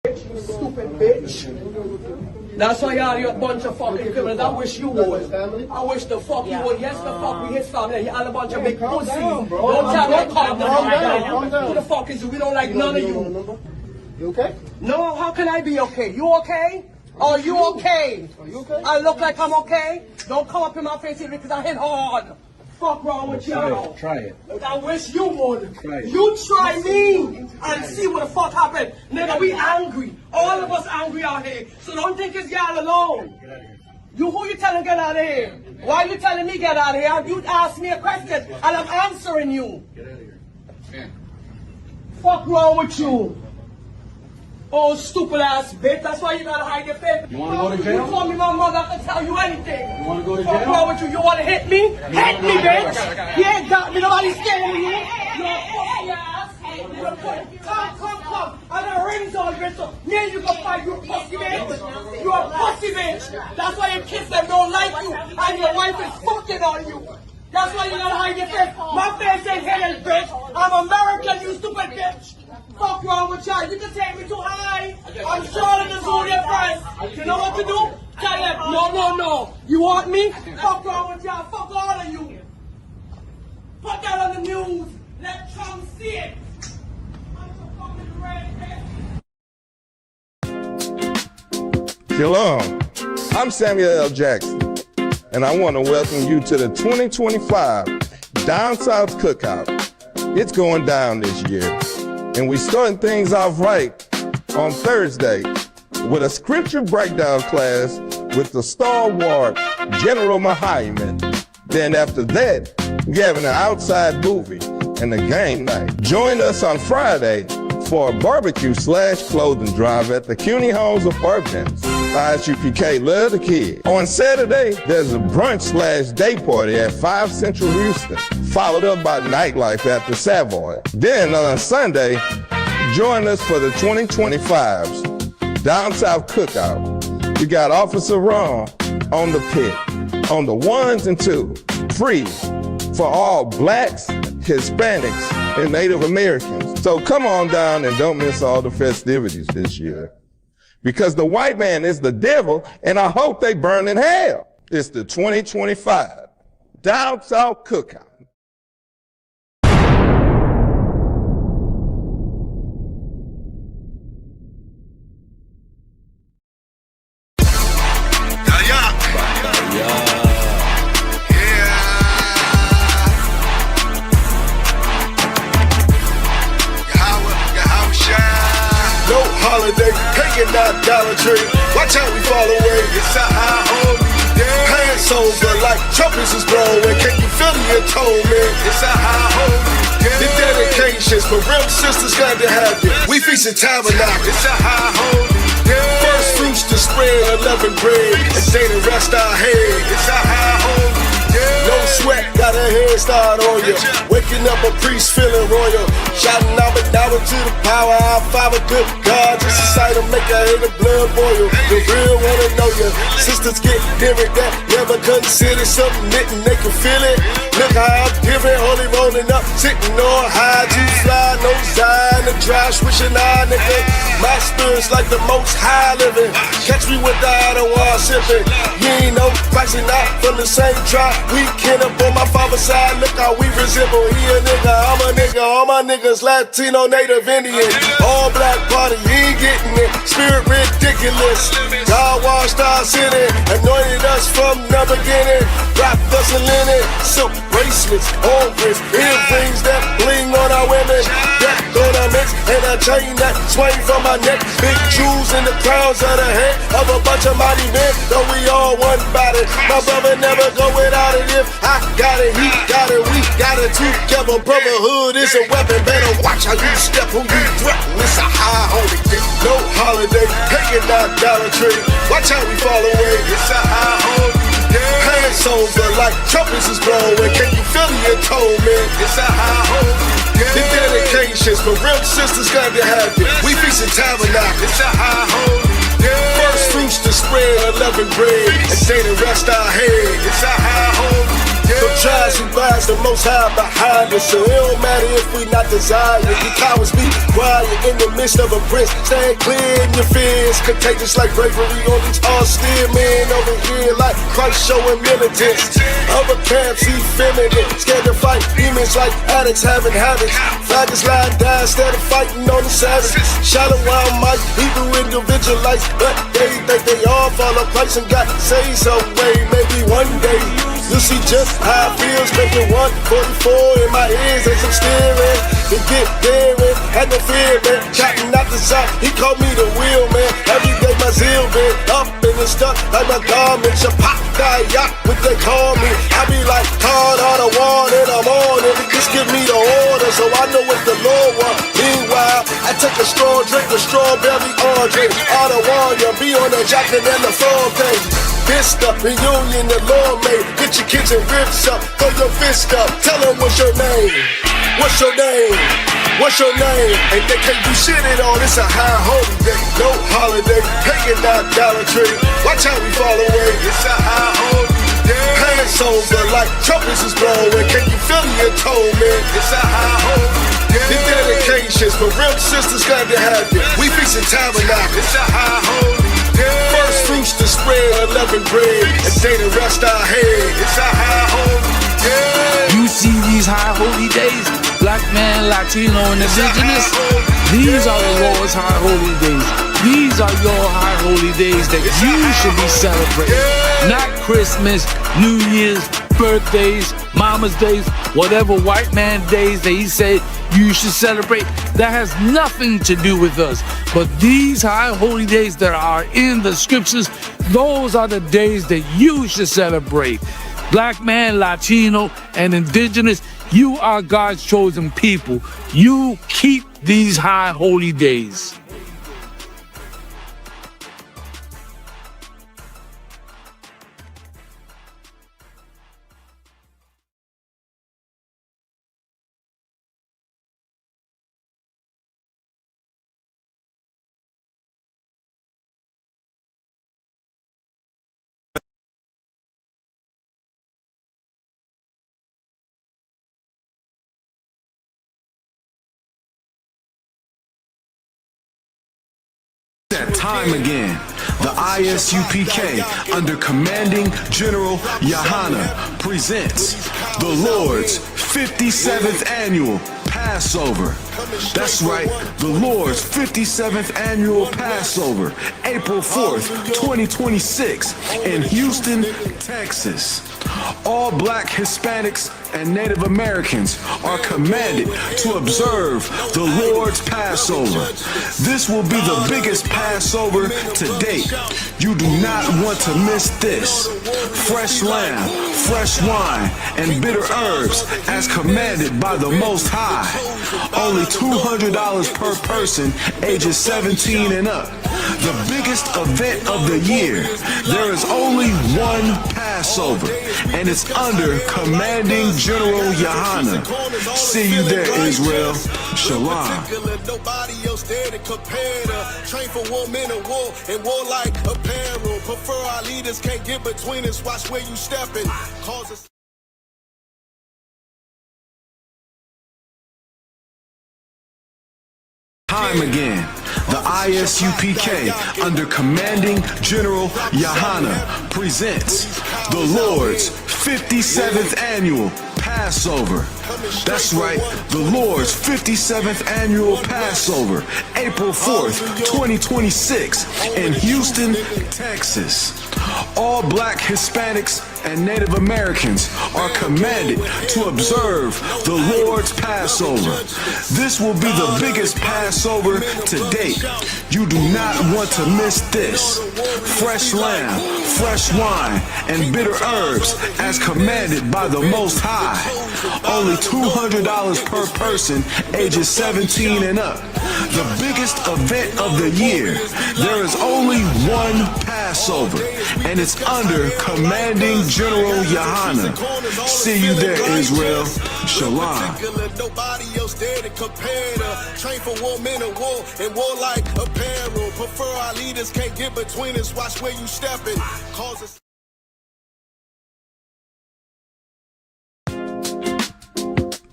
You stupid bitch. That's why you're a bunch of fucking criminals. I wish you would. I wish the fuck you would. Yes, the fuck we his family. You're a bunch of big pussies. Don't tell me calm down. Who the fuck is you? We don't like none of you. You okay? No, how can I be okay? You okay? Are you okay? Are you okay? I look like I'm okay? Don't come up in my face here because I hit hard. Fuck wrong with you? Try it. I wish you would. Try it. You try me and see what the fuck happened. Nigga, we angry. All of us angry out here. So don't think it's y'all alone. You, who you telling get out of here? Why you telling me get out of here? You asked me a question and I'm answering you. Get out of here. Yeah. Fuck wrong with you? Oh, stupid ass bitch. That's why you gotta hide your face. You wanna go to jail? You told me my mother I can tell you anything. You wanna go to Fuck jail? wrong with you? You wanna hit me? Hit me, bitch. You ain't got me. Nobody's scared of you. You're a pussy ass. Come. I got rings on, bitch. So me and you can fight. You a pussy bitch. You a pussy bitch. That's why your kids them don't like you. And your wife is fucking on you. That's why you gotta hide your face. My face ain't hidden, bitch. I'm American, you stupid bitch. Fuck wrong with y'all? You can take me too high. I'm Charlotte and Zodiac friends. You know what to do? Tell them, no. You want me? Fuck wrong with y'all? Fuck all of you. Put that on the news. Let Trump see it. Shalom. I'm Samuel L. Jackson, and I want to welcome you to the 2025 Down South Cookout. It's going down this year. And we're starting things off right on Thursday with a scripture breakdown class with the stalwart General Muhammad. Then after that, we're having an outside movie and a game night. Join us on Friday for a barbecue/clothing drive at the CUNY Homes Apartments. I.S.U.P.K. love the kids. On Saturday, there's a brunch/day party at 5 Central Houston, followed up by nightlife at the Savoy. Then on Sunday, join us for the 2025's Down South Cookout. We got Officer Ron on the pit, on the 1s and 2s, free for all blacks, Hispanics, and Native Americans. So come on down and don't miss all the festivities this year. Because the white man is the devil, and I hope they burn in hell. It's the 2025 Down South Cookout. Holiday, hanging out Dollar Tree. Watch how we fall away. It's a high holy day. Hands over like trumpets is blowing. Can you feel the atonement? It's a high holy day. The dedications for real sisters glad to have you. We feasting tabernacle. It's a high holy day. First fruits to spread 11 bread and day to rest our head. It's a high holy day. No sweat, got a head start on you. Waking up a priest feeling royal. Shouting out to the power, our Father, good God. Just a sight of make a hate of blood boil. The real wanna know you. Sisters get different that never consider submitting, they can feel it. Look how I'm different, holy rolling up, sitting on high, too fly, no sign, the dry swishing eye, nigga. My spirit's like the most high living. Catch me with the Ottawa sipping. You ain't no pricing out from the same tribe. We kin up on my father's side. Look how we resemble. He a nigga, I'm a nigga. All my niggas Latino, Native Indian. All black party, he ain't getting it. Spirit ridiculous. God washed our city, anointed us from the beginning. Wrapped us in linen, silk bracelets, ornaments, earrings that bling on our women. That ornaments and a chain that swing from my neck. Big jewels in the crowns of the head of a bunch of mighty men. Though we all one body, my brother never go without it. If I got it, he got it, we got it together. Brotherhood is a weapon. Better watch how you step, who you threaten. It's a high holy day. No holiday, hanging out Dollar Tree. Watch how we fall away. It's a high holy day. Hands over like trumpets is blowing. Can you feel the atonement? It's a high holy day. The dedications for real sisters glad to have you. We feasting tabernacle. It's a high holy day. First fruits to spread 11 bread and day to rest our head. It's a high holy day. No tries and buys, the most high behind us. So it don't matter if we not desired. You cowards be quiet in the midst of a prince. Stand clear in your fears. Contagious like bravery on these austere men over here, like Christ showing militants. Other camps effeminate, scared to fight demons like addicts having habits. Faggots lying down instead of fighting on the savage. Shalom, Mike, Hebrew individualites, but they think they all follow Christ and got saved some way. Maybe one day you'll see just how it feels, making 144 in my ears as I'm steering. To get daring, had no fear, man. Chatting out the side, he called me the wheel, man. Every day my zeal been up and it's stuck like my garments. I.S.U.P.K, what they call me. I be like, card on the wall and I'm on it. Just give me the order so I know what the Lord wants. Meanwhile, I take a straw, drink a strawberry orange. All the wall, you be on the jacket and the phone thing. Fist up, reunion the Lord made. Get your kids and ribs up, throw your fist up. Tell them what's your name. What's your name? What's your name? And they can't do shit at all. It's a high holy day, no holiday. Pagan idolatry. Watch how we fall away. It's a high holy day. Passover like trumpets is blowing. Can you feel the atonement? It's a high holy day. The dedications for real sisters glad to have it. We feasting tabernacles. It's a high holy day. First fruits to spread, unleavened bread, and day to rest our head. It's a high holy day. You see these high holy days, black man, Latino, and indigenous. These are the Lord's high holy days. These are your high holy days that you should be celebrating. Not Christmas, New Year's, birthdays, Mama's days, whatever white man days that he said you should celebrate. That has nothing to do with us. But these high holy days that are in the scriptures, those are the days that you should celebrate. Black man, Latino, and indigenous, you are God's chosen people. You keep these high holy days. That time again, the I.S.U.P.K under commanding General Yahanna presents the Lord's 57th annual Passover. That's right, the Lord's 57th annual Passover, April 4th, 2026 in Houston, Texas. All black Hispanics and Native Americans are commanded to observe the Lord's Passover. This will be the biggest Passover to date. You do not want to miss this. Fresh lamb, fresh wine, and bitter herbs as commanded by the Most High. Only $200 per person ages 17 and up. The biggest event of the year. There is only one Passover, and it's under commanding General Yahanna. See you there, Israel. Shalom. Nobody else there to compare to. Train for war, men of war, and warlike apparel. Prefer our leaders, can't get between us. Watch where you stepping. Cause us. Time again, the I.S.U.P.K under commanding General Yahanna presents the Lord's 57th annual Passover. That's right, the Lord's 57th annual Passover, April 4th, 2026 in Houston, Texas. All black Hispanics and Native Americans are commanded to observe the Lord's Passover. This will be the biggest Passover to date. You do not want to miss this. Fresh lamb, fresh wine, and bitter herbs as commanded by the Most High. Only $200 per person ages 17 and up. The biggest event of the year. There is only one Passover, and it's under commanding General Yahanna. See you there, Israel. Shalom. Nobody else there to compare to. Train for war, men of war, and warlike apparel. Prefer our leaders, can't get between us. Watch where you stepping. Cause us.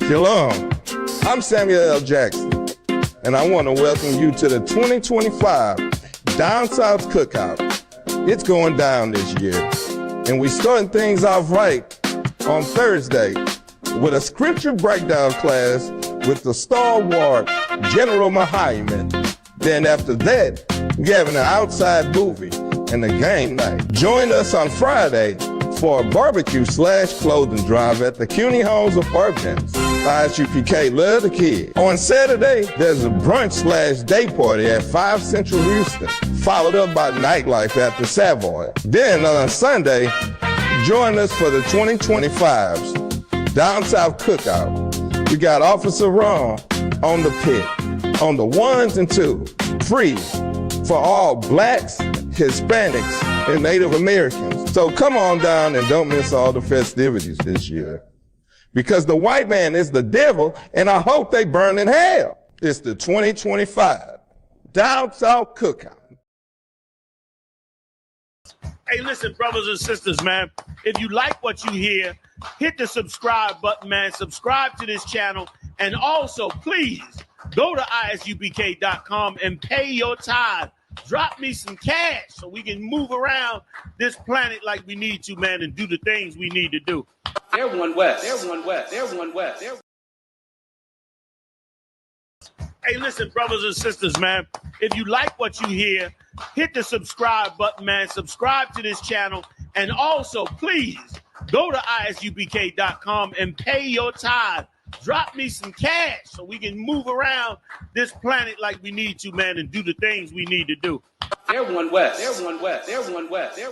Shalom. I'm Samuel L. Jackson, and I want to welcome you to the 2025 Down South Cookout. It's going down this year, and we're starting things off right on Thursday with a scripture breakdown class with the stalwart General Muhammad. Then after that, we're having an outside movie and a game night. Join us on Friday for a barbecue/clothing drive at the CUNY Homes Apartments. I.S.U.P.K. love the kids. On Saturday, there's a brunch/day party at 5 Central Houston, followed up by nightlife at the Savoy. Then on Sunday, join us for the 2025's Down South Cookout. We got Officer Ron on the pit, on the 1s and 2s, free for all blacks, Hispanics, and Native Americans. So come on down and don't miss all the festivities this year. Because the white man is the devil, and I hope they burn in hell. It's the 2025 Down South Cookout. Hey, listen, brothers and sisters, man, if you like what you hear, hit the subscribe button, man. Subscribe to this channel. And also, please, go to ISUPK.com and pay your tithe. Drop me some cash so we can move around this planet like we need to, man, and do the things we need to do. They're one West. They're one West. They're one West. Hey, listen, brothers and sisters, man, if you like what you hear, hit the subscribe button, man. Subscribe to this channel. And also, please, go to ISUPK.com and pay your tithe. Drop me some cash so we can move around this planet like we need to, man, and do the things we need to do. They're one West. They're one West. They're one West. They're...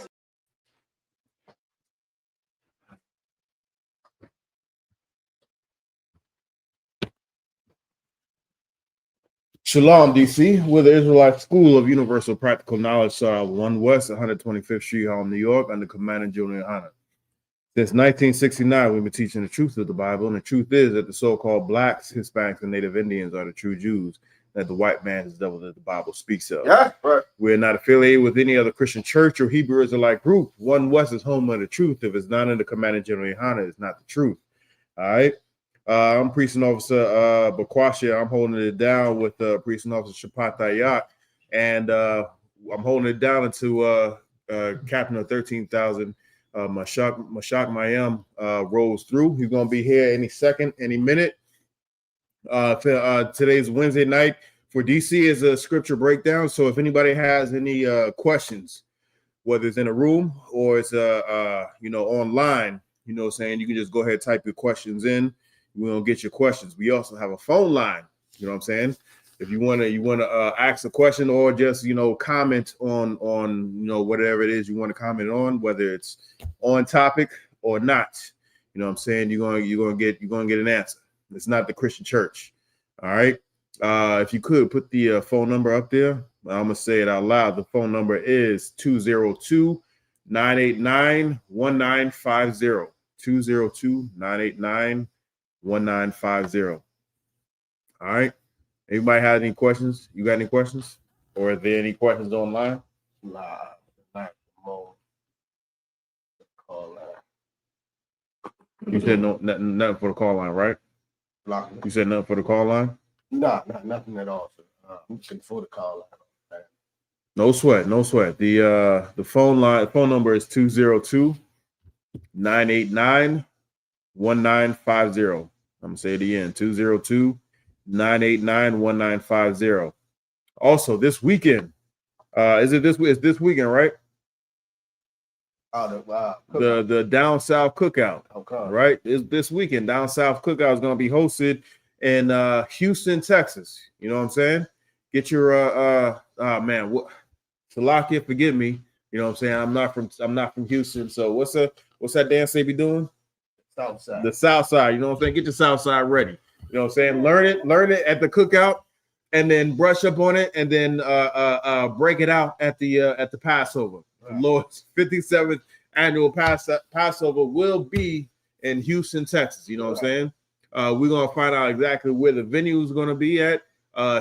Shalom, DC. We're the Israelite School of Universal Practical Knowledge, 1 West, 125th Street, Harlem, New York, under Commander General Yahanna. Since 1969, we've been teaching the truth of the Bible, and the truth is that the so-called blacks, Hispanics, and Native Indians are the true Jews, that the white man is the devil that the Bible speaks of. Yeah, right. We're not affiliated with any other Christian church or Hebrew Israelite group. 1 West is home of the truth. If it's not in the Commander General Yahanna, it's not the truth. All right? I'm Precinct Officer Bakwasha. I'm holding it down with Precinct Officer Shapat Ayat, and I'm holding it down until Captain of 13,000 Mashak Mayam rolls through. He's going to be here any second, any minute. Today's Wednesday night for DC is a scripture breakdown. So if anybody has any questions, whether it's in a room or it's online, you know what I'm saying, you can just go ahead and type your questions in. We're gonna get your questions. We also have a phone line, you know what I'm saying? If you want to ask a question or just comment on whatever it is you want to comment on, whether it's on topic or not, you know what I'm saying, you're gonna get an answer. It's not the Christian church. All right. If you could put the phone number up there, I'm gonna say it out loud. The phone number is 202-989-1950. 202-989-1950. All right. Anybody have any questions? You got any questions? Or are there any questions online? Nah, not more. Call line. You said nothing for the call line, right? You said nothing for the call line? Nah, nothing at all. I'm looking for the call line. Okay. No sweat. The phone number is 202-989-1950. I'm gonna say it again, 202-989-1950. Also, this weekend, it's this weekend, right? The Down South Cookout. Okay. Right? It's this weekend. Down South Cookout is gonna be hosted in Houston, Texas. You know what I'm saying? Get your Salakia, forgive me. You know what I'm saying? I'm not from Houston. So what's that dance they be doing? South side. The South Side. You know what I'm saying? Get your South Side ready. You know what I'm saying? Learn it at the cookout, and then brush up on it, and then break it out at the Passover. Right. The Lord's 57th annual Passover will be in Houston, Texas. You know what I'm saying? We're gonna find out exactly where the venue is gonna be at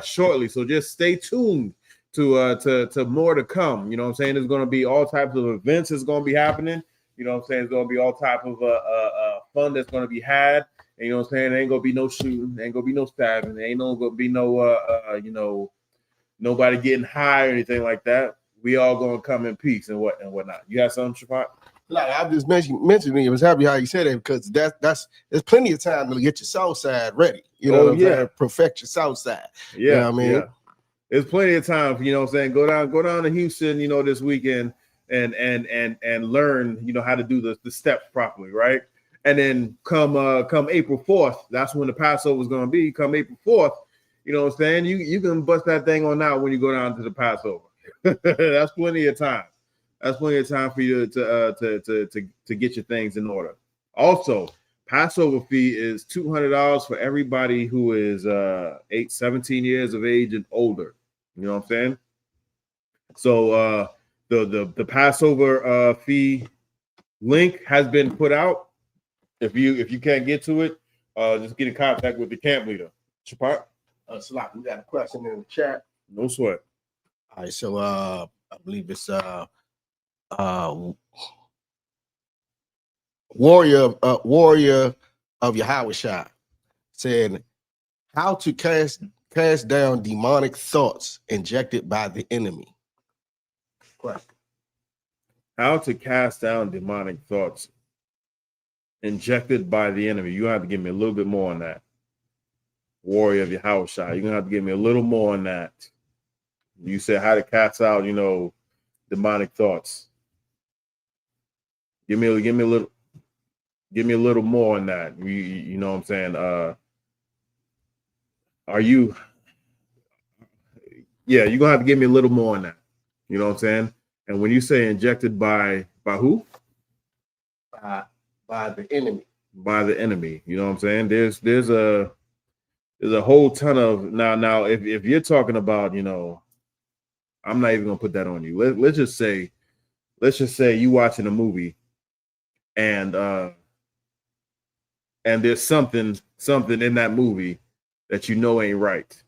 shortly. So just stay tuned to more to come. You know what I'm saying? There's gonna be all types of events that's gonna be happening. You know what I'm saying? There's gonna be all type of fun that's gonna be had And, you know what I'm saying? There ain't gonna be no shooting, there ain't gonna be no stabbing, there ain't gonna be no nobody getting high or anything like that. We all gonna come in peace and whatnot. You got something, Shapat? Like I just mentioning it was happy how you said it because that's there's plenty of time to get your south side ready. You know what I'm saying? Perfect your south side. Yeah, you know what I mean? Yeah. There's plenty of time, you know what I'm saying? Go down to Houston, you know, this weekend and learn, you know, how to do the steps properly, right? And then come April 4th, that's when the Passover is gonna be. Come April 4th, you know what I'm saying? You can bust that thing on out when you go down to the Passover. That's plenty of time. That's plenty of time for you to get your things in order. Also, Passover fee is $200 for everybody who is 17 years of age and older. You know what I'm saying? So the Passover fee link has been put out. If you can't get to it, just get in contact with the camp leader. Chapat? Salak, we got a question in the chat. No sweat. All right, so I believe it's warrior of Yahushua said how to cast down demonic thoughts injected by the enemy. Question. How to cast down demonic thoughts injected by the enemy. You have to give me a little bit more on that. Warrior of Yahushua. You're gonna have to give me a little more on that. You said how to cast out, you know, demonic thoughts. Give me a little more on that. You know what I'm saying? You're gonna have to give me a little more on that. You know what I'm saying? And when you say injected by who? By the enemy. By the enemy. You know what I'm saying? There's a whole ton of now if you're talking about, you know, I'm not even gonna put that on you. Let's just say you watching a movie and there's something in that movie that you know ain't right.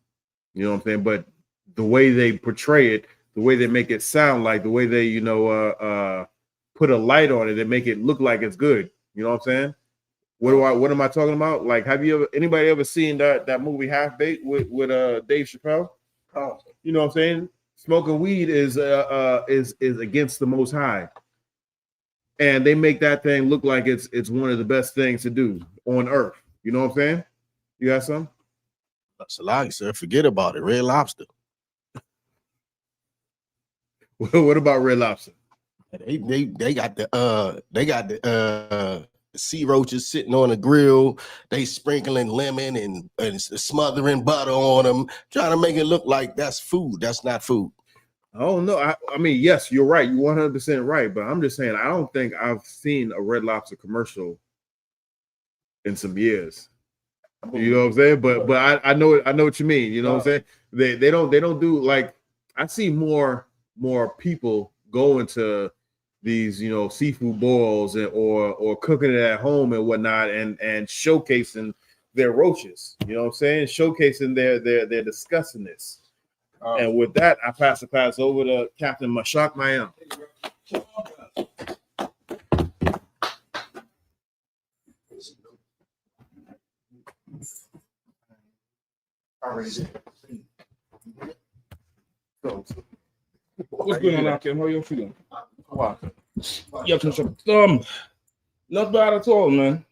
You know what I'm saying? But the way they portray it, the way they make it sound like, the way they, you know, put a light on it and make it look like it's good. You know what I'm saying? What am I talking about? Like, have anybody ever seen that movie Half Baked with Dave Chappelle? Oh. You know what I'm saying? Smoking weed is against the Most High, and they make that thing look like it's one of the best things to do on earth. You know what I'm saying? You got some? Salak, sir, forget about it. Red Lobster. What about Red Lobster? They got the sea roaches sitting on a grill. They sprinkling lemon and smothering butter on them, trying to make it look like that's food. That's not food. Oh no, I mean, yes, you're right. You're 100% right. But I'm just saying, I don't think I've seen a Red Lobster commercial in some years. You know what I'm saying? But I know what you mean. You know what I'm saying? They don't do, like, I see more people going to these, you know, seafood boils or cooking it at home and whatnot and showcasing their roaches. You know what I'm saying? Showcasing their disgustingness. And with that, I pass over to Captain Mashak Mayam. What's going on, Akim? How you feeling? Yeah, not bad at all, man.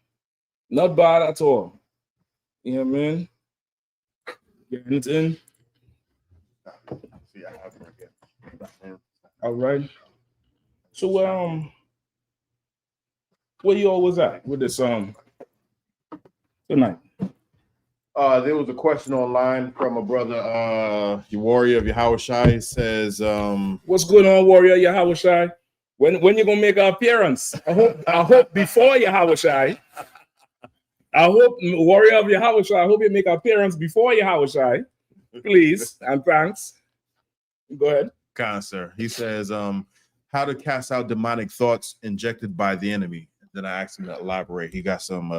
Not bad at all. Yeah, man. Getting it in. All right. So, where you always at with this tonight? There was a question online from a brother, Warrior of Yahushua. He says, "What's going on, Warrior Yahushua? When you gonna make an appearance? I hope before Yahushua. I hope Warrior of Yahushua. I hope you make an appearance before Yahushua, please and thanks. Go ahead, sir. He says, how to cast out demonic thoughts injected by the enemy. Then I asked him to elaborate. He got some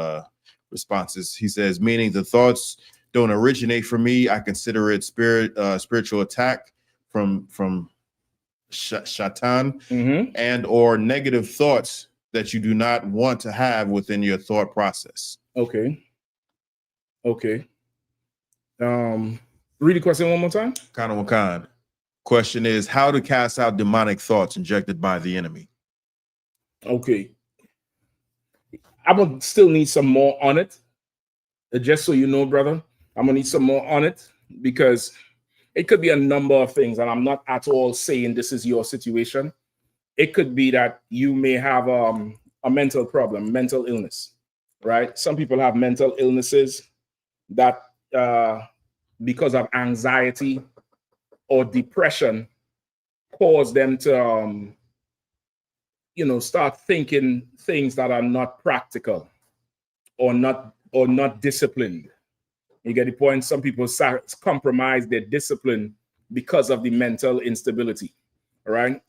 responses. He says, meaning the thoughts don't originate from me. I consider it spiritual attack from Shaitan and or negative thoughts that you do not want to have within your thought process. Okay. Okay. Read the question one more time. Wakan. Question is how to cast out demonic thoughts injected by the enemy. Okay. I'm gonna still need some more on it. Just so you know, brother, I'm gonna need some more on it because it could be a number of things, and I'm not at all saying this is your situation. It could be that you may have a mental problem, mental illness, right? Some people have mental illnesses that because of anxiety or depression cause them to start thinking things that are not practical or not disciplined. You get the point? Some people compromise their discipline because of the mental instability. All right.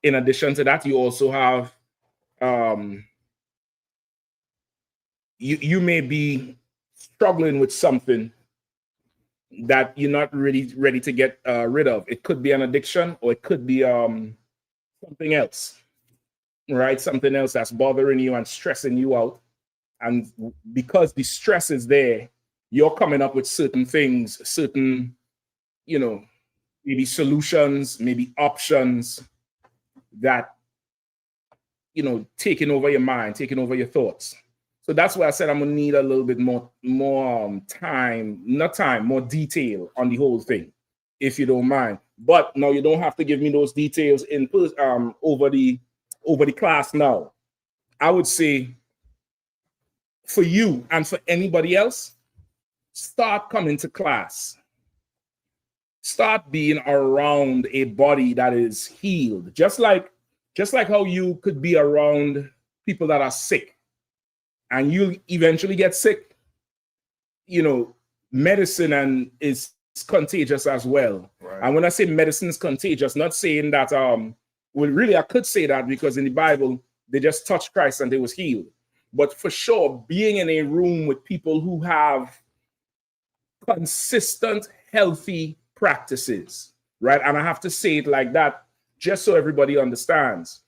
In addition to that, you also have you may be struggling with something that you're not really ready to get rid of. It could be an addiction, or it could be something else, right? Something else that's bothering you and stressing you out. And because the stress is there, you're coming up with certain things, certain, maybe solutions, maybe options that, taking over your mind, taking over your thoughts. So that's why I said I'm gonna need a little bit more more detail on the whole thing, if you don't mind. But no, you don't have to give me those details in over the class now. I would say for you and for anybody else, start coming to class. Start being around a body that is healed. Just like how you could be around people that are sick and you eventually get sick. Medicine is contagious as well. Right. And when I say medicine is contagious, not saying that really I could say that because in the Bible they just touched Christ and they was healed. But for sure, being in a room with people who have consistent, healthy practices, right? And I have to say it like that just so everybody understands.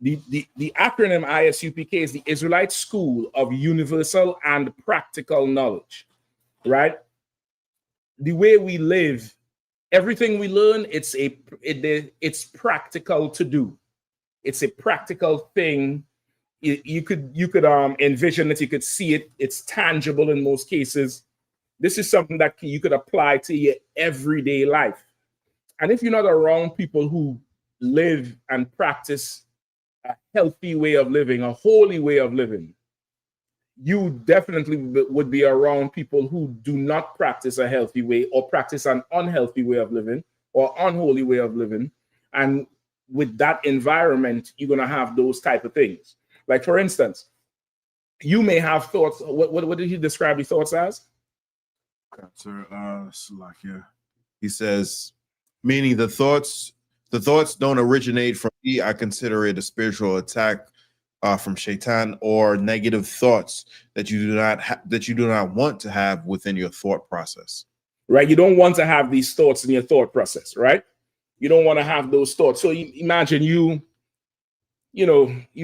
The acronym I.S.U.P.K is the Israelite School of Universal and Practical Knowledge, right? The way we live, everything we learn, it's practical to do. It's a practical thing. You could envision it, you could see it, it's tangible in most cases. This is something that you could apply to your everyday life. And if you're not around people who live and practice a healthy way of living, a holy way of living, you definitely would be around people who do not practice a healthy way or practice an unhealthy way of living or unholy way of living. And with that environment, you're going to have those type of things. Like, for instance, you may have thoughts. What did he describe the thoughts as? He says, meaning the thoughts don't originate from me. I consider it a spiritual attack from Shaitan, or negative thoughts that you do not want to have within your thought process. Right. You don't want to have these thoughts in your thought process, right? You don't want to have those thoughts. So imagine you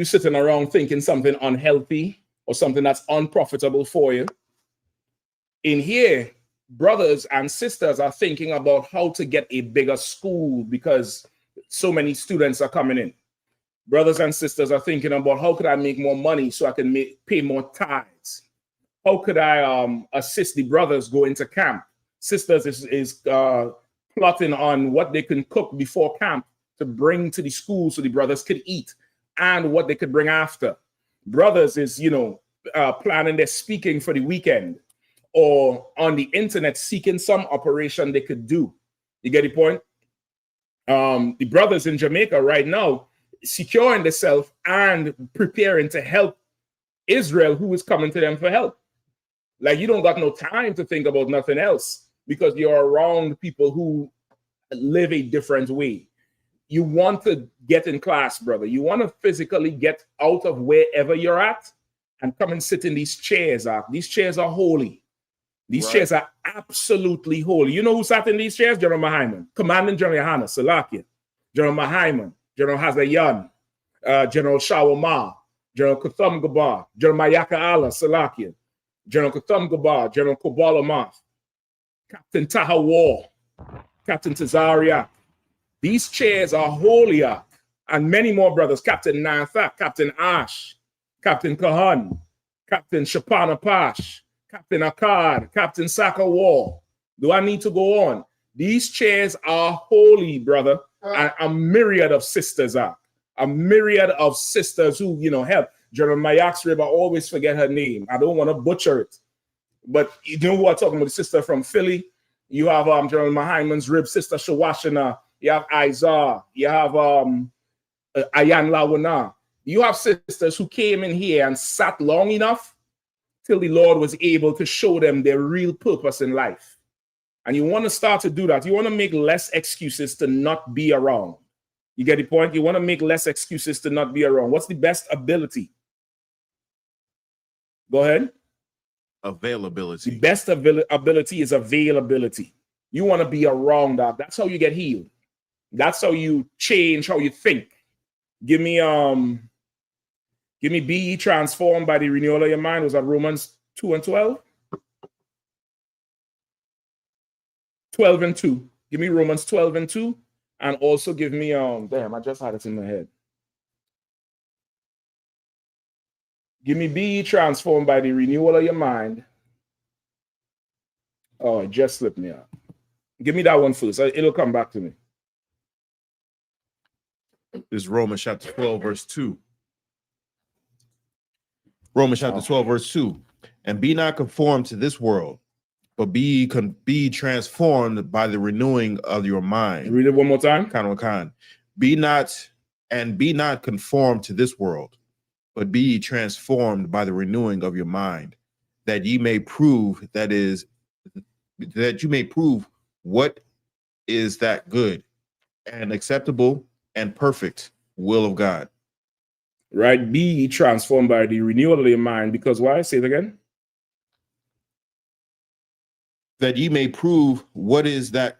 sitting around thinking something unhealthy or something that's unprofitable for you. In here, brothers and sisters are thinking about how to get a bigger school because so many students are coming in. Brothers and sisters are thinking about how could I make more money so I can pay more tithes? How could I assist the brothers go into camp? Sisters is plotting on what they can cook before camp to bring to the school so the brothers could eat and what they could bring after. Brothers is, planning their speaking for the weekend or on the internet seeking some operation they could do. You get the point? The brothers in Jamaica right now securing themselves and preparing to help Israel, who is coming to them for help. Like, you don't got no time to think about nothing else because you're around people who live a different way. You want to get in class, brother. You want to physically get out of wherever you're at and come and sit in these chairs. These chairs are holy. These chairs are absolutely holy. You know who sat in these chairs? General Mahaiman, Commanding General Yahanna, Salakia, General Mahaiman, General Hazayan, General Shawama, General Kutham Gabar, General Mayaka Allah, Salakia. General Kutham Gabar, General Kobalamath, Captain Tahawar, Captain Tazariak. These chairs are holier, and many more brothers. Captain Nanthak, Captain Ash, Captain Kahan, Captain Shapana Pash, Captain Akkad, Captain Sakawar. Do I need to go on? These chairs are holy, brother. And a myriad of sisters are. A myriad of sisters who, help. General Mayak's Rib, I always forget her name. I don't want to butcher it. But you know who I'm talking about? The sister from Philly. You have General Mahaiman's Rib, Sister Shawashana. You have Izar. You have Ayan Lawana. You have sisters who came in here and sat long enough till the Lord was able to show them their real purpose in life. And you want to start to do that. You want to make less excuses to not be around. You get the point? You want to make less excuses to not be around. What's the best ability? Go ahead. Availability. The best ability is availability. You want to be around that. That's how you get healed. That's how you change how you think. Give me be transformed by the renewal of your mind. Was that Romans 2:12? 12:2. Give me Romans 12:2. And also give me damn, I just had it in my head. Give me be transformed by the renewal of your mind. Oh, it just slipped me out. Give me that one first. It'll come back to me. This is Romans chapter 12, verse 2. Romans chapter 12, verse 2. And be not conformed to this world, but be transformed by the renewing of your mind. Read it one more time. Be not conformed to this world, but be transformed by the renewing of your mind, that you may prove what is that good and acceptable and perfect will of God. Right? Be transformed by the renewal of your mind, because why? Say it again. That ye may prove what is that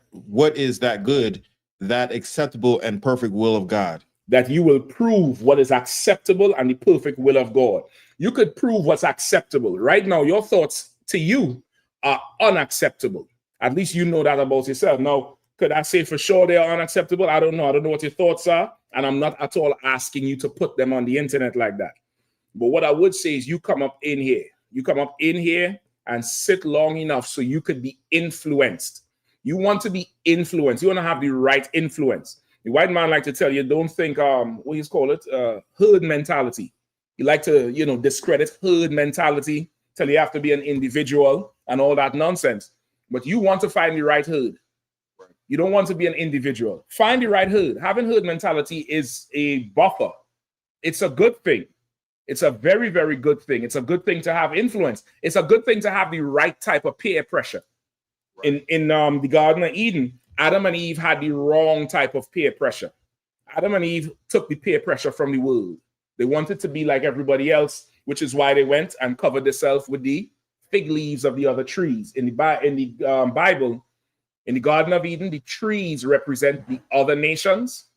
good, that acceptable and perfect will of God. That you will prove what is acceptable and the perfect will of God. You could prove what's acceptable. Right now, your thoughts to you are unacceptable. At least you know that about yourself. Now, could I say for sure they are unacceptable? I don't know. I don't know what your thoughts are. And I'm not at all asking you to put them on the internet like that. But what I would say is you come up in here. You come up in here and sit long enough so you could be influenced. You want to be influenced. You want to have the right influence. The white man like to tell you, don't think, what you call it, herd mentality. You like to, discredit herd mentality, tell you have to be an individual and all that nonsense. But you want to find the right herd. You don't want to be an individual. Find the right herd. Having herd mentality is a buffer. It's a good thing. It's a very, very good thing. It's a good thing to have influence. It's a good thing to have the right type of peer pressure. Right. In the Garden of Eden, Adam and Eve had the wrong type of peer pressure. Adam and Eve took the peer pressure from the world. They wanted to be like everybody else, which is why they went and covered themselves with the fig leaves of the other trees. In the Bible, in the Garden of Eden, the trees represent the other nations.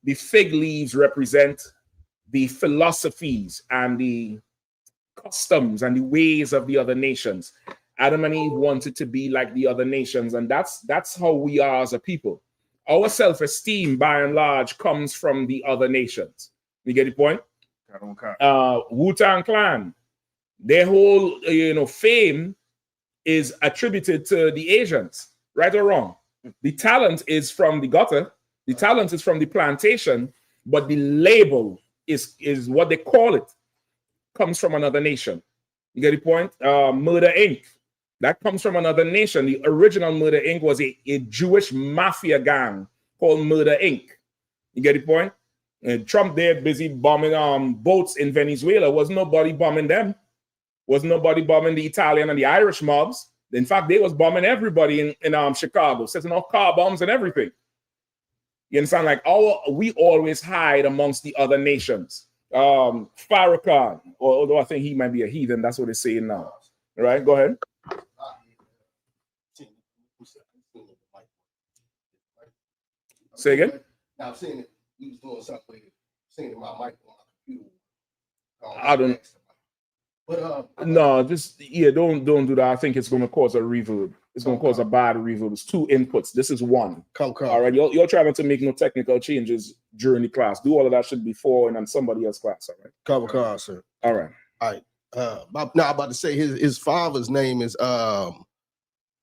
The fig leaves represent the philosophies and the customs and the ways of the other nations. Adam and Eve wanted to be like the other nations, and that's how we are as a people. Our self-esteem, by and large, comes from the other nations. You get the point? Wu-Tang Clan, their whole fame is attributed to the Asians, right or wrong. The talent is from the gutter, the talent is from the plantation, but the label is what they call it, comes from another nation. You get the point? Murder Inc. That comes from another nation. The original Murder Inc. was a Jewish mafia gang called Murder Inc. You get the point? And Trump there busy bombing boats in Venezuela. Was nobody bombing them? Was nobody bombing the Italian and the Irish mobs? In fact, they was bombing everybody in Chicago, setting off car bombs and everything. You understand? Like we always hide amongst the other nations. Farrakhan, although I think he might be a heathen, that's what they're saying now. All right, go ahead. Say again? Now I'm seeing it. He was doing something, singing my mic on my computer. I don't. But No, just don't do that. I think it's going to cause a reverb. It's going to cause a bad reverb. It's 2 inputs. This is 1. Come. All right, you're trying to make no technical changes during the class. Do all of that should before and then somebody else's class. All right. Come, sir. All right. All right. Now I'm about to say his father's name is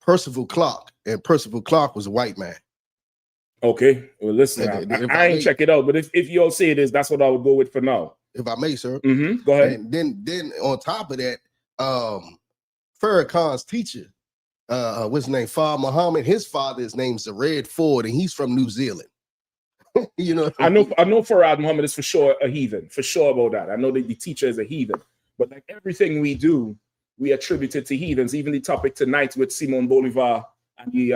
Percival Clark, and Percival Clark was a white man. Okay. Well, listen, I ain't check it out, but if you all say it is, that's what I would go with for now. If I may, sir. Go ahead. And then on top of that, Farrakhan's teacher, what's his name? Far Muhammad. His father's name's Red Ford, and he's from New Zealand. You know, I know Farad Muhammad is for sure a heathen, for sure about that. I know that the teacher is a heathen, but like everything we do, we attribute it to heathens. Even the topic tonight with Simon Bolivar and the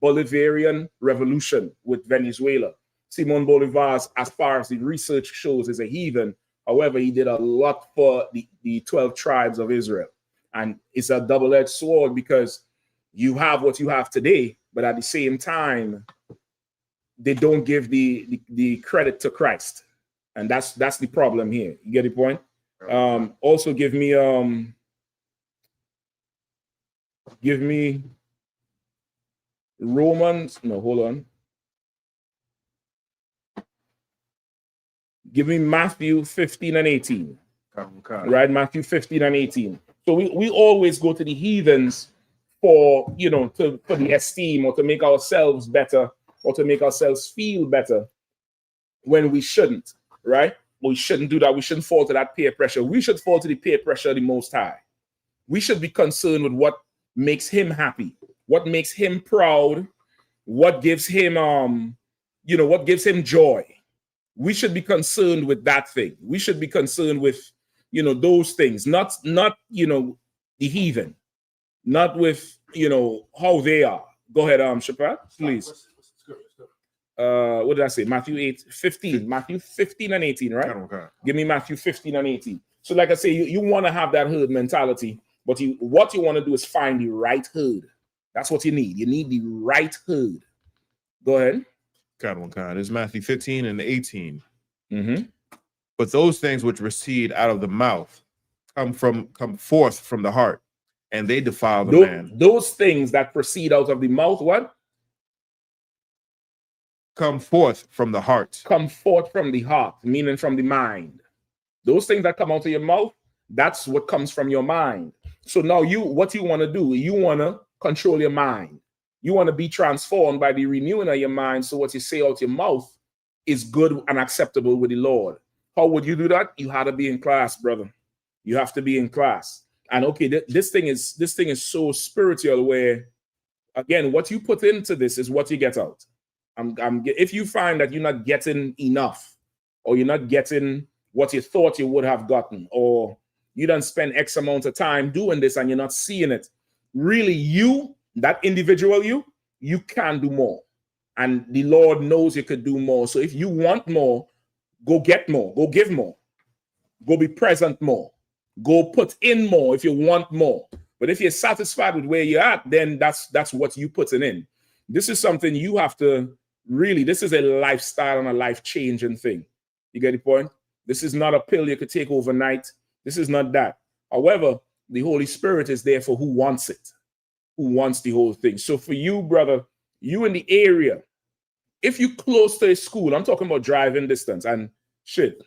Bolivarian Revolution with Venezuela. Simon Bolivar, as far as the research shows, is a heathen. However, he did a lot for the 12 tribes of Israel. And it's a double-edged sword because you have what you have today, but at the same time, they don't give the credit to Christ. And that's the problem here. You get the point? Also give me Romans. No, hold on. Give me Matthew 15 and 18. Right? Matthew 15 and 18. So we always go to the heathens for, for the esteem or to make ourselves better or to make ourselves feel better when we shouldn't, right? We shouldn't do that. We shouldn't fall to that peer pressure. We should fall to the peer pressure of the Most High. We should be concerned with what makes him happy, what makes him proud, what gives him, what gives him joy. We should be concerned with that thing. We should be concerned with, those things, not the heathen, not with, how they are. Go ahead, Shapat, please. What did I say? Matthew 15 and 18, right? Okay. Give me Matthew 15 and 18. So like I say, you want to have that herd mentality, but what you want to do is find the right herd. That's what you need. You need the right herd. Go ahead. It's Matthew 15 and 18. But those things which proceed out of the mouth come forth from the heart, and they defile the man. Those things that proceed out of the mouth, what? Come forth from the heart. Come forth from the heart, meaning from the mind. Those things that come out of your mouth, that's what comes from your mind. So now what you want to do, you want to control your mind. You want to be transformed by the renewing of your mind. So what you say out your mouth is good and acceptable with the Lord. How would you do that? You have to be in class, brother. You have to be in class. And okay, this thing is so spiritual where, again, what you put into this is what you get out. If you find that you're not getting enough, or you're not getting what you thought you would have gotten, or you don't spend X amount of time doing this and you're not seeing it, really that individual you can do more. And the Lord knows you could do more. So if you want more, go get more, go give more, go be present more, go put in more if you want more. But if you're satisfied with where you're at, then that's what you putting in. This is something you have to really, this is a lifestyle and a life-changing thing. You get the point? This is not a pill you could take overnight. This is not that. However, the Holy Spirit is there for who wants it, who wants the whole thing. So for you, brother, you in the area, if you close to a school, I'm talking about driving distance, and shit,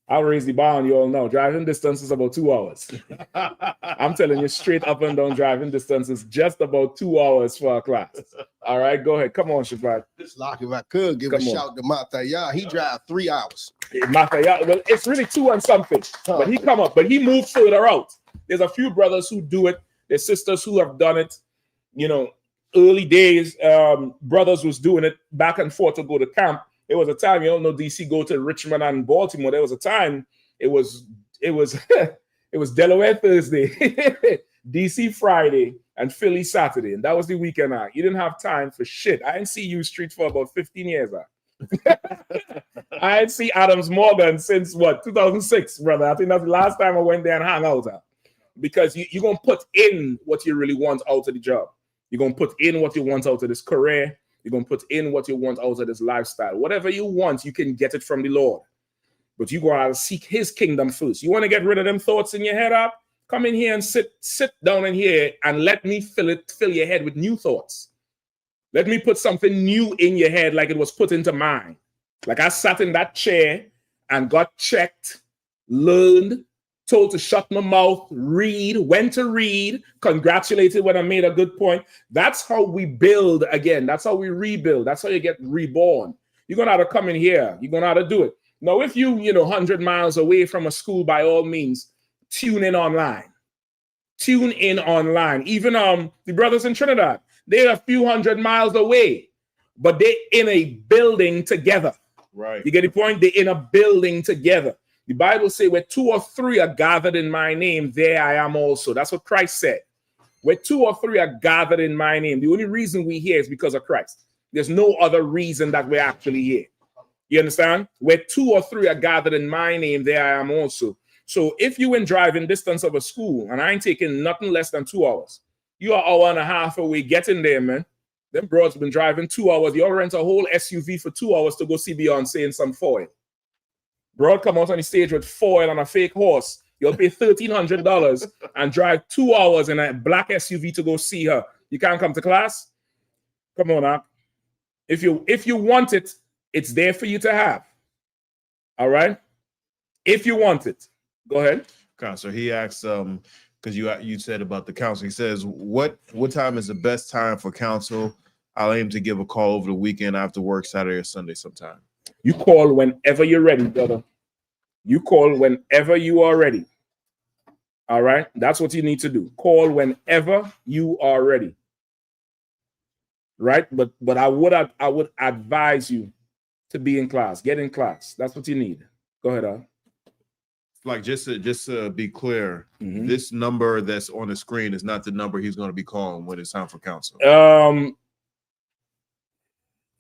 I'll raise the bar on you all now. Driving distance is about 2 hours. I'm telling you, straight up and down driving distance is just about 2 hours for a class. All right, go ahead. Come on, Shabbat. This lock, if I could give a shout to Mataya, he drive 3 hours. Mataya, well, it's really 2 and something, but he moved further out. There's a few brothers who do it. There's sisters who have done it. Early days, brothers was doing it back and forth to go to camp. There was a time, DC go to Richmond and Baltimore. There was a time it was Delaware Thursday, DC Friday, and Philly Saturday. And that was the weekend. You didn't have time for shit. I didn't see you street for about 15 years. I didn't see Adams Morgan since 2006, brother. I think that's the last time I went there and hung out. Because you're going to put in what you really want out of the job. You're going to put in what you want out of this career. You're going to put in what you want out of this lifestyle. Whatever you want, you can get it from the Lord. But you gotta seek his kingdom first. You want to get rid of them thoughts in your head up? Come in here and sit down in here and let me fill your head with new thoughts. Let me put something new in your head like it was put into mine. Like I sat in that chair and got checked, learned, told to shut my mouth, read, when to read, congratulated when I made a good point. That's how we build again. That's how we rebuild. That's how you get reborn. You're going to have to come in here. You're going to have to do it. Now, if you 100 miles away from a school, by all means, tune in online. Tune in online. Even the brothers in Trinidad, they're a few hundred miles away, but they're in a building together. Right. You get the point? They're in a building together. The Bible says, where 2 or 3 are gathered in my name, there I am also. That's what Christ said. Where 2 or 3 are gathered in my name. The only reason we're here is because of Christ. There's no other reason that we're actually here. You understand? Where 2 or 3 are gathered in my name, there I am also. So if you in driving distance of a school, and I ain't taking nothing less than 2 hours, you are an hour and a half away getting there, man. Them broads been driving 2 hours. You'll rent a whole SUV for 2 hours to go see Beyonce in some foil. Broad come out on the stage with foil on a fake horse. You'll pay $1,300 and drive 2 hours in a black SUV to go see her. You can't come to class? Come on now. If you want it, it's there for you to have. All right? If you want it. Go ahead. So he asks, because you said about the council. He says, what time is the best time for council? I'll aim to give a call over the weekend after work, Saturday or Sunday sometime. You call whenever you're ready, brother. You call whenever you are ready. All right? That's what you need to do. Call whenever you are ready. Right? But I would advise you to be in class. Get in class. That's what you need. Go ahead, Al. Like just to be clear, this number that's on the screen is not the number he's going to be calling when it's time for council.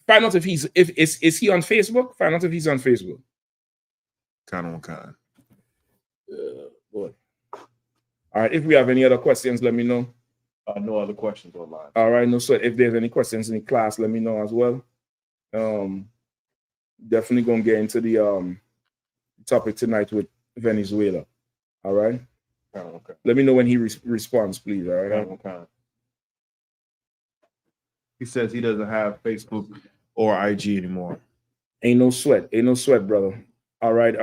Find out if is he on Facebook? Find out if he's on Facebook. Kind. Boy. All right. If we have any other questions, let me know. No other questions online. All right. No sweat. If there's any questions in the class, let me know as well. Definitely gonna get into the topic tonight with Venezuela. All right. Okay. Let me know when he responds, please. All right. Okay. He says he doesn't have Facebook or IG anymore. Ain't no sweat. Ain't no sweat, brother. All right.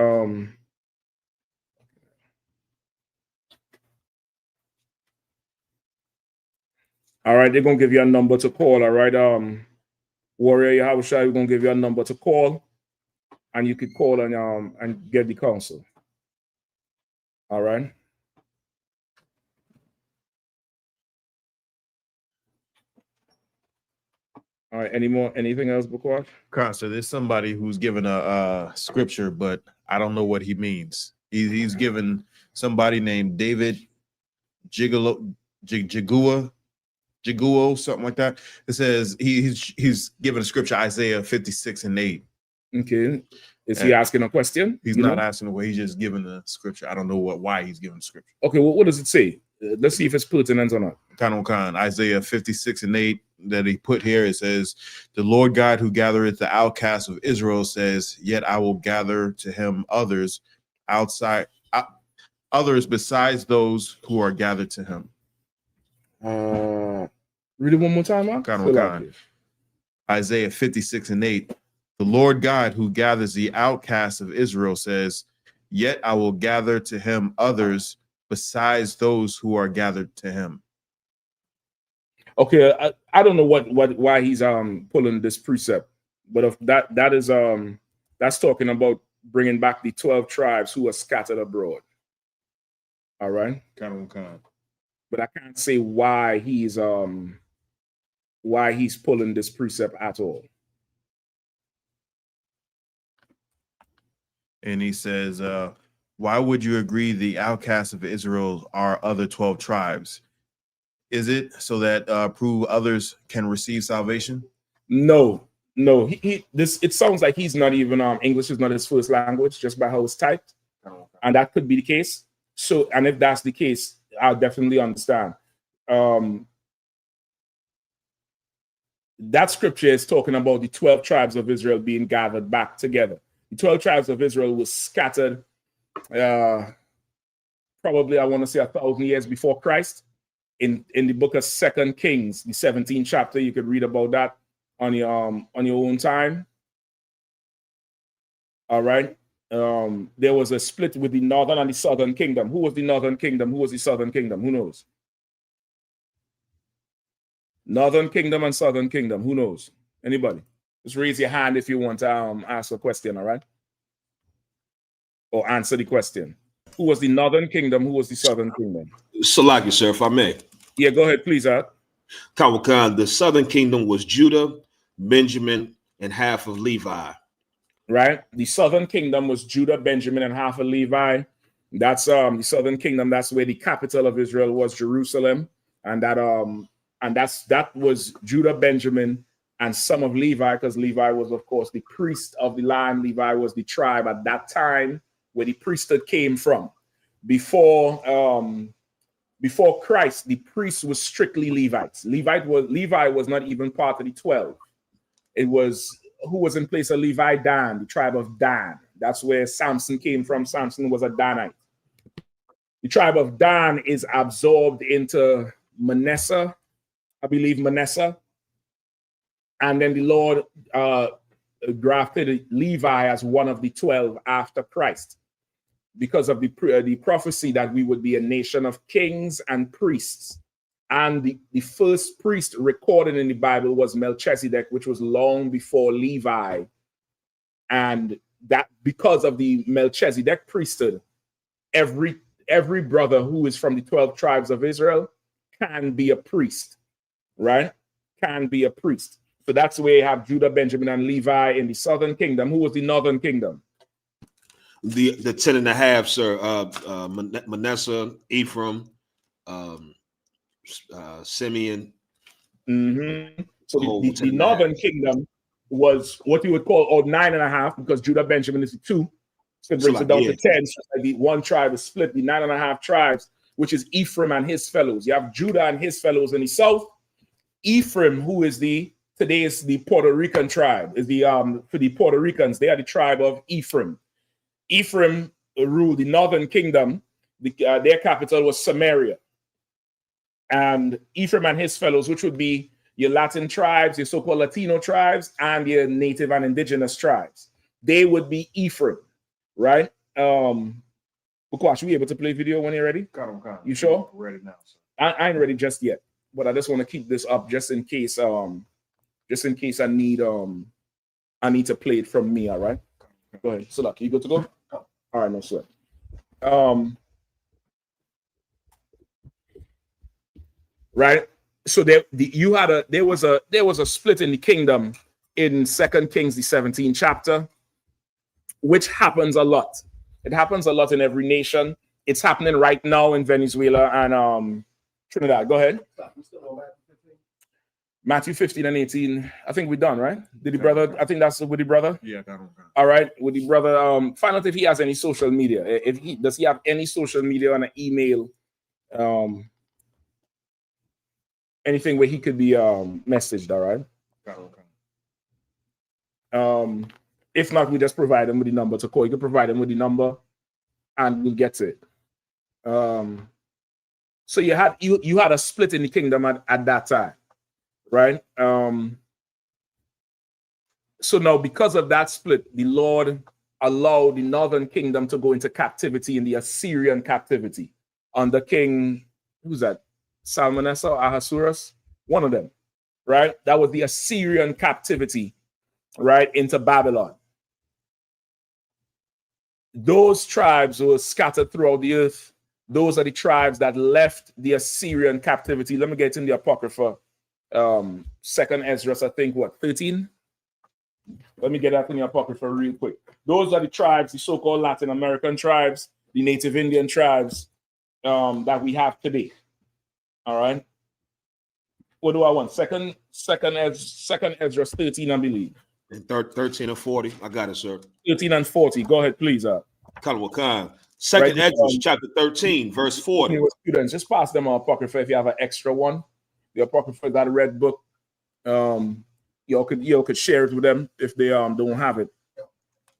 All right, they're gonna give you a number to call. All right, Warrior Yahushua, we're gonna give you a number to call, and you could call and get the counsel. All right. All right. Anything else, Bukwat? So there's somebody who's given a scripture, but I don't know what he means. He's given somebody named David Jiguo, something like that. It says he's given a scripture, Isaiah 56:8. Okay. Is he asking a question? He's not asking away. He's just giving the scripture. I don't know why he's giving the scripture. Okay. Well, what does it say? Let's see if it's pertinent or not. Isaiah 56:8 that he put here. It says, "The Lord God who gathereth the outcasts of Israel says, yet I will gather to him others besides those who are gathered to him." Read it one more time, Mark. Isaiah 56:8. The Lord God who gathers the outcasts of Israel says, yet I will gather to him others besides those who are gathered to him. Okay, I don't know why he's pulling this precept, but if that is that's talking about bringing back the 12 tribes who are scattered abroad. All right. But I can't say why he's pulling this precept at all. And he says, why would you agree the outcasts of Israel are other 12 tribes? Is it so that prove others can receive salvation? No. It sounds like he's not even English is not his first language, just by how it's typed. And that could be the case. So, and if that's the case, I'll definitely understand. That scripture is talking about the 12 tribes of Israel being gathered back together. The 12 tribes of Israel was scattered probably, I want to say, 1,000 years before Christ. In the book of 2 Kings, the 17th chapter, you could read about that on your own time. All right. There was a split with the northern and the southern kingdom. Who was the northern kingdom? Who was the southern kingdom? Who knows? Northern kingdom and southern kingdom. Who knows? Anybody? Just raise your hand if you want to ask a question, all right? Or answer the question. Who was the northern kingdom? Who was the southern kingdom? Salaki, sir, if I may. Yeah, go ahead, please, Kawakan, the southern kingdom was Judah, Benjamin, and half of Levi. Right? The southern kingdom was Judah, Benjamin, and half of Levi. That's the southern kingdom. That's where the capital of Israel was, Jerusalem. And that was Judah, Benjamin, and some of Levi, because Levi was, of course, the priest of the land. Levi was the tribe at that time where the priesthood came from. Before Christ, the priests was strictly Levites. Levi was not even part of the 12. It was who was in place of Levi? Dan, the tribe of Dan. That's where Samson came from. Samson was a Danite. The tribe of Dan is absorbed into Manasseh, I believe Manasseh. And then the Lord grafted Levi as one of the 12 after Christ, because of the prophecy that we would be a nation of kings and priests. And the first priest recorded in the Bible was Melchizedek, which was long before Levi. And that because of the Melchizedek priesthood, every brother who is from the 12 tribes of Israel can be a priest, right? Can be a priest. So that's where you have Judah, Benjamin, and Levi in the southern kingdom. Who was the northern kingdom? The 10.5, sir. Manasseh, Ephraim, Simeon. Mm-hmm. So the northern kingdom was what you would call 9.5, because Judah, Benjamin is the 2. So it brings it down to 10. So the one tribe is split, the 9.5 tribes, which is Ephraim and his fellows. You have Judah and his fellows in the south. Ephraim, who is today is the Puerto Rican tribe, is for the Puerto Ricans, they are the tribe of Ephraim. Ephraim ruled the northern kingdom. Their capital was Samaria. And Ephraim and his fellows, which would be your Latin tribes, your so-called Latino tribes, and your native and indigenous tribes, they would be Ephraim, right? Bukash, you be able to play video when you're ready? You sure? I'm ready now, sir. I ain't ready just yet, but I just want to keep this up just in case I need to play it from me. All right, go ahead. So, you good to go? All right, no sweat. Right. So there was a split in the kingdom in 2 Kings, the 17th chapter, which happens a lot. It happens a lot in every nation. It's happening right now in Venezuela and Trinidad. Go ahead. Matthew 15 and 18. I think we're done, right? Did the brother? I think that's with the brother. Yeah, got him. All right, with the brother. Find out if he has any social media. Does he have any social media and an email? Anything where he could be messaged. All right. If not, we just provide him with the number to call. You can provide him with the number, and we'll get to it. So you had a split in the kingdom at that time. Right. So now, because of that split, the Lord allowed the northern kingdom to go into captivity, in the Assyrian captivity under King, who's that? Salmanasseh or Ahasuerus? One of them. Right. That was the Assyrian captivity, right, into Babylon. Those tribes were scattered throughout the earth. Those are the tribes that left the Assyrian captivity. Let me get in the Apocrypha. 2nd Ezra, I think, 13? Let me get that in the Apocrypha real quick. Those are the tribes, the so-called Latin American tribes, the native Indian tribes that we have today. All right. What do I want? Second Ezra 13, I believe. And 13 and 40. I got it, sir. 13 and 40. Go ahead, please. Kalawakan. Second Ezra, chapter 13, verse 40. Students, just pass them an Apocrypha if you have an extra one. The Apocrypha got a red book. Y'all could share it with them if they don't have it.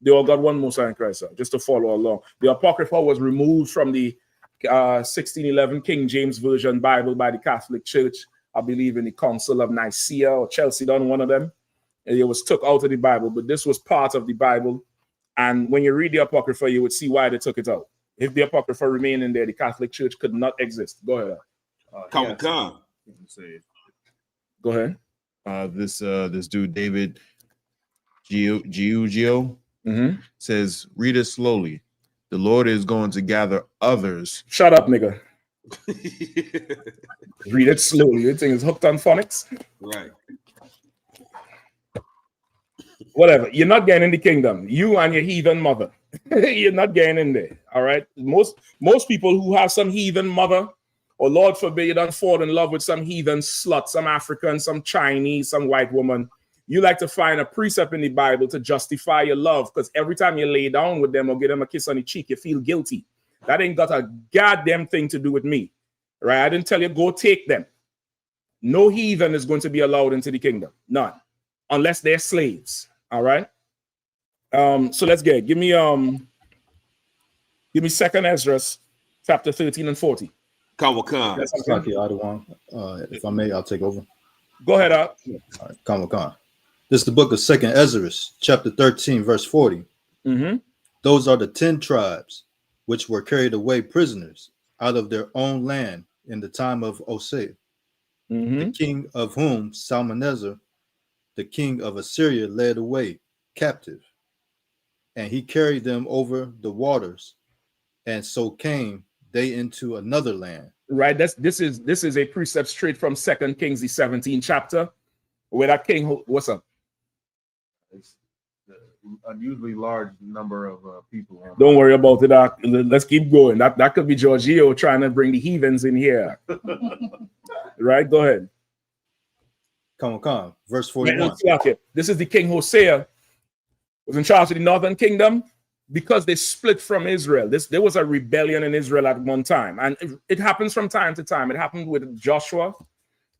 They all got one Messiah in Christ, sir, just to follow along. The Apocrypha was removed from the 1611 King James Version Bible by the Catholic Church, I believe in the Council of Nicaea or Chalcedon, one of them. And it was took out of the Bible, but this was part of the Bible. And when you read the Apocrypha, you would see why they took it out. If the Apocrypha remained in there, the Catholic Church could not exist. Go ahead. Go ahead. This dude, David Giugio, says, read it slowly. The Lord is going to gather others. Shut up, nigga. Read it slowly. You think it's hooked on phonics? Right. Whatever. You're not getting in the kingdom. You and your heathen mother. You're not getting in there. All right. Most people who have some heathen mother, or Lord forbid, you don't fall in love with some heathen slut, some African, some Chinese, some white woman. You like to find a precept in the Bible to justify your love, because every time you lay down with them or give them a kiss on the cheek, you feel guilty. That ain't got a goddamn thing to do with me. Right? I didn't tell you go take them. No heathen is going to be allowed into the kingdom. None. Unless they're slaves. All right. So let's get it. Give me 2nd Ezra chapter 13 and 40. Khan. If I may, I'll take over. Go ahead, up. All right, Khan. This is the book of 2nd Ezra, chapter 13, verse 40. Those are the 10 tribes which were carried away prisoners out of their own land in the time of Hosea, the king of whom Salmanezar, the king of Assyria, led away captive, and he carried them over the waters, and so came they into another land. Right. This is a precept straight from 2 Kings, the 17th chapter, where that king. What's up? It's the unusually large number of people. Don't worry about it. Let's keep going. That could be Giorgio trying to bring the heathens in here. Right. Go ahead. Come. Verse 41. This is the king Hosea, was in charge of the northern kingdom because they split from Israel. There was a rebellion in Israel at one time, and it happens from time to time. It happened with Joshua,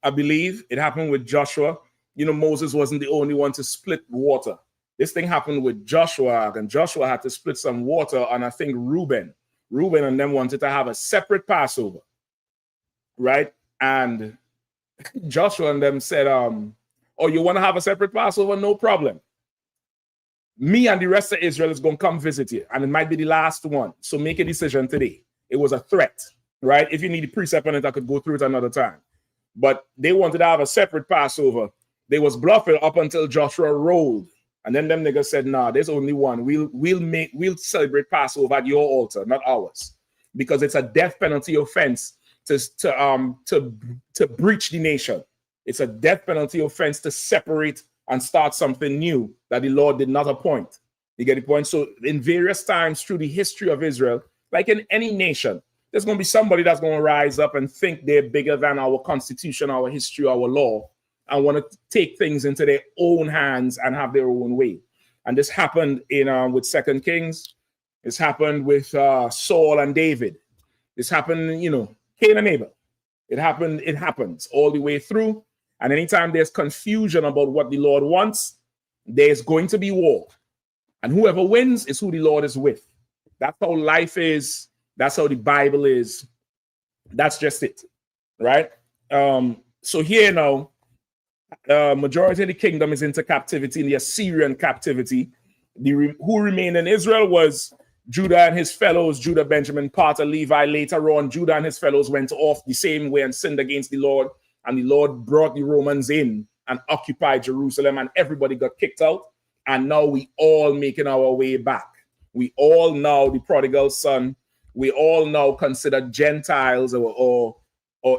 I believe. It happened with Joshua. You know, Moses wasn't the only one to split water. This thing happened with Joshua, and Joshua had to split some water on, I think, Reuben and them wanted to have a separate Passover, right? And Joshua and them said, oh, you want to have a separate Passover? No problem. Me and the rest of Israel is going to come visit you, and it might be the last one. So make a decision today. It was a threat, right? If you need a precept on it, I could go through it another time. But they wanted to have a separate Passover. They was bluffing up until Joshua rolled. And then them niggas said, nah, there's only one. We'll celebrate Passover at your altar, not ours. Because it's a death penalty offense to breach the nation. It's a death penalty offense to separate and start something new that the Lord did not appoint. You get the point? So in various times through the history of Israel, like in any nation, there's going to be somebody that's going to rise up and think they're bigger than our constitution, our history, our law, and want to take things into their own hands and have their own way. And this happened with 2 Kings. This happened with Saul and David. This happened, Cain and Abel. It happens all the way through. And anytime there's confusion about what the Lord wants, there's going to be war. And whoever wins is who the Lord is with. That's how life is. That's how the Bible is. That's just it, right? So here now, majority of the kingdom is into captivity, in the Assyrian captivity. Who remained in Israel was Judah and his fellows, Judah, Benjamin, part of Levi. Later on, Judah and his fellows went off the same way and sinned against the Lord. And the Lord brought the Romans in and occupied Jerusalem, and everybody got kicked out. And now we all making our way back. We all now, the prodigal son, we all now consider Gentiles or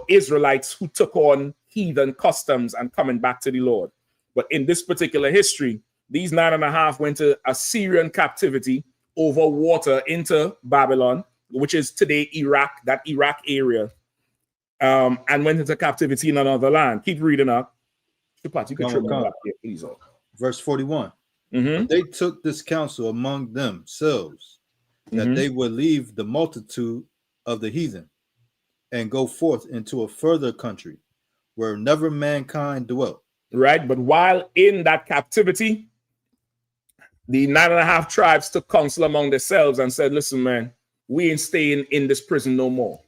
Israelites who took on heathen customs and coming back to the Lord. But in this particular history, these 9.5 went to Assyrian captivity over water into Babylon, which is today Iraq, that Iraq area, and went into captivity in another land. Keep reading up. You can back here, please. Verse 41. They took this counsel among themselves that they would leave the multitude of the heathen and go forth into a further country where never mankind dwelt. Right, but while in that captivity, The 9.5 tribes took counsel among themselves and said, listen, man, we ain't staying in this prison no more.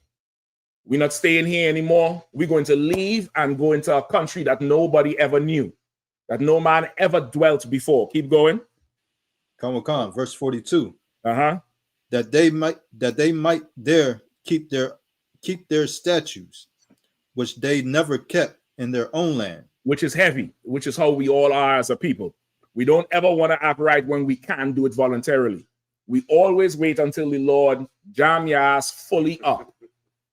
We're not staying here anymore. We're going to leave and go into a country that nobody ever knew, that no man ever dwelt before. Keep going. Come, verse 42. Uh-huh. That they might there keep their statutes, which they never kept in their own land. Which is heavy, which is how we all are as a people. We don't ever want to act right when we can do it voluntarily. We always wait until the Lord jam your ass fully up,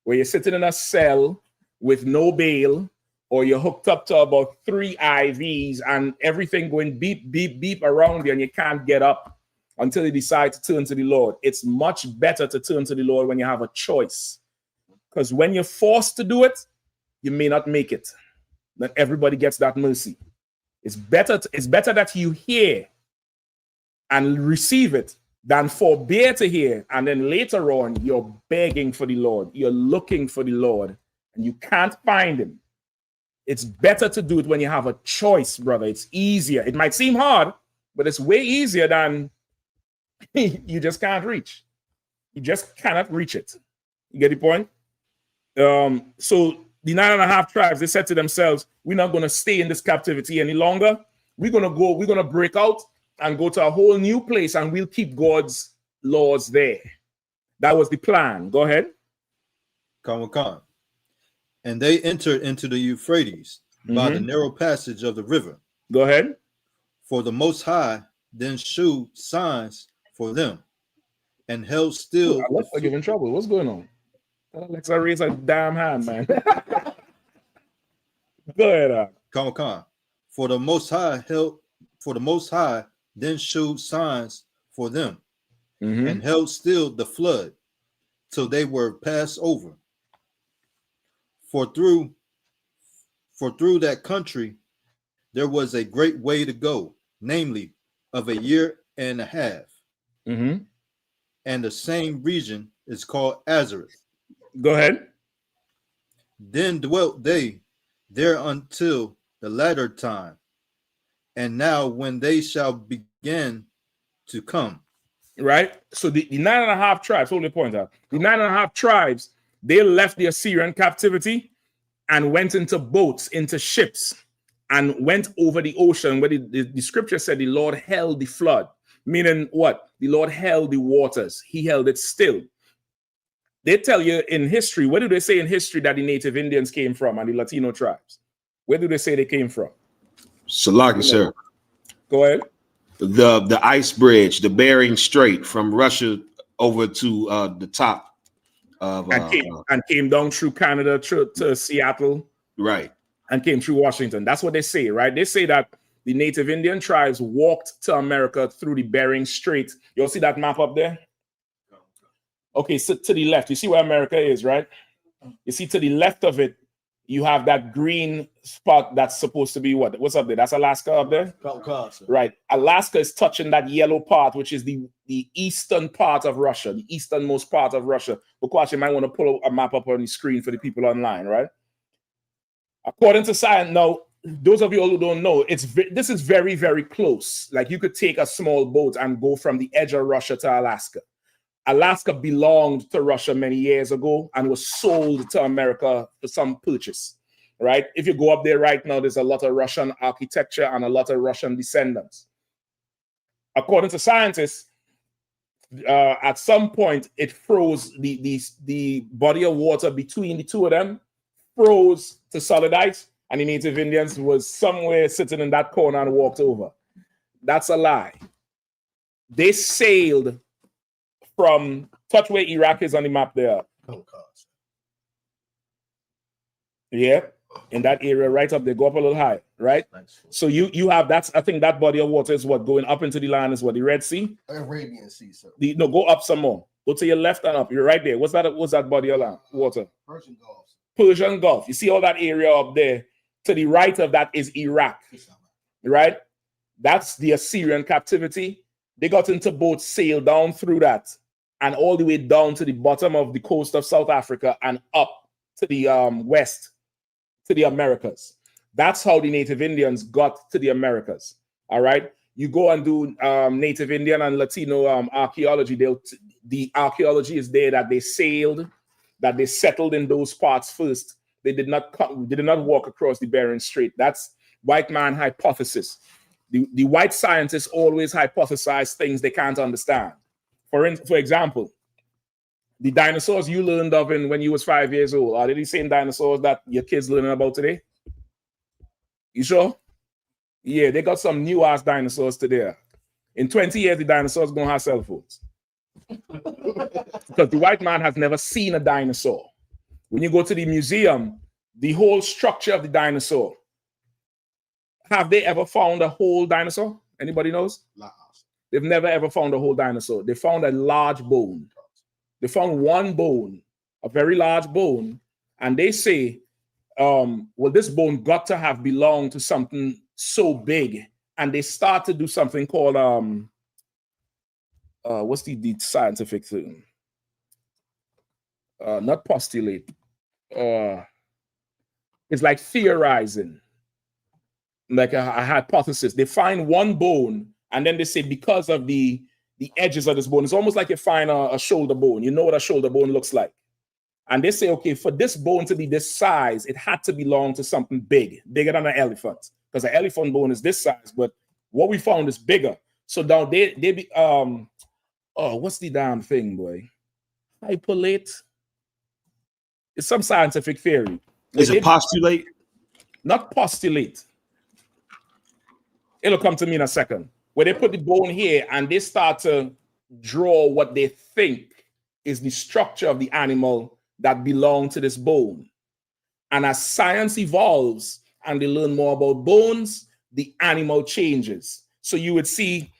where you're sitting in a cell with no bail, or you're hooked up to about 3 IVs and everything going beep, beep, beep around you, and you can't get up until you decide to turn to the Lord. It's much better to turn to the Lord when you have a choice. Because when you're forced to do it, you may not make it. Not everybody gets that mercy. It's better that you hear and receive it than forbear to hear, and then later on you're begging for the Lord, you're looking for the Lord, and you can't find him. It's better to do it when you have a choice, brother. It's easier. It might seem hard, but it's way easier than you just can't reach. You just cannot reach it. You get the point? So the 9.5 tribes, they said to themselves, we're not going to stay in this captivity any longer. We're going to break out and go to a whole new place, and we'll keep God's laws there. That was the plan. Go ahead. Come. And they entered into the Euphrates by the narrow passage of the river. Go ahead. For the Most High then shewed signs for them, and held still. Alexa giving trouble. What's going on? Alexa raise a damn hand, man. Go ahead. Come. For the Most High then shewed signs for them, and held still the flood till they were passed over. For through that country there was a great way to go, namely of 1.5 years. And the same region is called Azareth. Go ahead. Then dwelt they there until the latter time, and now when they shall begin to come. Right? So the 9.5 tribes, hold the point out. The 9.5 tribes, they left the Assyrian captivity and went into boats, into ships, and went over the ocean where the scripture said the Lord held the flood. Meaning what? The Lord held the waters. He held it still. They tell you in history, where do they say in history that the native Indians came from and the Latino tribes? Where do they say they came from? Salaki, sir. Go ahead. The ice bridge, the Bering Strait from Russia over to the top of and came down through Canada to Seattle. Right. And came through Washington. That's what they say, right? They say that the native Indian tribes walked to America through the Bering Strait. You'll see that map up there? Okay, so to the left, you see where America is, right? You see to the left of it, you have that green spot that's supposed to be what? What's up there? That's Alaska up there? Right. Alaska is touching that yellow part, which is the eastern part of Russia, the easternmost part of Russia. Because you might want to pull a map up on the screen for the people online, right? According to science, now, those of you who don't know, this is very, very close. Like you could take a small boat and go from the edge of Russia to Alaska. Alaska belonged to Russia many years ago and was sold to America for some purchase, right? If you go up there right now, there's a lot of Russian architecture and a lot of Russian descendants. According to scientists, at some point, it froze, the body of water between the two of them froze to solid ice, and the native Indians was somewhere sitting in that corner and walked over. That's a lie. They sailed from, touch where Iraq is on the map there. Yeah, in that area right up there, go up a little high, right? So you have that's, I think that body of water is what, going up into the land is what, the Red Sea? Arabian Sea, sir. No, go up some more. Go to your left and up. You're right there. What's that body of land, water? Persian Gulf. Persian Gulf. You see all that area up there? To the right of that is Iraq, right? That's the Assyrian captivity. They got into boats, sailed down through that, and all the way down to the bottom of the coast of South Africa and up to the west, to the Americas. That's how the native Indians got to the Americas, all right? you go and do Native Indian and Latino archaeology, the archaeology is there that they sailed, that they settled in those parts first. They did not walk across the Bering Strait. That's white man hypothesis. The white scientists always hypothesize things they can't understand. For example, the dinosaurs you learned of when you was 5 years old, are they the same dinosaurs that your kids learning about today? You sure? Yeah, they got some new ass dinosaurs today. In 20 years, the dinosaurs gonna have cell phones. Because the white man has never seen a dinosaur. When you go to the museum, the whole structure of the dinosaur, have they ever found a whole dinosaur? Anybody knows? They've never ever found a whole dinosaur. They found a large bone. They found one bone, a very large bone, and they say, well, this bone got to have belonged to something so big. And they start to do something called, what's the scientific thing? Not postulate. It's like theorizing, like a hypothesis. They find one bone, and then they say because of the edges of this bone, it's almost like you find a shoulder bone. You know what a shoulder bone looks like. And they say, okay, for this bone to be this size, it had to belong to something big, bigger than an elephant, because an elephant bone is this size, but what we found is bigger. So now they be what's the damn thing, boy? Hypolate. It's some scientific theory. Is it postulate? Not postulate. It'll come to me in a second. Where they put the bone here and they start to draw what they think is the structure of the animal that belong to this bone. And as science evolves and they learn more about bones, the animal changes. So you would see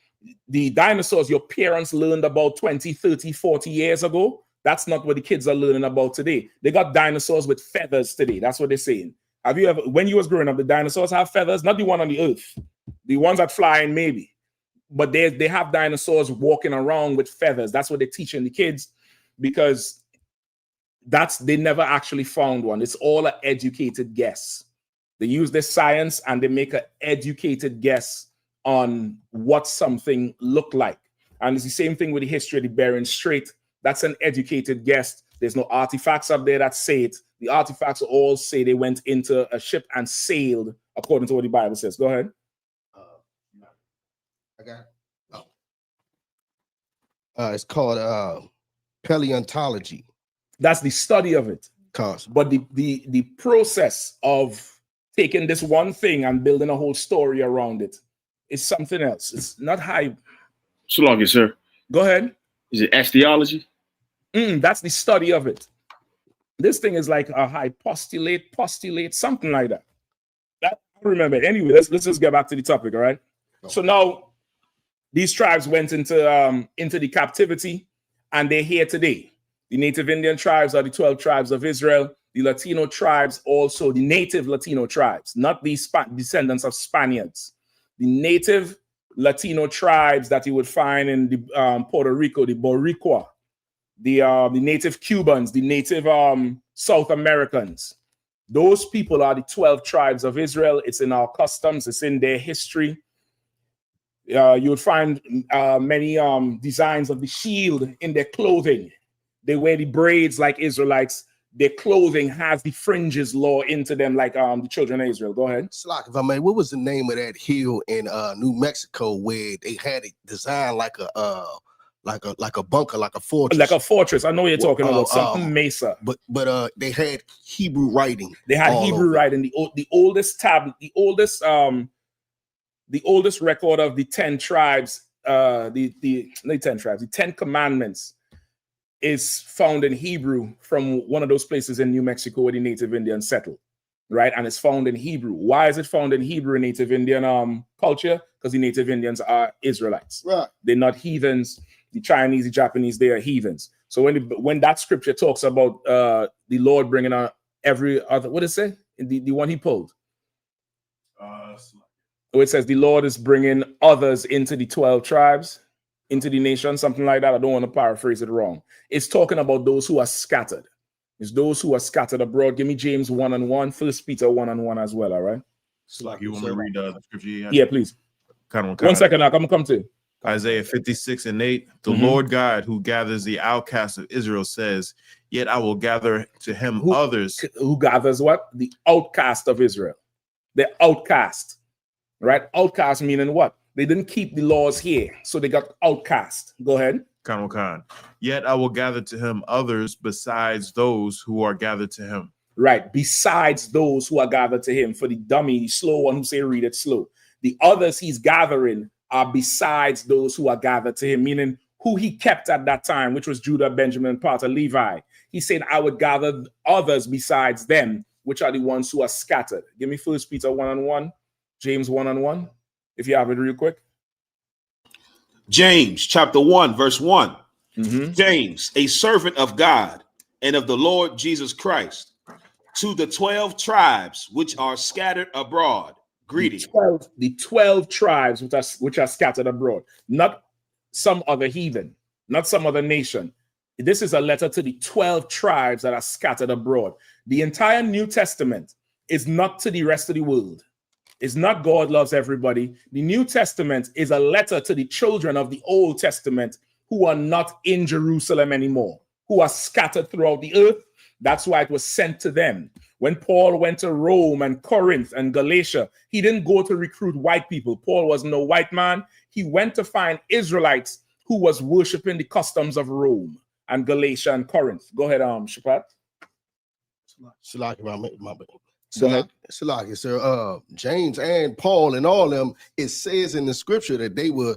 the dinosaurs your parents learned about 20, 30, 40 years ago. That's not what the kids are learning about today. They got dinosaurs with feathers today. That's what they're saying. Have you ever, when you was growing up, the dinosaurs have feathers? Not the one on the earth. The ones that fly in maybe. But they have dinosaurs walking around with feathers. That's what they're teaching the kids, because they never actually found one. It's all an educated guess. They use the science and they make an educated guess on what something looked like. And it's the same thing with the history of the Bering Strait. That's an educated guess. There's no artifacts up there that say it. The artifacts all say they went into a ship and sailed according to what the Bible says. Go ahead. I got it. It's called paleontology. That's the study of it. But the process of taking this one thing and building a whole story around it is something else. It's not high. So long, sir. Go ahead. Is it osteology? That's the study of it. This thing is like a postulate, something like that. I don't remember. Anyway, let's just get back to the topic, all right? Okay. So now these tribes went into the captivity, and they're here today. The Native Indian tribes are the 12 tribes of Israel. The Latino tribes also, the native Latino tribes, not the descendants of Spaniards. The native Latino tribes that you would find in the Puerto Rico, the Boricua, the native Cubans, the native South Americans. Those people are the 12 tribes of Israel. It's in our customs. It's in their history. You would find many designs of the shield in their clothing. They wear the braids like Israelites. Their clothing has the fringes law into them like the children of Israel. Go ahead. Slack, if I may, what was the name of that hill in New Mexico where they had it designed like a bunker, like a fortress? Like a fortress. I know what you're talking about. Something mesa. But they had Hebrew writing. They had Hebrew writing. The oldest tablet, the oldest record of the 10 tribes, the 10 commandments is found in Hebrew from one of those places in New Mexico where the Native Indians settled, right? And it's found in Hebrew. Why is it found in Hebrew in Native Indian culture? Because the Native Indians are Israelites. Right. They're not heathens. The Chinese, the Japanese, they are heathens. So when that scripture talks about the Lord bringing out every other, what does it say? The one he pulled? So it says the Lord is bringing others into the 12 tribes, into the nation, something like that. I don't want to paraphrase it wrong. It's talking about those who are scattered. It's those who are scattered abroad. Give me James 1:1, 1 Peter 1:1 as well, all right? So like you want me to read the scripture? Yeah, please. 1 second, I'm gonna come to you. Isaiah 56:8. The Lord God who gathers the outcasts of Israel says, yet I will gather to him others. Who gathers what? The outcast of Israel. The outcast, right? Outcast meaning what? They didn't keep the laws here, so they got outcast. Go ahead. Khan. Yet I will gather to him others besides those who are gathered to him. Right. Besides those who are gathered to him. For the dummy, the slow one who say read it slow. The others he's gathering are besides those who are gathered to him, meaning who he kept at that time, which was Judah, Benjamin, part of Levi. He said, I would gather others besides them, which are the ones who are scattered. Give me 1 Peter 1:1, James 1:1, if you have it real quick. James chapter 1, verse 1. James, a servant of God and of the Lord Jesus Christ, to the 12 tribes which are scattered abroad. Greeting. The 12 tribes which are scattered abroad, not some other heathen, not some other nation. This is a letter to the 12 tribes that are scattered abroad. The entire New Testament is not to the rest of the world. It's not God loves everybody. The New Testament is a letter to the children of the Old Testament who are not in Jerusalem anymore, who are scattered throughout the earth. That's why it was sent to them. When Paul went to Rome and Corinth and Galatia, he didn't go to recruit white people. Paul was no white man. He went to find Israelites who was worshiping the customs of Rome and Galatia and Corinth. Go ahead, Shapat. Salaki, sir. James and Paul and all them, it says in the scripture that they were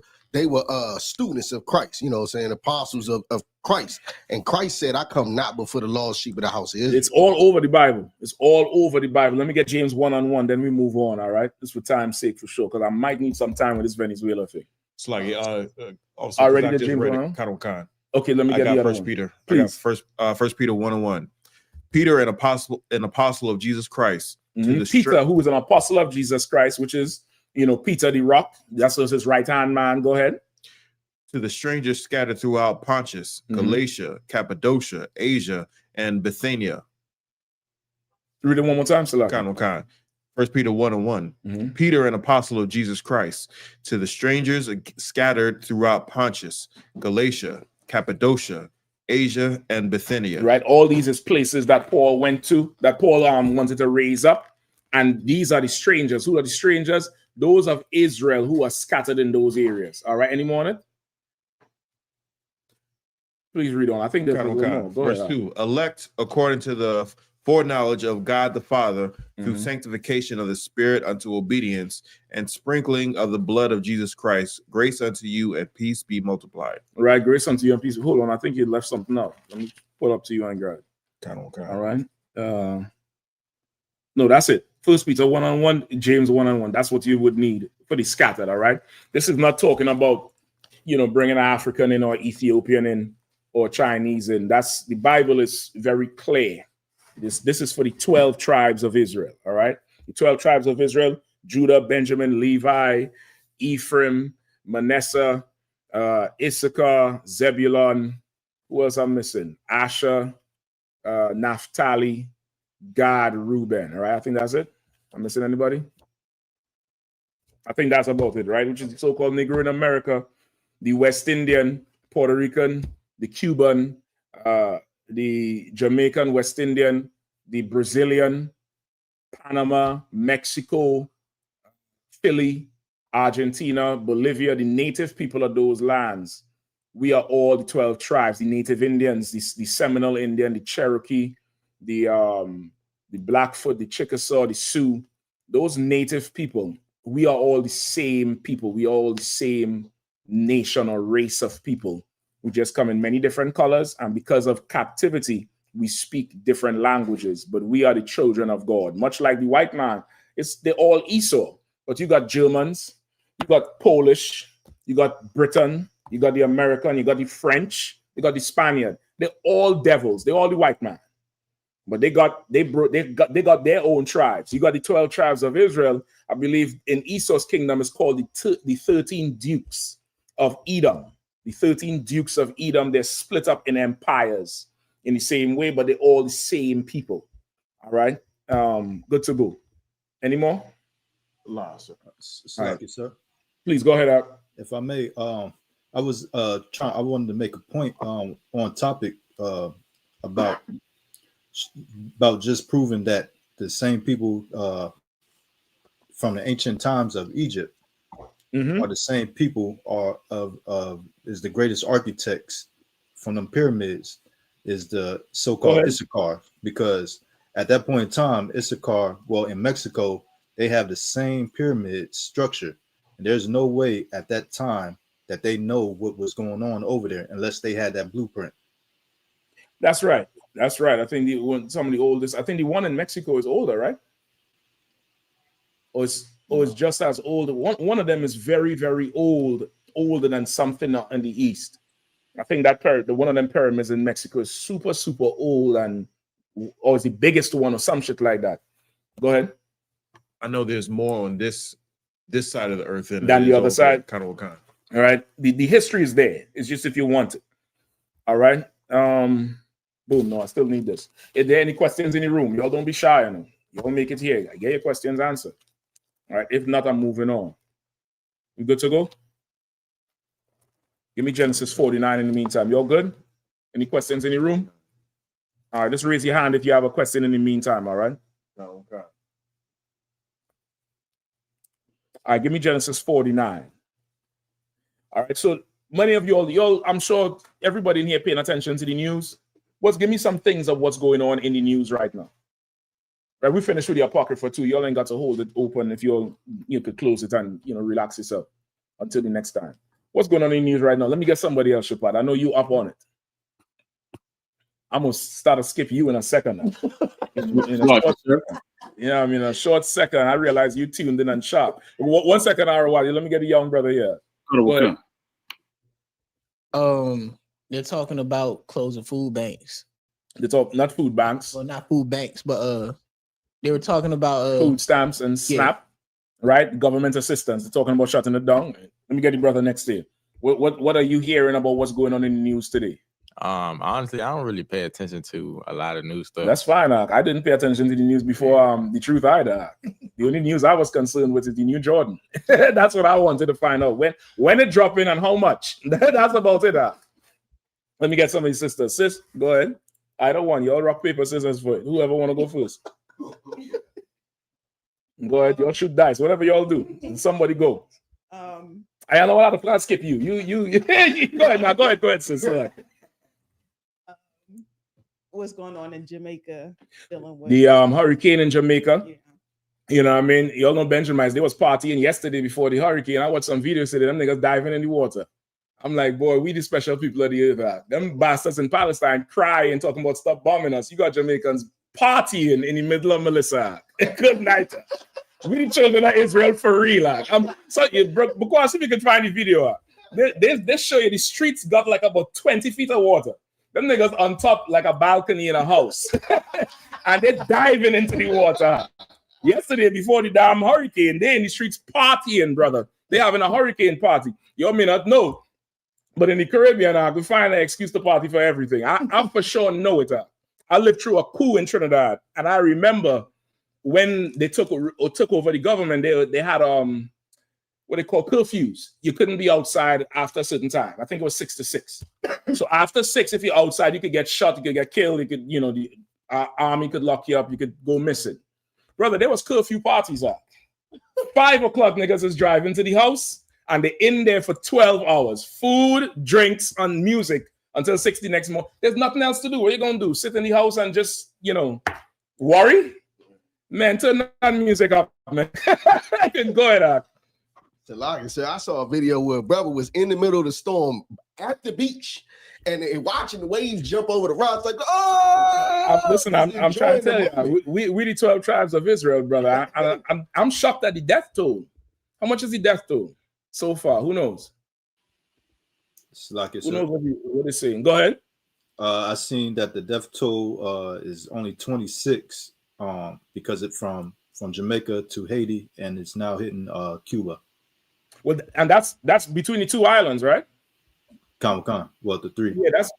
students of Christ, saying apostles of Christ. And Christ said, I come not before the lost sheep of the house of Israel. It's all over the Bible. It's all over the Bible. Let me get James 1:1, then we move on, all right? Just for time's sake, for sure, because I might need some time with this Venezuela thing. It's like, also, already I the just James read 1:1? it. Khan. Okay, let me get the other First one. Peter. Please. First Peter 1:1. Peter, an apostle of Jesus Christ. Peter, who is an apostle of Jesus Christ, which is, Peter the rock. That's his right-hand man. Go ahead. To the strangers scattered throughout Pontus, Galatia, Cappadocia, Asia, and Bithynia. Read it one more time, Salah. Khan. 1 Peter 1:1. Peter, an apostle of Jesus Christ, to the strangers scattered throughout Pontus, Galatia, Cappadocia, Asia, and Bithynia. Right, all these is places that Paul went to, that Paul wanted to raise up, and these are the strangers. Who are the strangers? Those of Israel who are scattered in those areas. All right, any more on it? Please read on. I think there's more. Verse 2. Elect according to the foreknowledge of God the Father, through sanctification of the Spirit unto obedience, and sprinkling of the blood of Jesus Christ, grace unto you and peace be multiplied. Right, grace unto you and peace. Hold on, I think you left something out. Let me pull up to you and grab it. All right. No, that's it. 1 Peter 1:1, James 1:1. That's what you would need for the scattered. All right. This is not talking about, bringing an African in or Ethiopian in or Chinese in. That's the Bible is very clear. This is for the 12 tribes of Israel. All right. The 12 tribes of Israel: Judah, Benjamin, Levi, Ephraim, Manasseh, Issachar, Zebulun. Who else I'm missing? Asher, Naphtali, Gad, Reuben. All right. I think that's it. I'm missing anybody? I think that's about it, right? Which is the so-called Negro in America, the West Indian, Puerto Rican, the Cuban, the Jamaican, West Indian, the Brazilian, Panama, Mexico, Chile, Argentina, Bolivia, the native people of those lands. We are all the 12 tribes, the native Indians, the Seminole Indian, the Cherokee, the Blackfoot, the Chickasaw, the Sioux, those native people. We are all the same people. We are all the same nation or race of people. We just come in many different colors, and because of captivity, we speak different languages, but we are the children of God. Much like the white man, they're all Esau, but you got Germans, you got Polish, you got Britain, you got the American, you got the French, you got the Spaniard. They're all devils. They're all the white man, but they got their own tribes. You got the 12 tribes of Israel. I believe in Esau's kingdom is called the 13 dukes of Edom. The 13 dukes of Edom, they're split up in empires in the same way, but they're all the same people. All right. Good to go. Any more? Thank you, sir. Please go ahead, Ak. If I may, I wanted to make a point on topic about just proving that the same people from the ancient times of Egypt are the same people is the greatest architects from them pyramids is the so-called I.S.U.P.K, because at that point in time, I.S.U.P.K, well, in Mexico, they have the same pyramid structure. And there's no way at that time that they know what was going on over there unless they had that blueprint. That's right. That's right. I think some of the oldest, I think the one in Mexico is older, right? Or it's just as old. One of them is very, very old, older than something in the East. I think that the one of them pyramids in Mexico is super, super old, or is the biggest one or some shit like that. Go ahead. I know there's more on this side of the earth than the other side. Kind of kind. All right. The history is there. It's just if you want it. All right. Boom. No, I still need this. If there are any questions in the room, y'all don't be shy. Y'all make it here. I get your questions answered. All right. If not, I'm moving on. You good to go? Give me Genesis 49 in the meantime. Y'all good? Any questions in the room? All right. Just raise your hand if you have a question in the meantime. All right. No, okay. All right. Give me Genesis 49. All right. So many of y'all, I'm sure everybody in here paying attention to the news. Give me some things of what's going on in the news right now. Right, we finished with the Apocrypha too. Y'all ain't got to hold it open. If you could close it and relax yourself until the next time. What's going on in the news right now? Let me get somebody else, Shepard. I know you up on it. I'm gonna start to skip you in a second. A short second. I realize you tuned in and sharp. 1 second, ROI. Let me get a young brother here. Go ahead. They're talking about closing food banks. Not food banks. Well, not food banks, but they were talking about food stamps and SNAP, right? Government assistance. They're talking about shutting it down. Let me get your brother next to you. What are you hearing about what's going on in the news today? Honestly, I don't really pay attention to a lot of news stuff. That's fine. I didn't pay attention to the news before the truth either. The only news I was concerned with is the new Jordan. That's what I wanted to find out. When it dropping and how much. That's about it. Let me get some of these sisters. Sis, go ahead. Either one. Y'all rock, paper, scissors for it. Whoever want to go first. Go ahead. Y'all shoot dice. Whatever y'all do. Somebody go. I don't know how to skip you. You go ahead now. Go ahead, sis. What's going on in Jamaica? Dealing with the hurricane in Jamaica. Yeah. You know what I mean? Y'all know Benjamins. They was partying yesterday before the hurricane. I watched some videos today. Them niggas diving in the water. I'm like, boy, we the special people of the earth. Them bastards in Palestine crying, talking about stop bombing us. You got Jamaicans partying in the middle of Melissa. Good night. We the children of Israel for real. Because if you can find the video, they show you the streets got like about 20 feet of water. Them niggas on top like a balcony in a house. And they're diving into the water. Yesterday, before the damn hurricane, they in the streets partying, brother. They having a hurricane party. You may not know. But in the Caribbean, we find an excuse to party for everything. I for sure know it. I lived through a coup in Trinidad, and I remember when they took over the government, they had what they call curfews. You couldn't be outside after a certain time. I think it was 6 to 6. So after 6, if you're outside, you could get shot, you could get killed, you could, the army could lock you up, you could go missing. Brother, there was curfew parties at 5 o'clock. Niggas is driving to the house. And they're in there for 12 hours. Food, drinks, and music until 6 the next morning. There's nothing else to do. What are you going to do? Sit in the house and just, worry? Man, turn that music up, man. I can go ahead. Like I said, I saw a video where a brother was in the middle of the storm at the beach and watching the waves jump over the rocks like, oh! Listen, I'm trying to tell you, we the 12 tribes of Israel, brother. I'm shocked at the death toll. How much is the death toll? So far, who knows? It's like who knows what they're saying? Go ahead. I seen that the death toll is only 26 because it's from Jamaica to Haiti, and it's now hitting Cuba. Well, and that's between the two islands, right? Well, the 3. Yeah, that's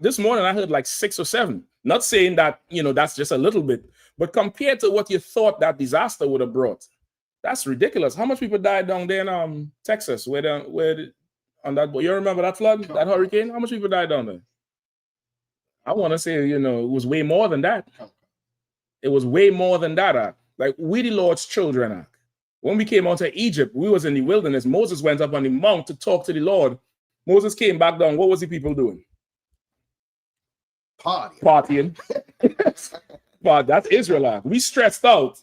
this morning I heard like 6 or 7. Not saying that that's just a little bit, but compared to what you thought that disaster would have brought. That's ridiculous. How much people died down there in Texas? On that, you remember that flood, that hurricane? How much people died down there? I want to say, it was way more than that. It was way more than that. Like, we the Lord's children. When we came out of Egypt, we was in the wilderness. Moses went up on the mount to talk to the Lord. Moses came back down. What was the people doing? Partying. But that's Israelite. We stressed out.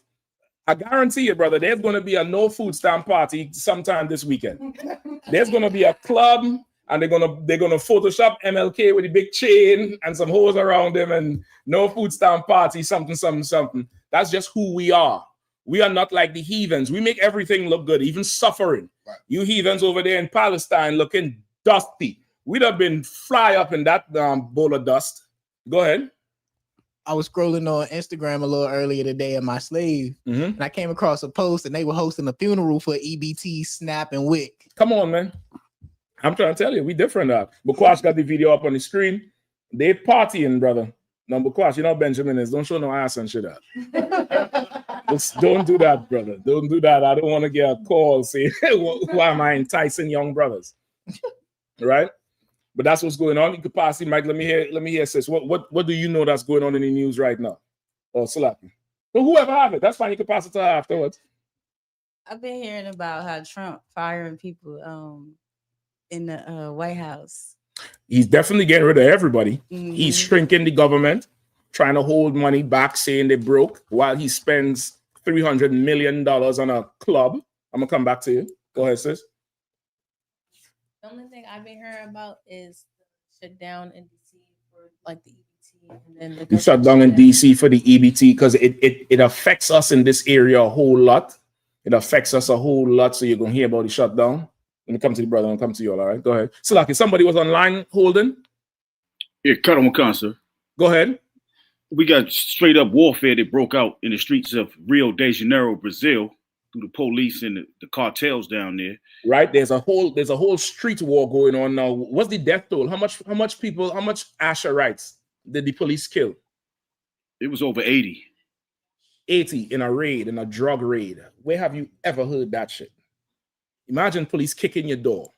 I guarantee you, brother, there's going to be a no food stamp party sometime this weekend. There's going to be a club, and they're gonna Photoshop MLK with a big chain and some hoes around him, and no food stamp party, something. That's just who we are. We are not like the heathens. We make everything look good, even suffering. Right. You heathens over there in Palestine looking dusty. We'd have been fly up in that bowl of dust. Go ahead. I was scrolling on Instagram a little earlier today at my slave, and I came across a post, and they were hosting a funeral for EBT, Snap, and Wick. Come on, man. I'm trying to tell you, we different. Bukwash got the video up on the screen. They partying, brother. Now, Bukwash, Benjamin is. Don't show no ass and shit out. Just don't do that, brother. Don't do that. I don't want to get a call saying, why am I enticing young brothers? Right? But that's what's going on. You could pass it, Mike. Let me hear, sis. What do you know that's going on in the news right now? Or Salaki? But whoever have it, that's fine. You can pass it to her afterwards. I've been hearing about how Trump firing people in the White House. He's definitely getting rid of everybody. He's shrinking the government, trying to hold money back, saying they broke, while he spends $300 million on a club. I'm going to come back to you. Go ahead, sis. The only thing I've been hearing about is the shutdown in DC for like the EBT. And then You shut down in DC for the EBT because it affects us in this area a whole lot. It affects us a whole lot. So you're going to hear about the shutdown. Let me come to the brother. I'll come to you all. All right. Go ahead. Salaki, somebody was online holding. Yeah, cut on concert. Go ahead. We got straight up warfare that broke out in the streets of Rio de Janeiro, Brazil, through the police and the cartels down there. Right. There's a whole street war going on now. What's the death toll? How much Asherites did the police kill? It was over 80. 80 in a raid, in a drug raid. Where have you ever heard that shit? Imagine police kicking your door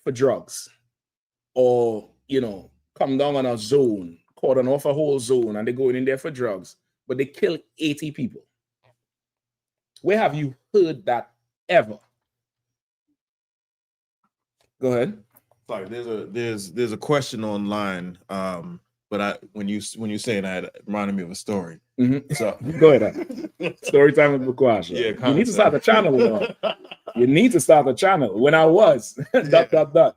for drugs, or come down on a zone, cordon off a whole zone, and they're going in there for drugs, but they kill 80 people. Where have you heard that ever? Go ahead. Sorry, there's a question online, but when you saying that, it reminded me of a story. So go ahead. Story time with Bukwash. Yeah, you need to start the channel. You need to start the channel. When I was dot.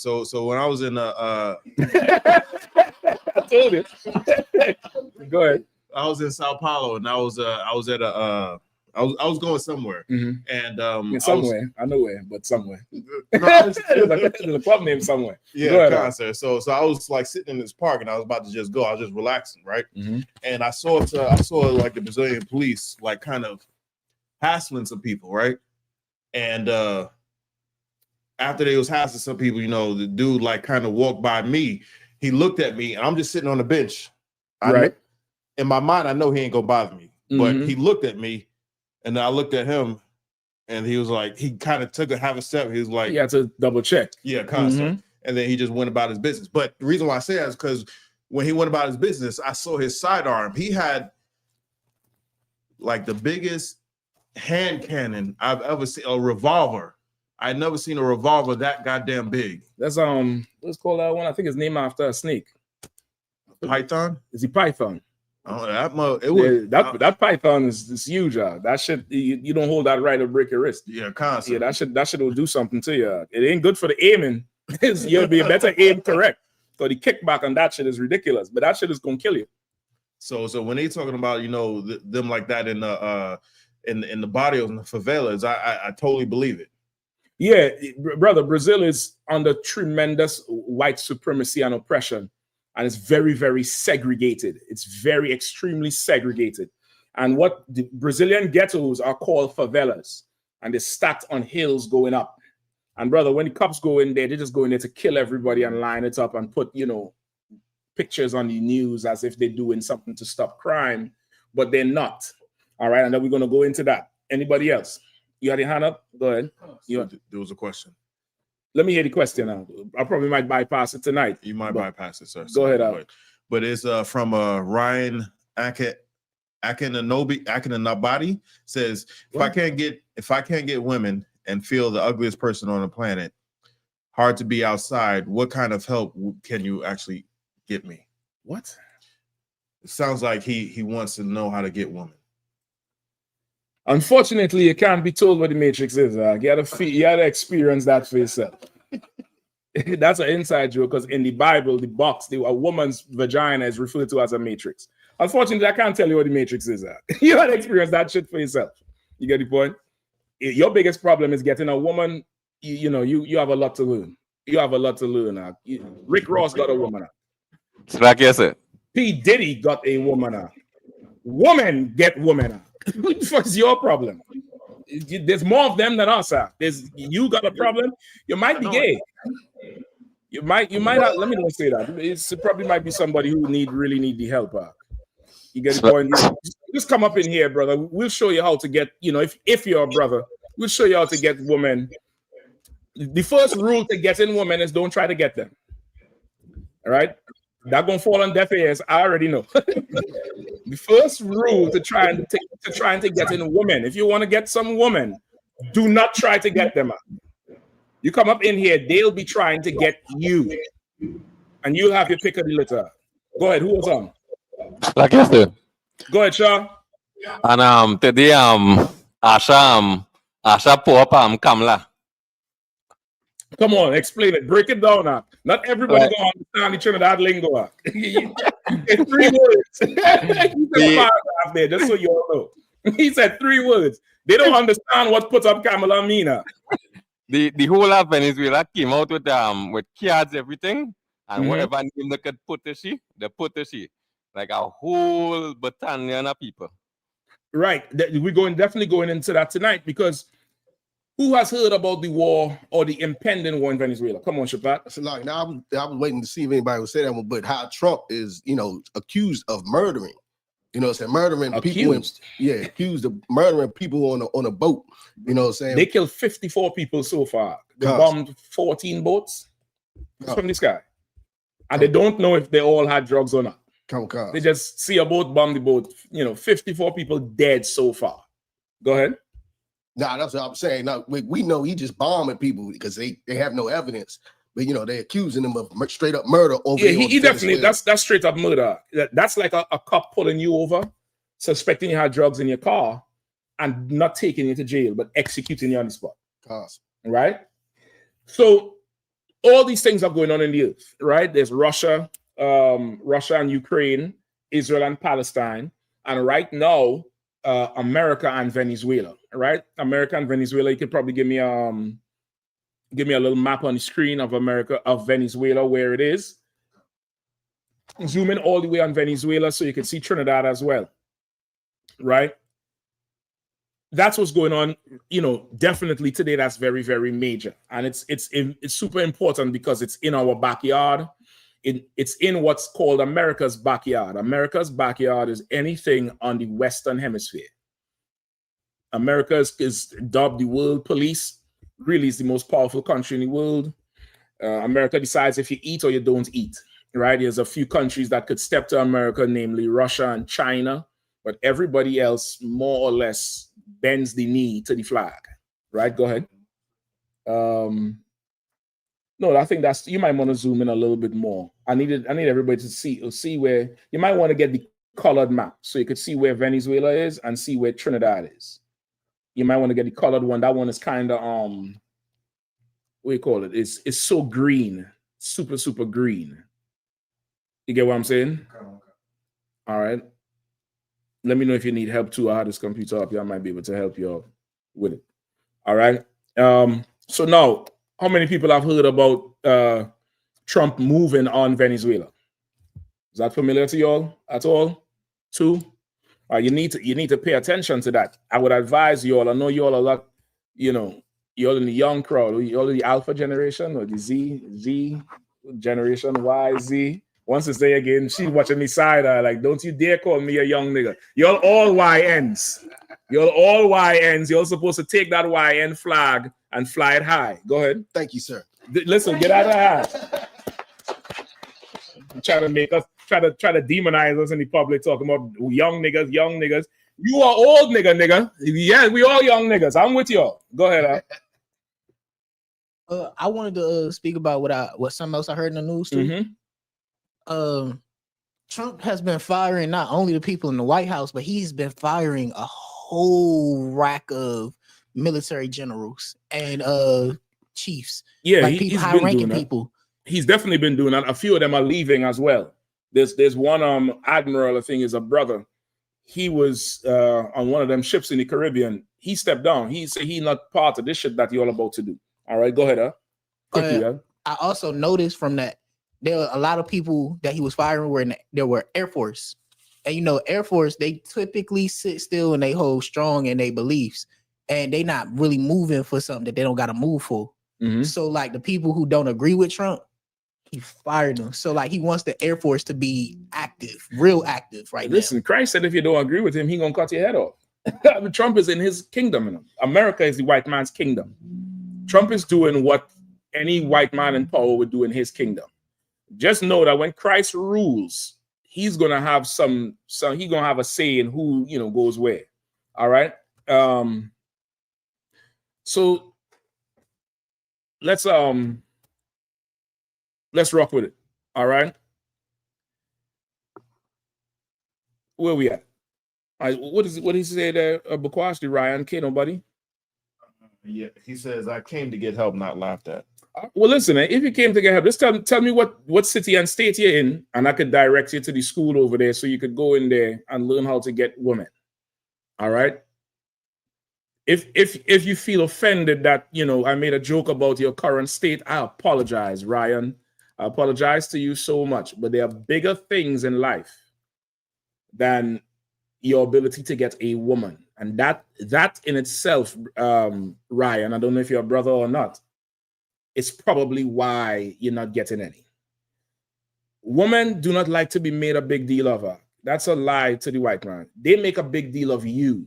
So when I was in I told you. Go ahead. I was in Sao Paulo, and I was going somewhere, and I know where, but somewhere. There's a club name somewhere. Yeah, concert. So I was like sitting in this park, and I was about to just go. I was just relaxing, right? And I saw like the Brazilian police like kind of hassling some people, right? And after they was hassling some people, the dude like kind of walked by me. He looked at me, and I'm just sitting on the bench. In my mind, I know he ain't gonna bother me, but he looked at me. And then I looked at him, and he was like, he kind of took half a step. He was like, you had to double check. Yeah, constant. And then he just went about his business. But the reason why I say that is because when he went about his business, I saw his sidearm. He had like the biggest hand cannon I've ever seen, a revolver. I'd never seen a revolver that goddamn big. That's let's call that one. I think it's named after a snake. Python? Is he Python? Oh, that python is huge. That shit, you don't hold that right to break your wrist. Yeah, constantly. Yeah, that shit will do something to you. It ain't good for the aiming. You'll be a better aim correct. So the kickback on that shit is ridiculous. But that shit is gonna kill you. So when they talking about them like that in the barrios and the favelas, I totally believe it. Yeah, brother, Brazil is under tremendous white supremacy and oppression. And it's very, very segregated. It's very extremely segregated. And what the Brazilian ghettos are called favelas. And they're stacked on hills going up. And brother, when the cops go in there, they just go in there to kill everybody and line it up and put, pictures on the news as if they're doing something to stop crime. But they're not. All right. And then we're going to go into that. Anybody else? You got your hand up? Go ahead. There was a question. Let me hear the question now. I probably might bypass it tonight. You might bypass it, sir. Go ahead, Al. But it's from Ryan Akinanabadi says, if I can't get women and feel the ugliest person on the planet, hard to be outside, what kind of help can you actually get me? What? It sounds like he wants to know how to get women. Unfortunately, you can't be told what the matrix is. You gotta experience that for yourself. That's an inside joke because in the Bible, a woman's vagina is referred to as a matrix. Unfortunately, I can't tell you what the matrix is. You gotta experience that shit for yourself. You get the point? Your biggest problem is getting a woman. You have a lot to learn. You have a lot to learn. Rick Ross got a woman. Like yes, sir. P. Diddy got a woman. Women get women. What the fuck is your problem? There's more of them than us. You got a problem. You might be gay. You might have, let me not say that. It probably might be somebody who really need the help. You get the point? Just come up in here, brother. We'll show you how to get, if you're a brother, we'll show you how to get women. The first rule to getting women is don't try to get them. All right? That gonna fall on deaf ears. I already know. The first rule to trying to get in women, if you want to get some women, do not try to get them. You come up in here, they'll be trying to get you, and you'll have your pick of the litter. Go ahead. Who was on? Like yes, sir. Go ahead, Shaw. And today Asha pull up Kamla. Come on, explain it. Break it down. Not everybody gonna understand the Trinidad lingo. It's 3 words. He said paragraph there, just so you all know. He said 3 words. They don't understand what put up Kamala mean. The whole of Venezuela came out with cards, everything, and whatever name they could put they put like a whole battalion of people. Right. We're definitely going into that tonight because who has heard about the war or the impending war in Venezuela? Come on, Shabbat. So like now I was waiting to see if anybody would say that one, but how Trump is, accused of murdering. Murdering people. Accused of murdering people on a boat. You know what I'm saying? They killed 54 people so far. They bombed 14 boats from the sky. And they don't know if they all had drugs or not. They just see a boat, bomb the boat. 54 people dead so far. Go ahead. Nah, that's what I'm saying. Now, we know he just bombing people because they have no evidence. But they're accusing him of straight up murder. He definitely that's straight up murder. That's like a cop pulling you over, suspecting you had drugs in your car, and not taking you to jail, but executing you on the spot. Awesome. Right? So all these things are going on in the earth, right? There's Russia and Ukraine, Israel and Palestine, and right now, America and Venezuela, right? America and Venezuela. You could probably give me a little map on the screen of Venezuela, where it is. Zoom in all the way on Venezuela so you can see Trinidad as well, right? That's what's going on. Definitely today. That's very, very major, and it's super important because it's in our backyard. It's in what's called America's backyard. America's backyard is anything on the Western Hemisphere. America is dubbed the world police. Really is the most powerful country in the world. America decides if you eat or you don't eat, right? There's a few countries that could step to America, namely Russia and China, but everybody else more or less bends the knee to the flag, right? Go ahead. No, I think you might want to zoom in a little bit more. I need everybody to see where you might want to get the colored map so you could see where Venezuela is and see where Trinidad is. You might want to get the colored one. That one is kind of what do you call it? It's so green, super, super green. You get what I'm saying? All right. Let me know if you need help too. I had this computer up here. I might be able to help you out with it. All right. So now, how many people have heard about Trump moving on Venezuela? Is that familiar to y'all at all? 2? You need to pay attention to that. I would advise you all. I know you all a lot. You're in the young crowd. You're the Alpha generation or the Z generation, Y, Z. Once it's there again, she's watching me side eye like, don't you dare call me a young nigga. You're all YNs. You're all YNs. You're supposed to take that YN flag and fly it high. Go ahead. Thank you, sir. Listen, get out of the house. Try to make us try to demonize us in the public, talking about young niggas, young niggas. You are old nigga. Yeah, we all young niggas. I'm with y'all. Go ahead. I wanted to speak about what something else I heard in the news too. Trump has been firing not only the people in the White House, but he's been firing a whole rack of military generals and chiefs. Yeah, like he's high-ranking people. He's definitely been doing that. A few of them are leaving as well. There's one admiral, I think is a brother. He was on one of them ships in the Caribbean. He stepped down. He said he's not part of this shit that you're all about to do. All right, go ahead, quickly. I also noticed from that there were a lot of people that he was firing there were Air Force. And you know, Air Force, they typically sit still and they hold strong in their beliefs. And they not really moving for something that they don't got to move for. So like the people who don't agree with Trump, he fired them. So like he wants the Air Force to be active, real active right now. Listen, Christ said if you don't agree with him, he gonna cut your head off. Trump is in his kingdom. America is the white man's kingdom. Trump is doing what any white man in power would do in his kingdom. Just know that when Christ rules, he's gonna have he's gonna have a say in who goes where. All right. So let's rock with it. All right. Where we at? All right, what did he say there? Bakwasti, Ryan, K, nobody? Yeah, he says, I came to get help, not laughed at. Well, listen, if you came to get help, just tell me what city and state you're in, and I could direct you to the school over there so you could go in there and learn how to get women. All right. If you feel offended that I made a joke about your current state, I apologize, Ryan. I apologize to you so much. But there are bigger things in life than your ability to get a woman. And that in itself, Ryan, I don't know if you're a brother or not, it's probably why you're not getting any. Women do not like to be made a big deal of her. That's a lie to the white man. They make a big deal of you.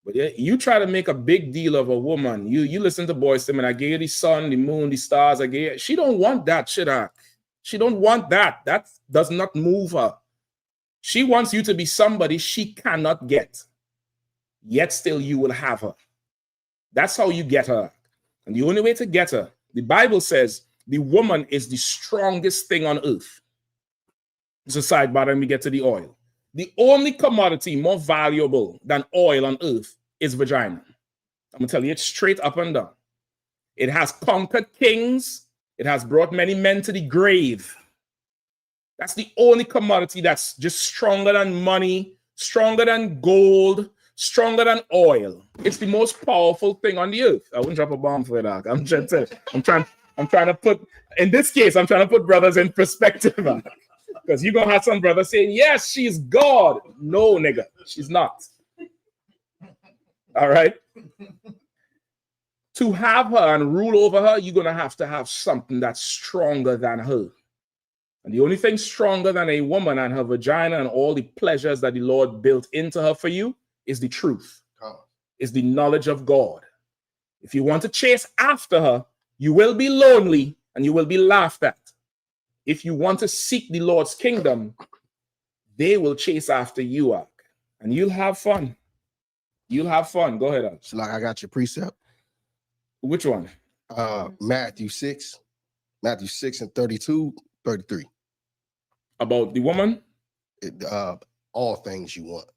But you try to make a big deal of a woman. You listen to Boys to Men. I gave you the sun, the moon, the stars. She don't want that shit. She don't want that. That does not move her. She wants you to be somebody she cannot get. Yet still you will have her. That's how you get her. And the only way to get her, the Bible says the woman is the strongest thing on earth. It's a sidebar and we get to the oil. The only commodity more valuable than oil on earth is vagina. I'm going to tell you it straight up and down. It has conquered kings. It has brought many men to the grave. That's the only commodity that's just stronger than money, stronger than gold, stronger than oil. It's the most powerful thing on the earth. I wouldn't drop a bomb for that. I'm trying to put, in this case, I'm trying to put brothers in perspective. Because you're going to have some brothers saying, yes, she's God. No, nigga, she's not. All right? To have her and rule over her, you're going to have something that's stronger than her. And the only thing stronger than a woman and her vagina and all the pleasures that the Lord built into her for you is the truth, is the knowledge of God. If you want to chase after her, you will be lonely and you will be laughed at. If you want to seek the Lord's kingdom, they will chase after you, and you'll have fun. You'll have fun. Go ahead, So like I got your precept. Which one? Matthew 6 and 32, 33. About the woman? All things you want.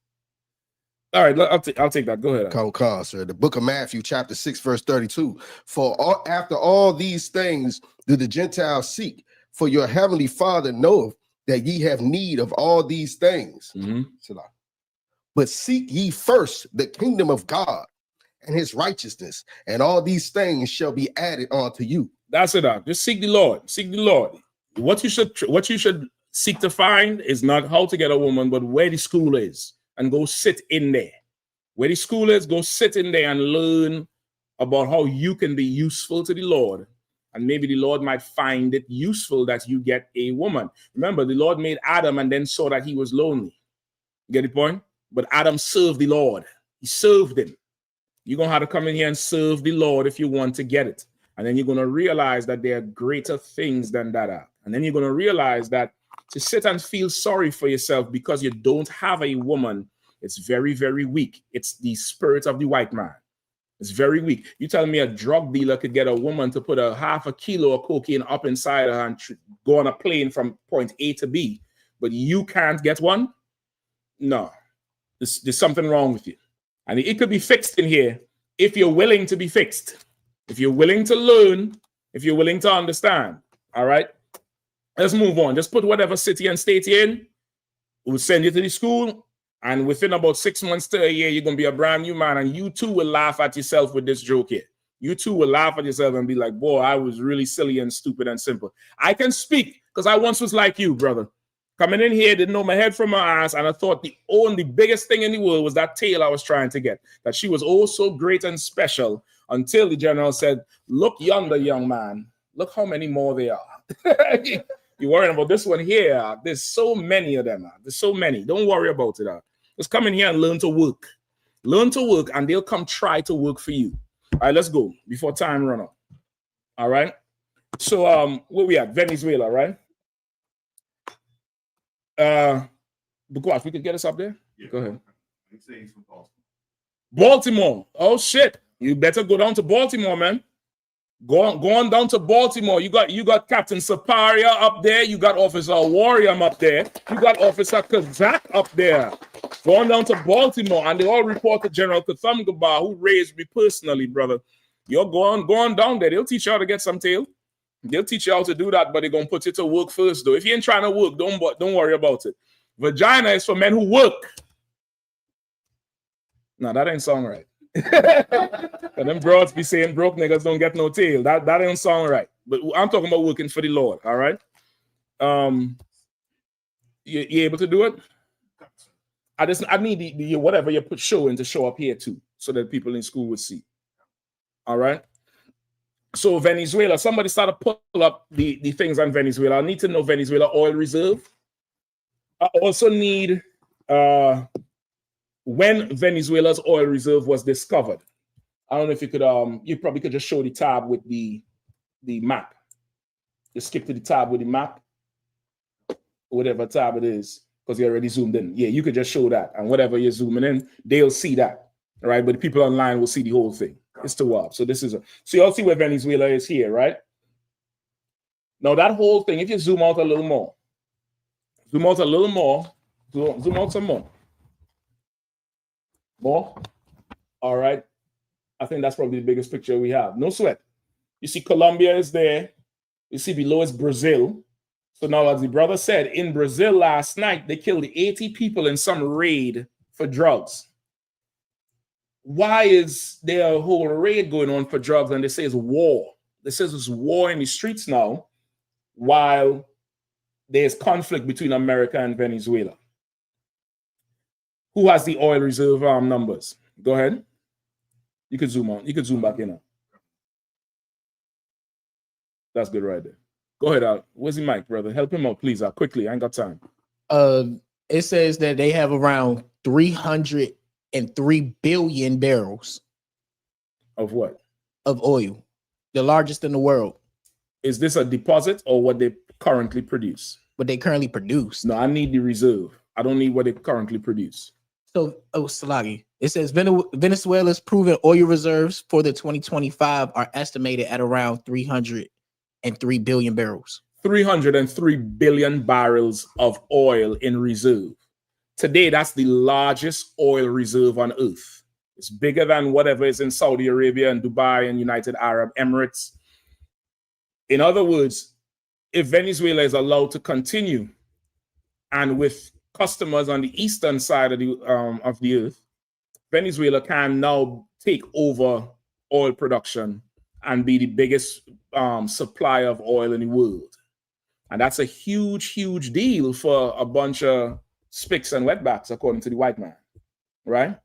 All right, I'll take that. Go ahead. Come, sir. The book of Matthew, chapter 6, verse 32. After all these things do the Gentiles seek, for your heavenly Father knoweth that ye have need of all these things. But seek ye first the kingdom of God and his righteousness, and all these things shall be added unto you. That's it. Just seek the Lord. Seek the Lord. What you should seek to find is not how to get a woman, but where the school is, and go sit in there. Where the school is, go sit in there and learn about how you can be useful to the Lord. And maybe the Lord might find it useful that you get a woman. Remember, the Lord made Adam and then saw that he was lonely. Get the point? But Adam served the Lord. He served him. You're going to have to come in here and serve the Lord if you want to get it. And then you're going to realize that there are greater things than that. And then you're going to realize that to sit and feel sorry for yourself because you don't have a woman, it's very, very weak. It's the spirit of the white man. It's very weak. You tell me a drug dealer could get a woman to put a half a kilo of cocaine up inside her and go on a plane from point A to B, but you can't get one? No. There's something wrong with you. And it could be fixed in here if you're willing to be fixed. If you're willing to learn, if you're willing to understand. All right? Let's move on. Just put whatever city and state you're in. We'll send you to the school. And within about 6 months to a year, you're going to be a brand new man. And you too will laugh at yourself with this joke here. You too will laugh at yourself and be like, boy, I was really silly and stupid and simple. I can speak because I once was like you, brother. Coming in here, didn't know my head from my ass, and I thought the biggest thing in the world was that tail I was trying to get, that she was oh so great and special, until the general said, look yonder, young man. Look how many more there are. You're worrying about this one here. There's so many of them. There's so many. Don't worry about it. Just come in here and learn to work. Learn to work, and they'll come try to work for you. All right, let's go before time run out. All right. So where we at? Venezuela, right? Because we could get us up there. Yeah. Go ahead. He's from Baltimore. Oh shit! You better go down to Baltimore, man. Go on down to Baltimore. You got Captain Saparia up there. You got Officer Warrior up there. You got Officer Kazak up there. Go on down to Baltimore, and they all report to General Katham, who raised me personally, brother. You're go on down there. They'll teach you how to get some tail. They'll teach you how to do that, but they're gonna put you to work first, though. If you ain't trying to work, don't worry about it. Vagina is for men who work. No, that ain't sound right. And them broads be saying broke niggas don't get no tail. That ain't sound right. But I'm talking about working for the Lord. All right. You able to do it? I need the whatever you put showing to show up here too, so that people in school would see. All right. So Venezuela, somebody started pull up the things on Venezuela. I need to know Venezuela oil reserve. I also need when Venezuela's oil reserve was discovered. I don't know if you could you probably could just show the tab with the map. Just skip to the tab with the map, whatever tab it is, because you already zoomed in. Yeah, you could just show that, and whatever you're zooming in, they'll see that. All right, but the people online will see the whole thing. It's too wild. So this is so y'all see where Venezuela is here, right? Now that whole thing, if you zoom out a little more, zoom out some more. More. All right. I think that's probably the biggest picture we have. No sweat. You see Colombia is there. You see below is Brazil. So now, as the brother said, in Brazil last night, they killed 80 people in some raid for drugs. Why is there a whole raid going on for drugs and they say it's war? They say it's war in the streets now while there's conflict between America and Venezuela. Who has the oil reserve numbers? Go ahead. You can zoom on. You can zoom back in. That's good right there. Go ahead, Al. Where's the mic, brother? Help him out, please. Quickly. I ain't got time. It says that they have around 303 billion barrels. Of what? Of oil. The largest in the world. Is this a deposit or what they currently produce? What they currently produce. No, I need the reserve. I don't need what they currently produce. So, Salagi, it says Venezuela's proven oil reserves for the 2025 are estimated at around 303 billion barrels. 303 billion barrels of oil in reserve. Today, that's the largest oil reserve on earth. It's bigger than whatever is in Saudi Arabia and Dubai and United Arab Emirates. In other words, if Venezuela is allowed to continue and with customers on the eastern side of the earth, Venezuela can now take over oil production and be the biggest supplier of oil in the world. And that's a huge, huge deal for a bunch of spicks and wetbacks, according to the white man, right?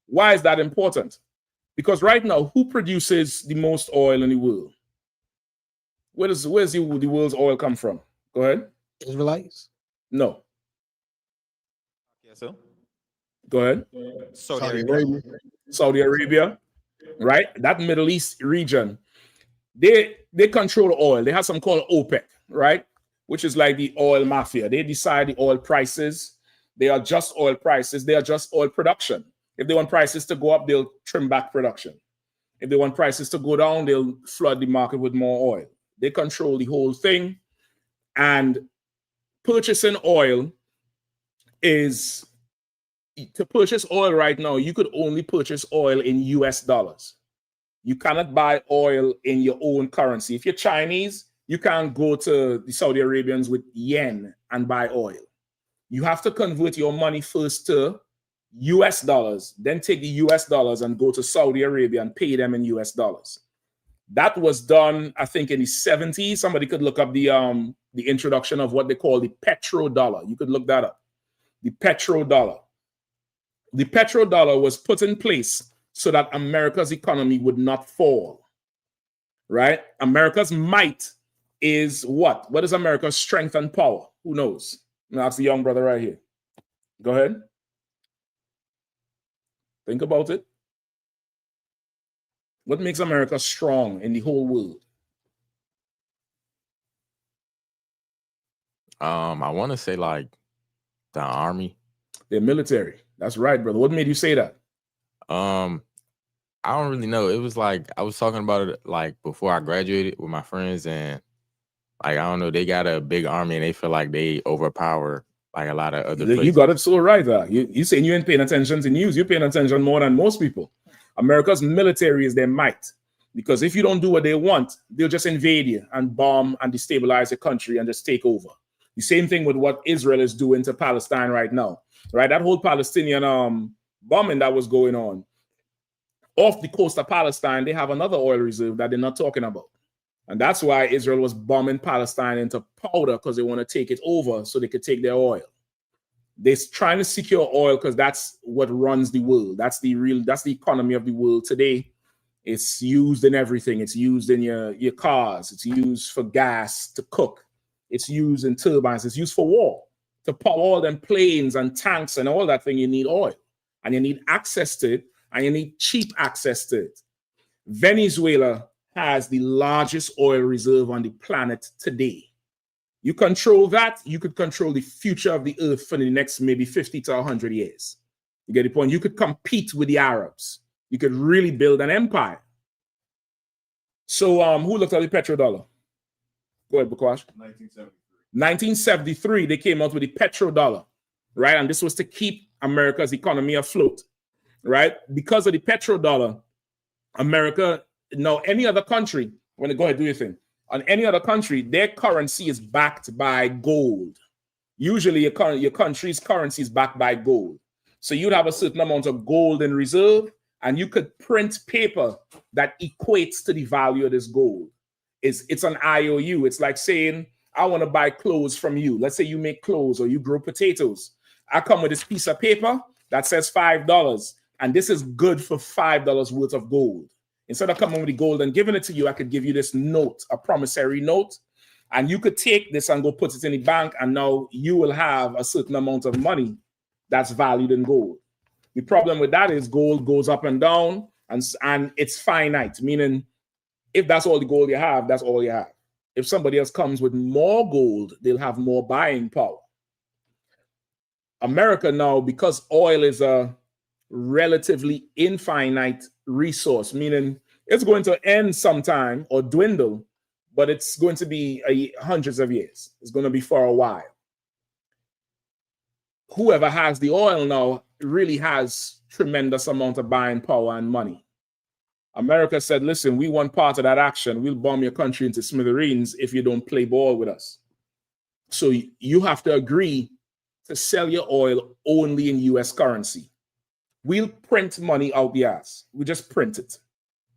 Why is that important? Because right now, who produces the most oil in the world? Where's the world's oil come from? Go ahead. Israelites? No. Okay, so Go ahead. Saudi Arabia. Saudi Arabia, right? That Middle East region, they control oil. They have something called OPEC, right? Which is like the oil mafia. They decide the oil prices. They adjust oil prices. They adjust oil production. If they want prices to go up, they'll trim back production. If they want prices to go down, they'll flood the market with more oil. They control the whole thing. And purchasing oil is, to purchase oil right now, you could only purchase oil in US dollars. You cannot buy oil in your own currency. If you're Chinese, you can't go to the Saudi Arabians with yen and buy oil. You have to convert your money first to US dollars, then take the US dollars and go to Saudi Arabia and pay them in US dollars. That was done, I think, in the 70s. Somebody could look up the introduction of what they call the petrodollar. You could look that up. The petrodollar. The petrodollar was put in place so that America's economy would not fall, right? America's might is what? What is America's strength and power? Who knows? Now, that's the young brother right here. Go ahead. Think about it. What makes America strong in the whole world? I want to say like the army. The military. That's right, brother. What made you say that? I don't really know. It was like I was talking about it like before I graduated with my friends, and like I don't know, they got a big army and they feel like they overpower like a lot of other places. You got it so right. You saying you ain't paying attention to news. You're paying attention more than most people. America's military is their might, because if you don't do what they want, they'll just invade you and bomb and destabilize the country and just take over. The same thing with what Israel is doing to Palestine right now, right? That whole Palestinian bombing that was going on off the coast of Palestine, they have another oil reserve that they're not talking about. And that's why Israel was bombing Palestine into powder, because they want to take it over so they could take their oil. They're trying to secure oil because that's what runs the world. That's the economy of the world today. It's used in everything. It's used in your cars. It's used for gas to cook. It's used in turbines. It's used for war. To power all them planes and tanks and all that thing, you need oil. And you need access to it. And you need cheap access to it. Venezuela has the largest oil reserve on the planet today. You control that, you could control the future of the earth for the next maybe 50 to 100 years. You get the point? You could compete with the Arabs. You could really build an empire. So who looked at the petrodollar? Go ahead, Bukwash. 1973, they came out with the petrodollar, right? And this was to keep America's economy afloat, right? Because of the petrodollar, America, now any other country, when they go ahead, do your thing. On any other country, their currency is backed by gold. Usually your country's currency is backed by gold. So you'd have a certain amount of gold in reserve, and you could print paper that equates to the value of this gold. It's an IOU. It's like saying, I want to buy clothes from you. Let's say you make clothes or you grow potatoes. I come with this piece of paper that says $5, and this is good for $5 worth of gold. Instead of coming with the gold and giving it to you, I could give you this note, a promissory note, and you could take this and go put it in the bank, and now you will have a certain amount of money that's valued in gold. The problem with that is gold goes up and down, and it's finite, meaning if that's all the gold you have, that's all you have. If somebody else comes with more gold, they'll have more buying power. America now, because oil is a relatively infinite resource, meaning it's going to end sometime or dwindle, but it's going to be hundreds of years. It's going to be for a while. Whoever has the oil now really has tremendous amount of buying power and money. America said, listen, we want part of that action. We'll bomb your country into smithereens if you don't play ball with us. So you have to agree to sell your oil only in US currency. We'll print money out the ass. We just print it.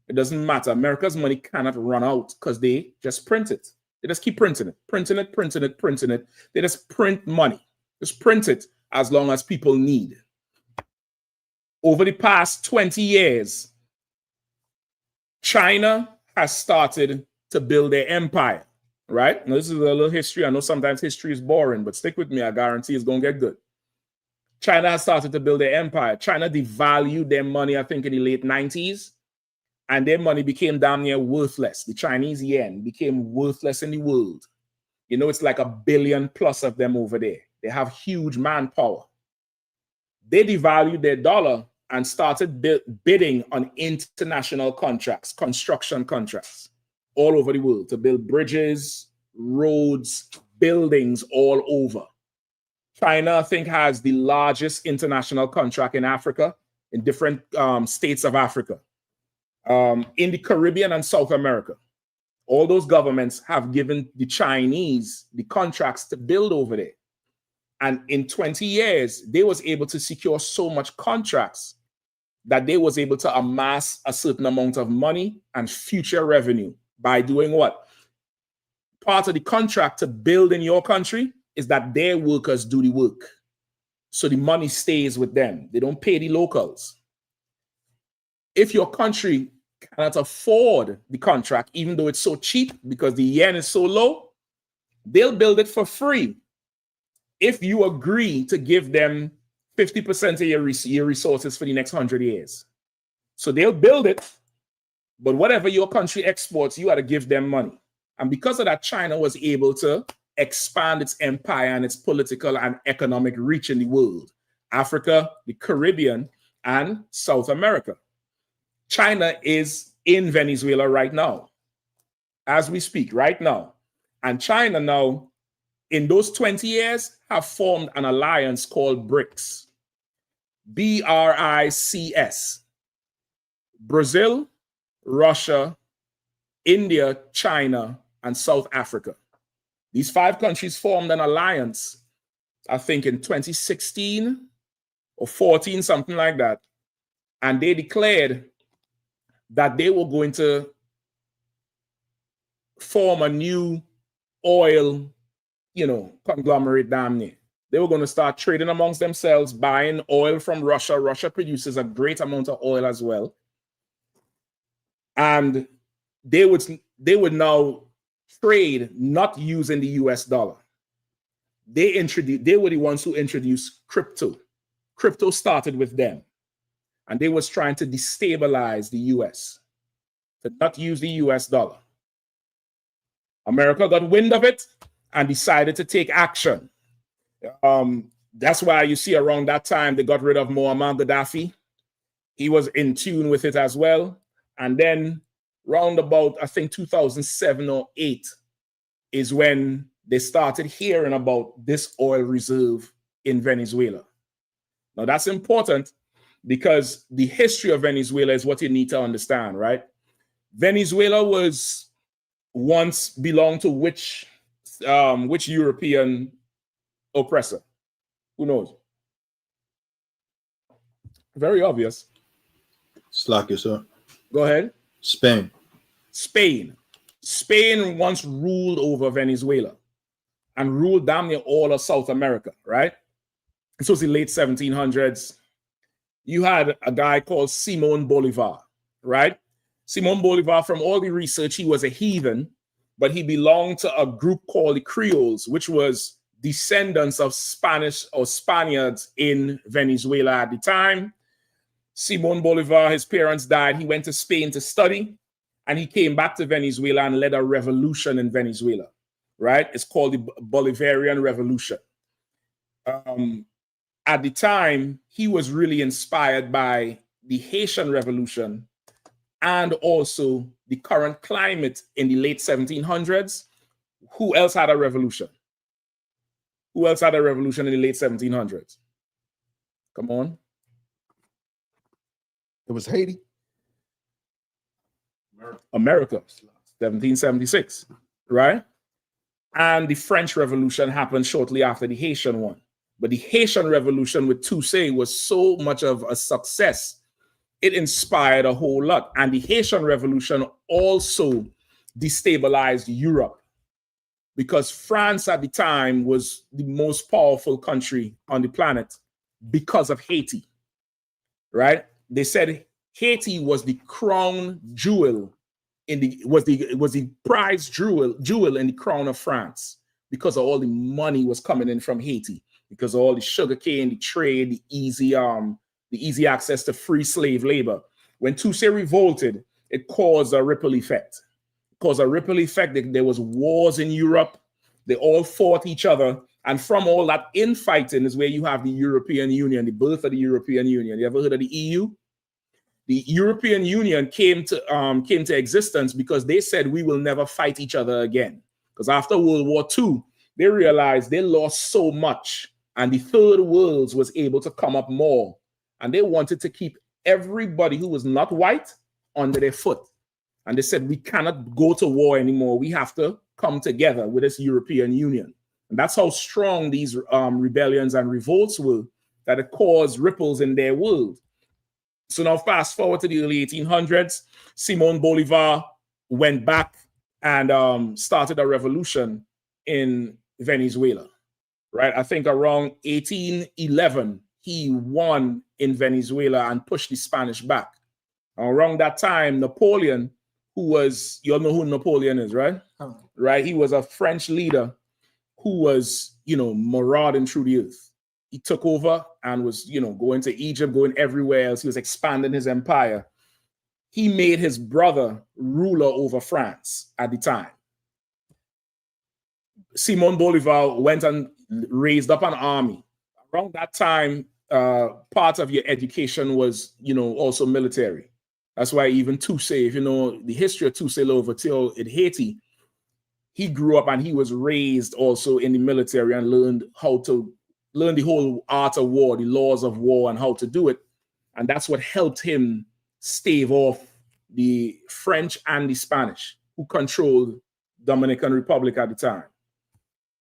It doesn't matter. America's money cannot run out because they just print it. They just keep printing it, printing it, printing it, printing it. They just print money. Just print it as long as people need. Over the past 20 years, China has started to build their empire, right? Now, this is a little history. I know sometimes history is boring, but stick with me. I guarantee it's going to get good. China has started to build their empire. China devalued their money, I think, in the late 90s, and their money became damn near worthless. The Chinese yen became worthless in the world. You know, it's like 1 billion plus of them over there. They have huge manpower. They devalued their dollar and started bidding on international contracts, construction contracts all over the world to build bridges, roads, buildings all over. China, I think, has the largest international contract in Africa, in different states of Africa, in the Caribbean and South America. All those governments have given the Chinese the contracts to build over there. And in 20 years, they was able to secure so much contracts that they was able to amass a certain amount of money and future revenue by doing what? Part of the contract to build in your country is that their workers do the work. So the money stays with them. They don't pay the locals. If your country cannot afford the contract, even though it's so cheap because the yen is so low, they'll build it for free if you agree to give them 50% of your resources for the next 100 years. So they'll build it, but whatever your country exports, you got to give them money. And because of that, China was able to expand its empire and its political and economic reach in the world. Africa, the Caribbean, and South America. China is in Venezuela right now, as we speak, right now. And China now, in those 20 years, have formed an alliance called BRICS. BRICS. Brazil, Russia, India, China, and South Africa. These 5 countries formed an alliance, I think in 2016 or 14, something like that. And they declared that they were going to form a new oil, conglomerate damn near. They were going to start trading amongst themselves, buying oil from Russia. Russia produces a great amount of oil as well. And they would now trade not using the US dollar. They were the ones who introduced crypto. Crypto started with them. And they was trying to destabilize the US, to not use the US dollar. America got wind of it and decided to take action. That's why you see around that time they got rid of Muammar Gaddafi. He was in tune with it as well. And then round about, I think 2007 or 8 is when they started hearing about this oil reserve in Venezuela. Now that's important because the history of Venezuela is what you need to understand, right? Venezuela was once belonged to which European oppressor? Who knows? Very obvious. Slack it, sir. Go ahead. Spain. Spain once ruled over Venezuela and ruled damn near all of South America, right? This was the late 1700s. You had a guy called Simón Bolivar, right? Simón Bolivar, from all the research, he was a heathen, but he belonged to a group called the Creoles, which was descendants of Spanish or Spaniards in Venezuela at the time. Simón Bolivar, his parents died. He went to Spain to study, and he came back to Venezuela and led a revolution in Venezuela, right? It's called the Bolivarian Revolution. At the time, he was really inspired by the Haitian Revolution and also the current climate in the late 1700s. Who else had a revolution? Who else had a revolution in the late 1700s? Come on. It was Haiti. America, 1776, right? And the French Revolution happened shortly after the Haitian one. But the Haitian Revolution with Toussaint was so much of a success, it inspired a whole lot. And the Haitian Revolution also destabilized Europe because France at the time was the most powerful country on the planet because of Haiti, right? They said Haiti was the crown jewel was the prize jewel in the crown of France because of all the money was coming in from Haiti. because all the sugarcane, the trade, the easy access to free slave labor. When Toucey revolted, it caused a ripple effect. There was wars in Europe. They all fought each other. And from all that infighting is where you have the European Union, the birth of the European Union. You ever heard of the EU? The European Union came to existence because they said we will never fight each other again. Because after World War II, they realized they lost so much, and the third world was able to come up more. And they wanted to keep everybody who was not white under their foot. And they said, we cannot go to war anymore. We have to come together with this European Union. And that's how strong these rebellions and revolts were, that it caused ripples in their world. So now fast forward to the early 1800s, Simon Bolivar went back and started a revolution in Venezuela, right? I think around 1811, he won in Venezuela and pushed the Spanish back. Around that time, Napoleon, who was, you all know who Napoleon is, right? Right? He was a French leader who was, marauding through the earth. He took over and was, going to Egypt, going everywhere else. He was expanding his empire. He made his brother ruler over France at the time. Simon Bolivar went and raised up an army. Around that time, part of your education was, also military. That's why even Toucey, if you know the history of Toucey Louverture in Haiti, he grew up and he was raised also in the military and learned the whole art of war, the laws of war, and how to do it. And that's what helped him stave off the French and the Spanish, who controlled Dominican Republic at the time.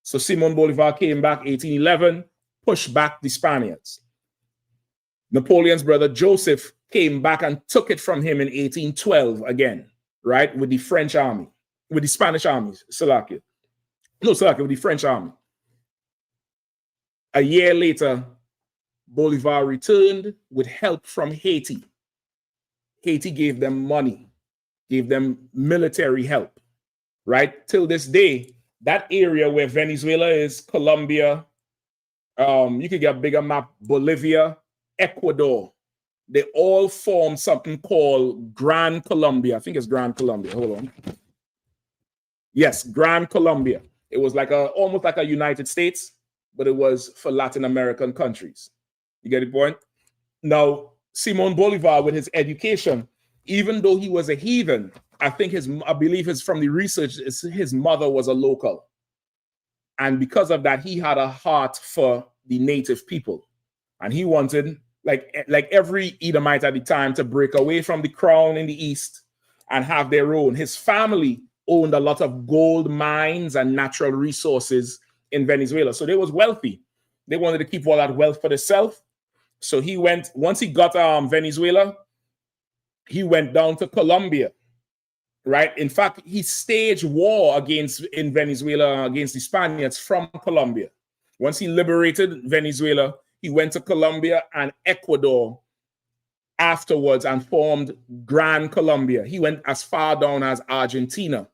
So Simon Bolivar came back 1811, pushed back the Spaniards. Napoleon's brother Joseph came back and took it from him in 1812 again, right, with the French army, with the Spanish army, with the French army. A year later, Bolivar returned with help from Haiti. Haiti gave them money, gave them military help, right? Till this day, that area where Venezuela is, Colombia, you could get a bigger map, Bolivia, Ecuador, they all form something called Gran Colombia. I think it's Gran Colombia. Hold on. Yes, Gran Colombia. It was like almost like a United States, but it was for Latin American countries. You get the point? Now, Simon Bolivar, with his education, even though he was a heathen, I believe it's from the research, his mother was a local. And because of that, he had a heart for the native people. And he wanted, like every Edomite at the time, to break away from the crown in the east and have their own. His family owned a lot of gold mines and natural resources in Venezuela. So they was wealthy. They wanted to keep all that wealth for themselves. So he went, once he got Venezuela, he went down to Colombia, right? In fact, he staged war in Venezuela against the Spaniards from Colombia. Once he liberated Venezuela, he went to Colombia and Ecuador afterwards and formed Gran Colombia. He went as far down as Argentina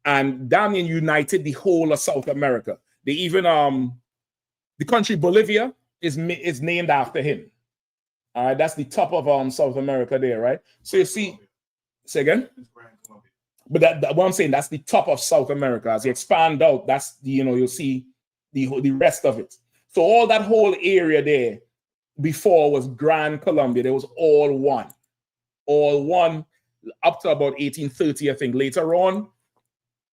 and damn near united the whole of South America. They even, the country Bolivia is named after him. All right, that's the top of South America there, right? So you see, say again? But what I'm saying, that's the top of South America. As you expand out, that's you'll see the rest of it. So all that whole area there before was Gran Colombia. There was all one up to about 1830, I think. Later on,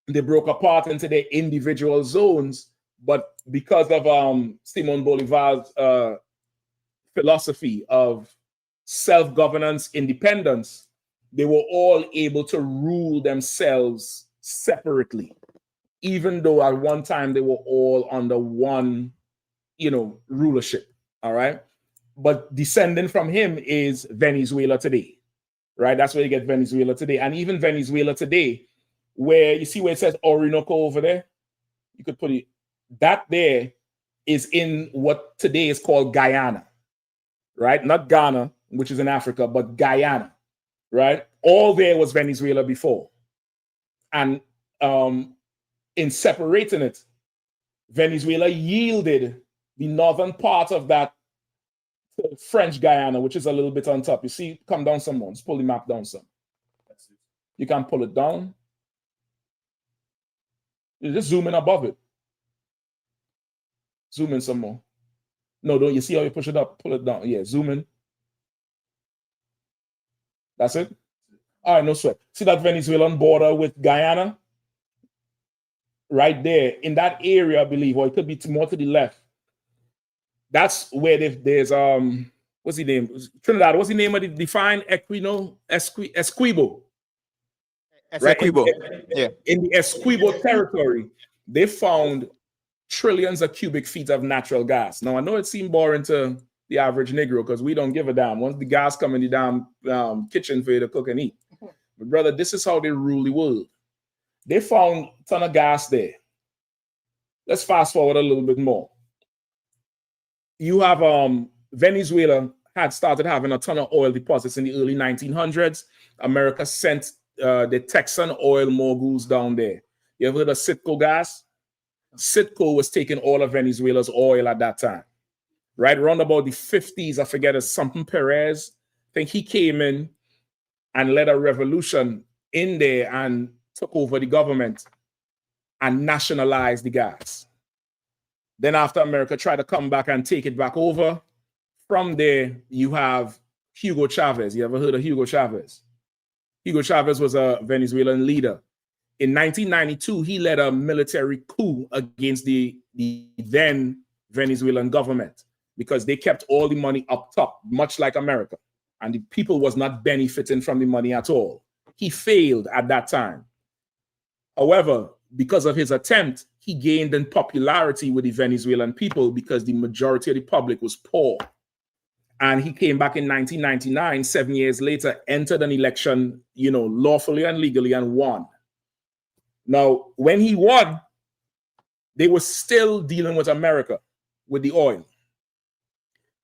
they broke apart into their individual zones. But because of Simon Bolivar's philosophy of self-governance, independence, they were all able to rule themselves separately, even though at one time they were all under one, rulership. All right. But descending from him is Venezuela today, right? That's where you get Venezuela today. And even Venezuela today, where you see where it says Orinoco over there, you could put it, that there is in what today is called Guyana, right? Not Ghana, which is in Africa, but Guyana, right? All there was Venezuela before. And in separating it, Venezuela yielded the northern part of that French Guyana, which is a little bit on top. You see, come down some more. Just pull the map down some. You can pull it down. You just zoom in above it. Zoom in some more. No, don't you see how you push it up? Pull it down. Yeah, zoom in. That's it? All right, no sweat. See that Venezuelan border with Guyana? Right there, in that area, I believe, or it could be more to the left. That's where there's what's the name? Trinidad. What's the name of the defined Essequibo? Right? In the Essequibo territory, they found trillions of cubic feet of natural gas. Now I know it seemed boring to the average Negro because we don't give a damn. Once the gas come in the damn kitchen for you to cook and eat. But brother, this is how they rule the world. They found a ton of gas there. Let's fast forward a little bit more. You have Venezuela had started having a ton of oil deposits in the early 1900s. America sent the Texan oil moguls down there. You ever heard of Citgo gas? Citgo was taking all of Venezuela's oil at that time. Right around about the 50s, I forget, it's something Perez. I think he came in and led a revolution in there and took over the government and nationalized the gas. Then after America tried to come back and take it back over, from there you have Hugo Chavez. You ever heard of Hugo Chavez? Hugo Chavez was a Venezuelan leader. In 1992, he led a military coup against the then Venezuelan government because they kept all the money up top, much like America. And the people was not benefiting from the money at all. He failed at that time. However, because of his attempt, he gained in popularity with the Venezuelan people because the majority of the public was poor. And he came back in 1999, 7 years later, entered an election, lawfully and legally and won. Now, when he won, they were still dealing with America with the oil.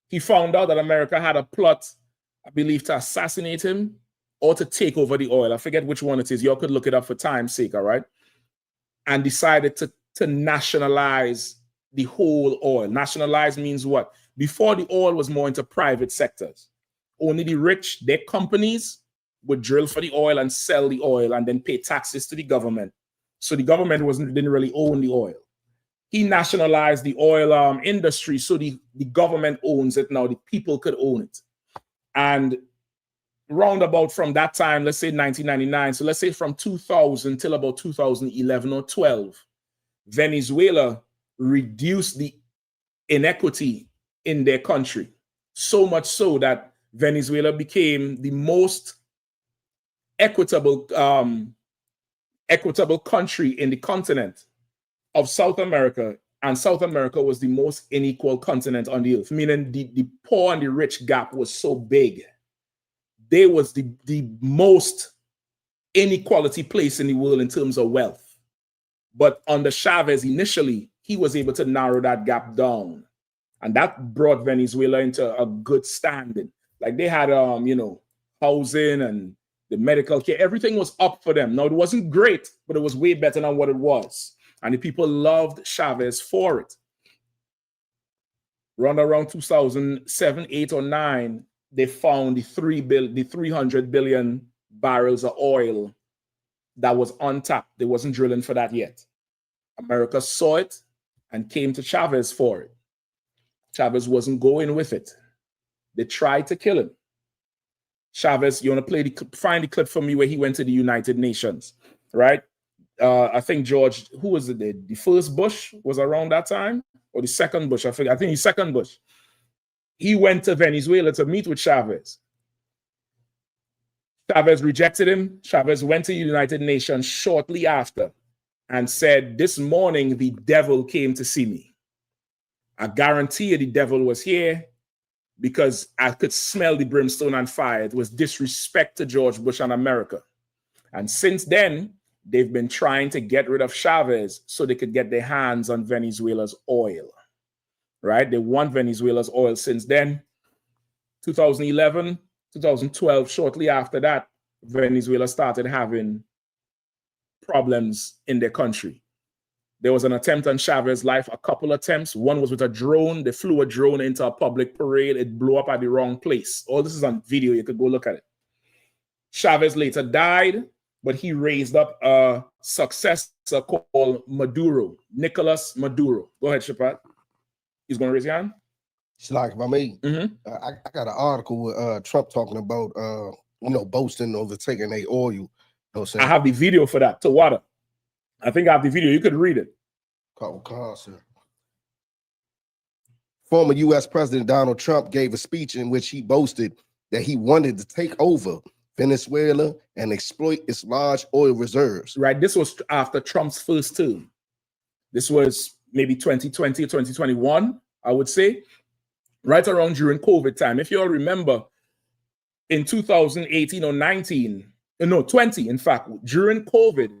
He found out that America had a plot, I believe, to assassinate him or to take over the oil. I forget which one it is. Y'all could look it up for time's sake, all right? And decided to nationalize the whole oil. Nationalize means what? Before, the oil was more into private sectors. Only the rich, their companies, would drill for the oil and sell the oil and then pay taxes to the government. So the government didn't really own the oil. He nationalized the oil industry, so the government owns it now. The people could own it. And roundabout from that time, let's say 1999, so let's say from 2000 till about 2011 or 12, Venezuela reduced the inequity in their country, so much so that Venezuela became the most equitable country in the continent of South America, and South America was the most unequal continent on the earth, meaning the poor and the rich gap was so big. They was the most inequality place in the world in terms of wealth. But under Chavez initially, he was able to narrow that gap down. And that brought Venezuela into a good standing. Like they had, housing and the medical care, everything was up for them. Now, it wasn't great, but it was way better than what it was. And the people loved Chavez for it. Around 2007, 8 or 9, they found the 300 billion barrels of oil that was untapped. They wasn't drilling for that yet. America saw it and came to Chavez for it. Chavez wasn't going with it. They tried to kill him. Chavez, you want to find the clip for me where he went to the United Nations, right? I think George, who was it? The first Bush was around that time, or the second Bush? I think the second Bush. He went to Venezuela to meet with Chavez. Chavez rejected him. Chavez went to the United Nations shortly after and said, "This morning the devil came to see me. I guarantee you the devil was here because I could smell the brimstone and fire. It was disrespect to George Bush and America." And since then, they've been trying to get rid of Chavez so they could get their hands on Venezuela's oil, right? They want Venezuela's oil since then. 2011, 2012, shortly after that, Venezuela started having problems in their country. There was an attempt on Chavez's life, a couple attempts. One was with a drone. They flew a drone into a public parade. It blew up at the wrong place. All this is on video. You could go look at it. Chavez later died, but he raised up a successor called Maduro, Nicolas Maduro. Go ahead, Shapat. He's going to raise your hand. It's like if I may, I got an article with Trump talking about boasting over taking their oil. You know what I'm saying? I have the video for that. To water. I think I have the video. You could read it. Former U.S. President Donald Trump gave a speech in which he boasted that he wanted to take over Venezuela and exploit its large oil reserves. Right. This was after Trump's first term. This was maybe 2020 or 2021, I would say, right around during COVID time. If you all remember, in 2018 or 20, in fact, during COVID,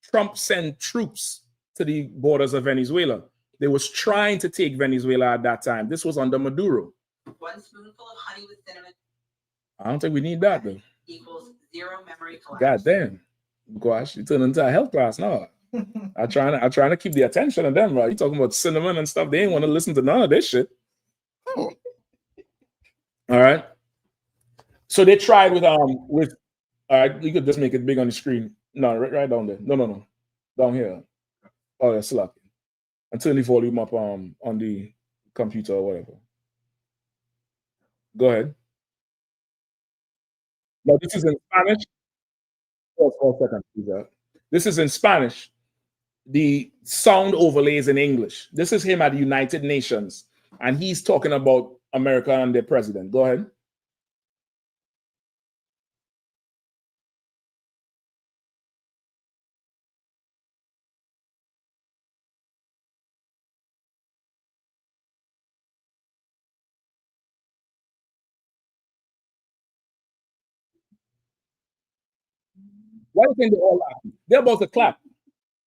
Trump sent troops to the borders of Venezuela. They was trying to take Venezuela at that time. This was under Maduro. 1 spoonful of honey with cinnamon I don't think we need that, though. equals 0 memory collapse. God damn. Gosh, you turn into a health class now. I'm trying to keep the attention of them, right? You talking about cinnamon and stuff. They ain't want to listen to none of this shit. All right. So they tried with all right, you could just make it big on the screen. No, right down there. No. Down here. Oh, yeah, slack. And turn the volume up on the computer or whatever. Go ahead. Now this is in Spanish. Hold on a second, please. This is in Spanish. The sound overlays in English. This is him at the United Nations, and he's talking about America and their president. Go ahead. Why do you think they're all laughing? They're about to clap.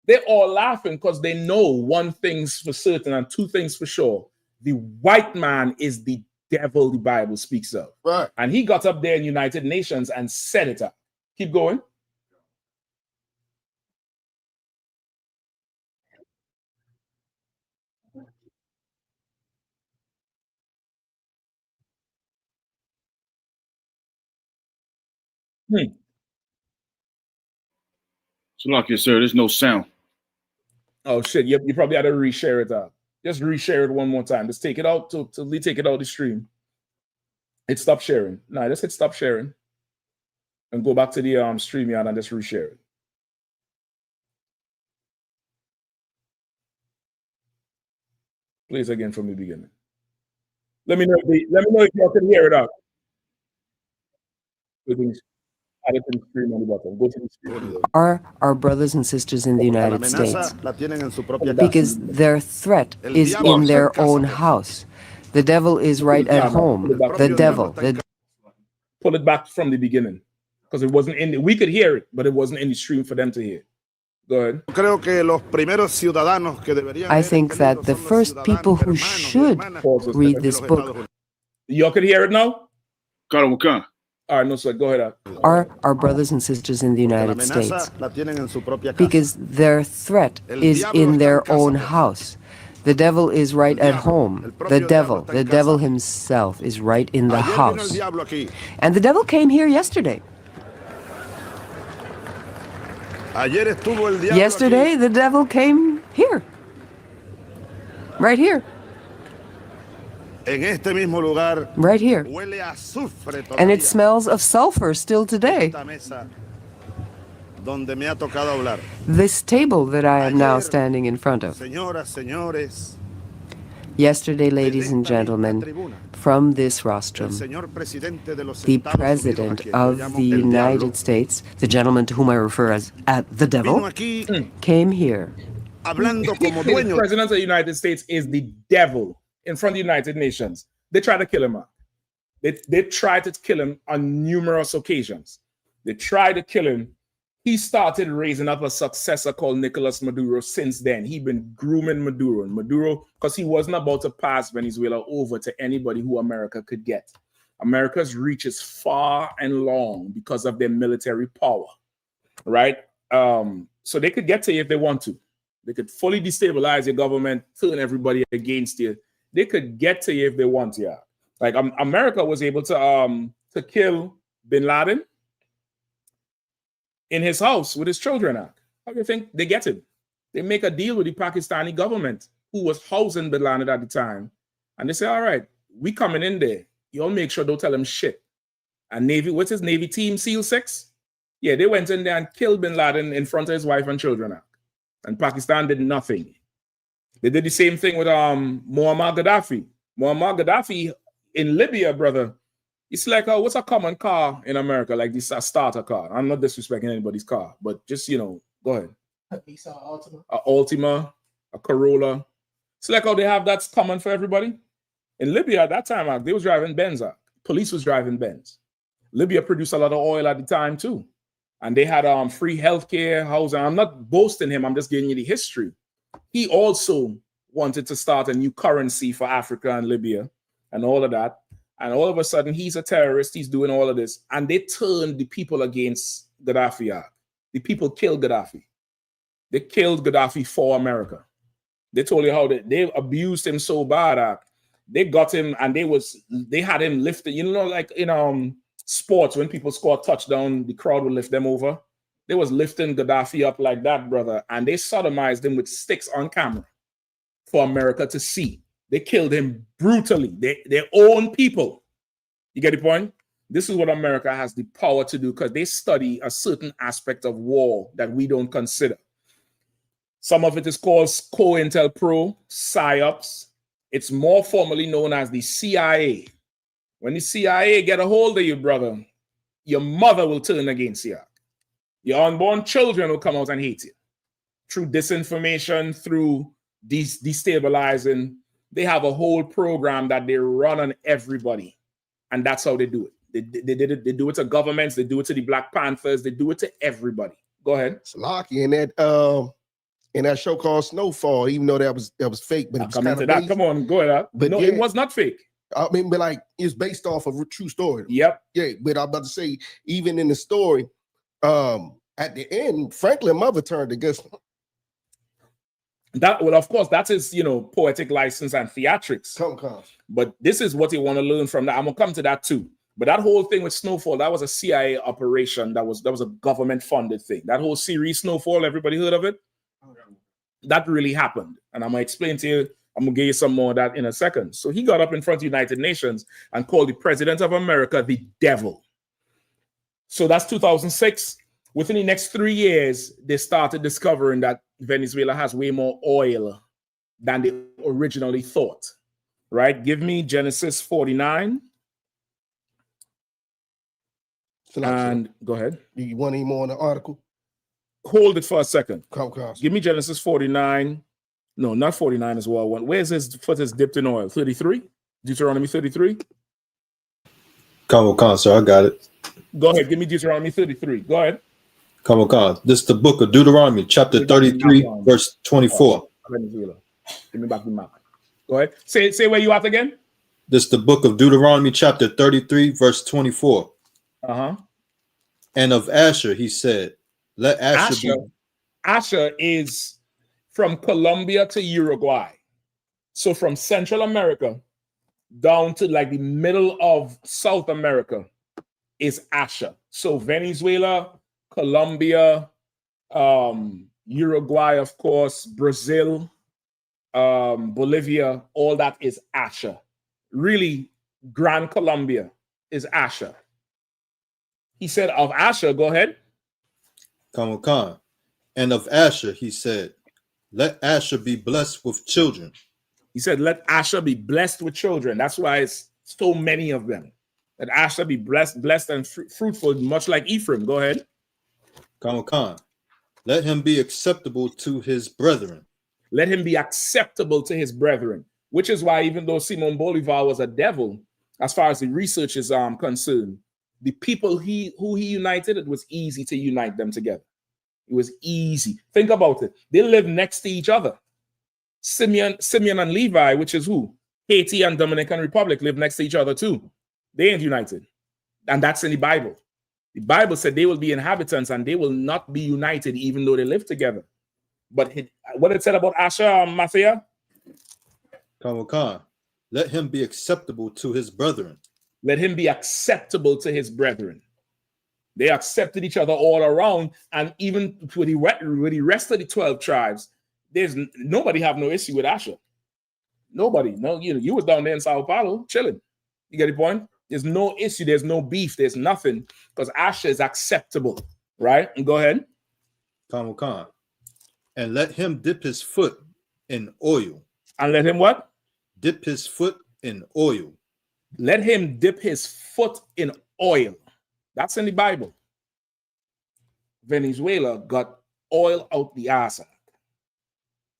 They're all laughing because they know one thing's for certain and two things for sure. The white man is the devil the Bible speaks of. Right. And he got up there in United Nations and set it up. Keep going. So like you, sir, there's no sound. Oh shit! You probably had to reshare it out. Just reshare it one more time. Just take it out till we take it out the stream. It stopped sharing. No, just hit stop sharing, and go back to the stream yard and just reshare it. Please again from the beginning. Let me know if y'all can hear it out. Add it to the screen on the bottom. Go to the screen. Are our brothers and sisters in the United States because their threat is in their own house. The devil is right at home. The devil. Pull it back from the beginning because it wasn't in. We could hear it, but it wasn't in the stream for them to hear. Go ahead. I think that the first people who should read this book. Y'all can hear it now? All right, no, sir. Go ahead. Are our brothers and sisters in the United States because their threat is in their own house. The devil is right at home. The devil himself is right in the house. And the devil came here yesterday. Yesterday, the devil came here. Right here. Right here. And it smells of sulfur still today. This table that I am now standing in front of. Yesterday, ladies and gentlemen, from this rostrum, the President of the United States, the gentleman to whom I refer as the devil, came here. The President of the United States is the devil in front of the United Nations. They tried to kill him. They tried to kill him on numerous occasions. They tried to kill him. He started raising up a successor called Nicolas Maduro since then. He'd been grooming Maduro, because he wasn't about to pass Venezuela over to anybody who America could get. America's reach is far and long because of their military power, right? So they could get to you if they want to. They could fully destabilize your government, turn everybody against you. They could get to you if they want you. Like America was able to kill bin Laden in his house with his children. How do you think they get him? They make a deal with the Pakistani government, who was housing bin Laden at the time. And they say, all right, we coming in there. Y'all make sure don't tell him shit. And Navy, what's his Navy team, SEAL 6? Yeah, they went in there and killed bin Laden in front of his wife and children. And Pakistan did nothing. They did the same thing with Muammar Gaddafi. Muammar Gaddafi in Libya, brother. It's like, what's a common car in America? Like this, a starter car. I'm not disrespecting anybody's car, but just, go ahead. A Altima, a Corolla. It's like how they have that's common for everybody. In Libya at that time, they was driving Benz. Police was driving Benz. Libya produced a lot of oil at the time too. And they had free healthcare, housing. I'm not boasting him. I'm just giving you the history. He also wanted to start a new currency for Africa and Libya and all of that. And all of a sudden, he's a terrorist. He's doing all of this. And they turned the people against Gaddafi. The people killed Gaddafi. They killed Gaddafi for America. They told you how they abused him so bad. They got him and they had him lifted. Like in sports, when people score a touchdown, the crowd would lift them over. They was lifting Gaddafi up like that, brother. And they sodomized him with sticks on camera for America to see. They killed him brutally. Their own people. You get the point? This is what America has the power to do because they study a certain aspect of war that we don't consider. Some of it is called COINTELPRO, PSYOPs. It's more formally known as the CIA. When the CIA get a hold of you, brother, your mother will turn against you. Your unborn children will come out and hate you. Through disinformation, through destabilizing. They have a whole program that they run on everybody. And that's how they do it. They do it to governments. They do it to the Black Panthers. They do it to everybody. Go ahead. Salaki, in that show called Snowfall, even though that was fake, but it was come into that. Come on, go ahead. But no, it was not fake. I mean, but like it's based off of a true story. Yep. Yeah, but I'm about to say, even in the story, at the end, Franklin mother turned against him. That, well, of course, that is, poetic license and theatrics. Come. But this is what you want to learn from that. I'm gonna come to that too. But that whole thing with Snowfall, that was a CIA operation. That was a government-funded thing. That whole series, Snowfall, everybody heard of it? That really happened. And I'm gonna explain to you, I'm gonna give you some more of that in a second. So he got up in front of the United Nations and called the President of America the devil. So that's 2006. Within the next 3 years, they started discovering that Venezuela has way more oil than they originally thought. Right? Give me Genesis 49. And go ahead. Do you want any more on the article? Hold it for a second. Come. Give me Genesis 49. No, not 49 as well. Where's his foot is dipped in oil? 33? Deuteronomy 33? Come, sir. I got it. Go ahead. Give me Deuteronomy 33. Go ahead. Come. This is the book of Deuteronomy, chapter 33, verse 24. Venezuela. Give me back the map. Go ahead. Say where you at again? This is the book of Deuteronomy, chapter 33, verse 24. Uh-huh. And of Asher, he said, let Asher is from Colombia to Uruguay. So from Central America down to like the middle of South America is Asher. So Venezuela, Colombia, Uruguay, of course, Brazil, Bolivia, all that is Asher. Really, Gran Colombia is Asher. He said of Asher, go ahead. Come. And of Asher, he said, let Asher be blessed with children. He said, let Asher be blessed with children. That's why it's so many of them. Let Asher be blessed and fruitful, much like Ephraim. Go ahead. Come. Let him be acceptable to his brethren. Let him be acceptable to his brethren. Which is why, even though Simon Bolivar was a devil, as far as the research is concerned, the people who he united, it was easy to unite them together. It was easy. Think about it. They live next to each other. Simeon and Levi, which is who? Haiti and Dominican Republic live next to each other too. They ain't united. And that's in the Bible. The Bible said they will be inhabitants and they will not be united even though they live together. But what it said about Asher, Matthew? Khan, let him be acceptable to his brethren. Let him be acceptable to his brethren. They accepted each other all around, and even with the rest of the 12 tribes, there's nobody have no issue with Asher. Nobody. No, you was down there in Sao Paulo chilling. You get the point? There's no issue. There's no beef. There's nothing because Asher is acceptable, right? And go ahead. Khan. And let him dip his foot in oil. And let him what? Dip his foot in oil. Let him dip his foot in oil. That's in the Bible. Venezuela got oil out the ass.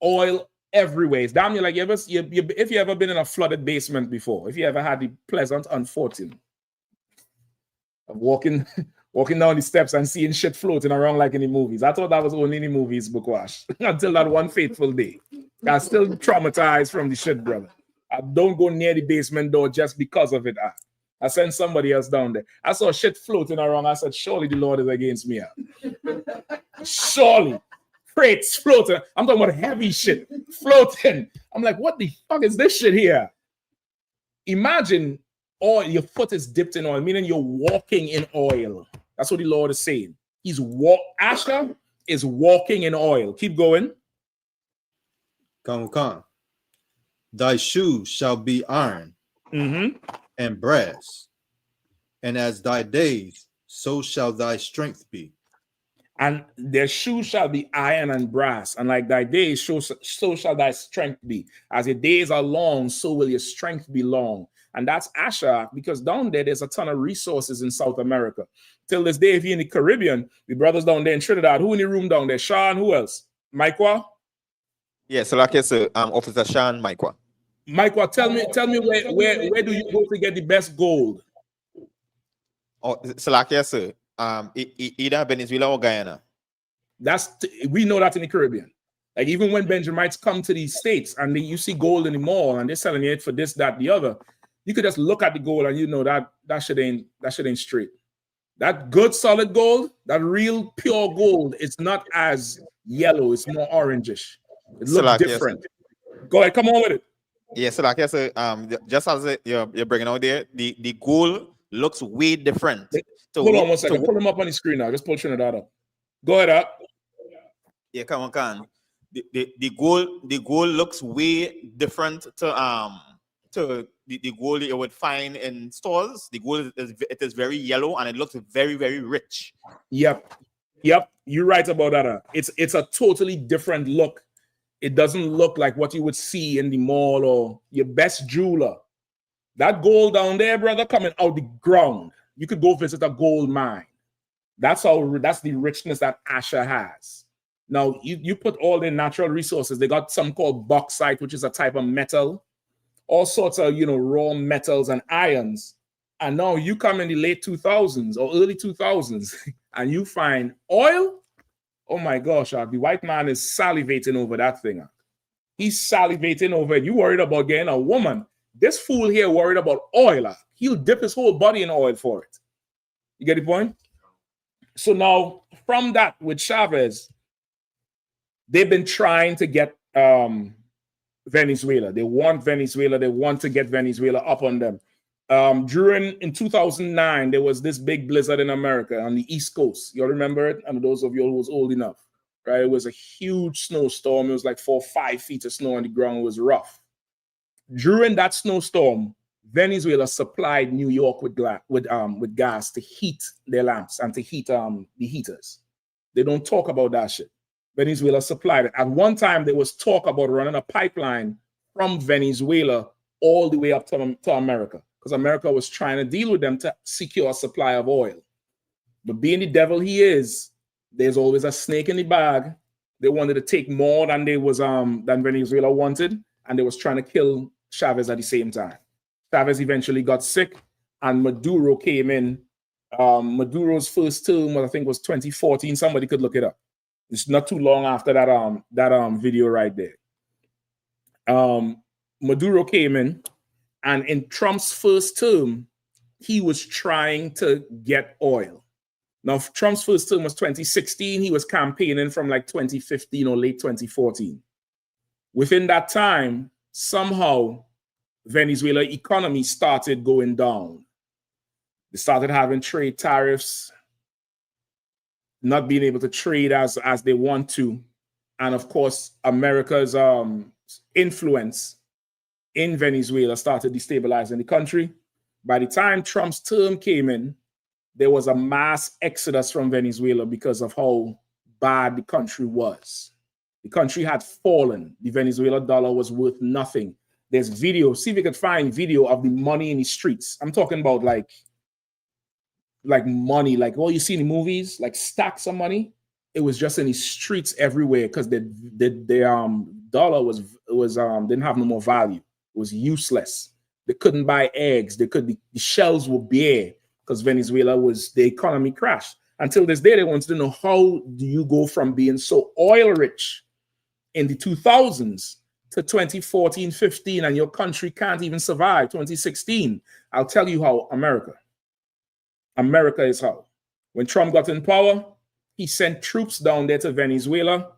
Oil everywhere. It's damn near like if you ever been in a flooded basement before, if you ever had the pleasant unfortune of walking down the steps and seeing shit floating around like in the movies. I thought that was only in the movies, Bukwash, until that one fateful day. I'm still traumatized from the shit, brother. I don't go near the basement door just because of it. I sent somebody else down there. I saw shit floating around. I said, surely the Lord is against me. Surely. Crates floating. I'm talking about heavy shit floating. I'm like, what the fuck is this shit here? Imagine oil, your foot is dipped in oil, meaning you're walking in oil. That's what the Lord is saying. Asher is walking in oil. Keep going. Khan. Thy shoes shall be iron and brass, and as thy days, so shall thy strength be. And their shoes shall be iron and brass, and like thy days, so shall thy strength be. As your days are long, so will your strength be long. And that's Asher, because down there's a ton of resources in South America. Till this day, if you're in the Caribbean, the brothers down there in Trinidad, who in the room down there? Sean, who else? Maikwa? Yes, so Officer Sean Maikwa. Maikwa, tell me where do you go to get the best gold? Oh, sir. Either Venezuela or Guyana. We know that in the Caribbean. Like even when Benjamites come to these states and you see gold in the mall and they're selling it for this, that, the other, you could just look at the gold and you know that shit ain't straight. That good solid gold, that real pure gold, it's not as yellow, it's more orangish. It looks different. Go ahead, come on with it. Yes, just as you're bringing out there, the gold looks way different. Hold on one second. Pull him up on the screen now. Just pull Trinidad up. Go ahead up. Yeah, come on. The gold looks way different to the gold you would find in stores. The gold is very yellow and it looks very, very rich. Yep. You're right about that. It's a totally different look. It doesn't look like what you would see in the mall or your best jeweler. That gold down there, brother, coming out the ground. You could go visit a gold mine. That's the richness that Asher has. Now, you put all their natural resources. They got something called bauxite, which is a type of metal, all sorts of, raw metals and irons. And now you come in the late 2000s or early 2000s and you find oil. Oh my gosh, the white man is salivating over that thing. He's salivating over it. You worried about getting a woman. This fool here worried about oil. He'll dip his whole body in oil for it. You get the point? So now, from that, with Chavez, they've been trying to get Venezuela. They want Venezuela. They want to get Venezuela up on them. In 2009, there was this big blizzard in America on the East Coast. You remember it? And those of you who was old enough, right? It was a huge snowstorm. It was like 4 or 5 feet of snow on the ground. It was rough. During that snowstorm, Venezuela supplied New York with gas to heat their lamps and to heat the heaters. They don't talk about that shit. Venezuela supplied it. At one time, there was talk about running a pipeline from Venezuela all the way up to America, because America was trying to deal with them to secure a supply of oil. But being the devil he is, there's always a snake in the bag. They wanted to take more than Venezuela wanted, and they was trying to kill Chavez at the same time. Chavez eventually got sick, and Maduro came in. Maduro's first term, I think, was 2014. Somebody could look it up. It's not too long after that video right there. Maduro came in, and in Trump's first term, he was trying to get oil. Now, Trump's first term was 2016. He was campaigning from like 2015 or late 2014. Within that time, somehow, Venezuela economy started going down. They started having trade tariffs, not being able to trade as they want to. And of course, America's influence in Venezuela started destabilizing the country. By the time Trump's term came in, there was a mass exodus from Venezuela because of how bad the country was. The country had fallen. The Venezuela dollar was worth nothing. There's video. See if you could find video of the money in the streets. I'm talking about like money, like all you see in the movies, like stacks of money. It was just in the streets everywhere because the dollar was didn't have no more value. It was useless. They couldn't buy eggs. The shelves were bare because Venezuela the economy crashed. Until this day, they wanted to know, how do you go from being so oil rich in the 2000s to 2014, 15, and your country can't even survive 2016? I'll tell you how. America is how. When Trump got in power, he sent troops down there to Venezuela.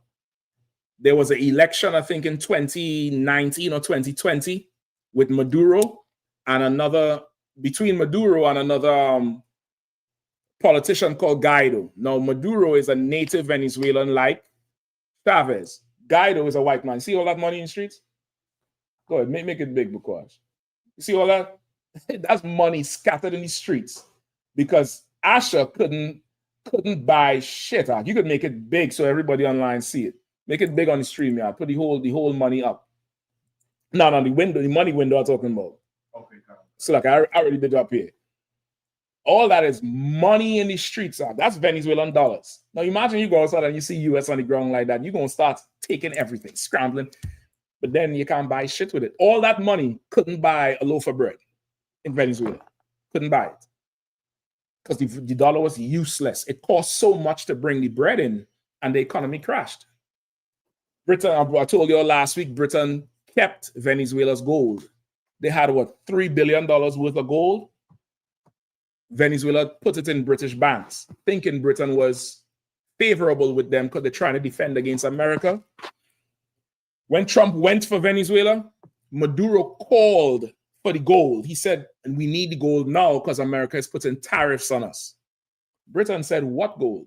There was an election, I think, in 2019 or 2020 with Maduro and between Maduro and another politician called Guaido. Now, Maduro is a native Venezuelan like Chavez. Guaido is a white man. See all that money in the streets? Go ahead, make it big, because you see all that? That's money scattered in the streets because Asha couldn't buy shit out. You could make it big so everybody online see it. Make it big on the stream, yeah. Put the whole money up. No, the money window I'm talking about. Okay, so like I already did it up here. All that is money in the streets. That's Venezuelan dollars. Now imagine you go outside and you see US on the ground like that. You're going to start taking everything, scrambling. But then you can't buy shit with it. All that money couldn't buy a loaf of bread in Venezuela. Couldn't buy it. Because the dollar was useless. It cost so much to bring the bread in, and the economy crashed. Britain, I told you all last week, Britain kept Venezuela's gold. They had, what, $3 billion worth of gold? Venezuela put it in British banks, thinking Britain was favorable with them because they're trying to defend against America. When Trump went for Venezuela, Maduro called for the gold. He said, and we need the gold now because America is putting tariffs on us. Britain said, what gold?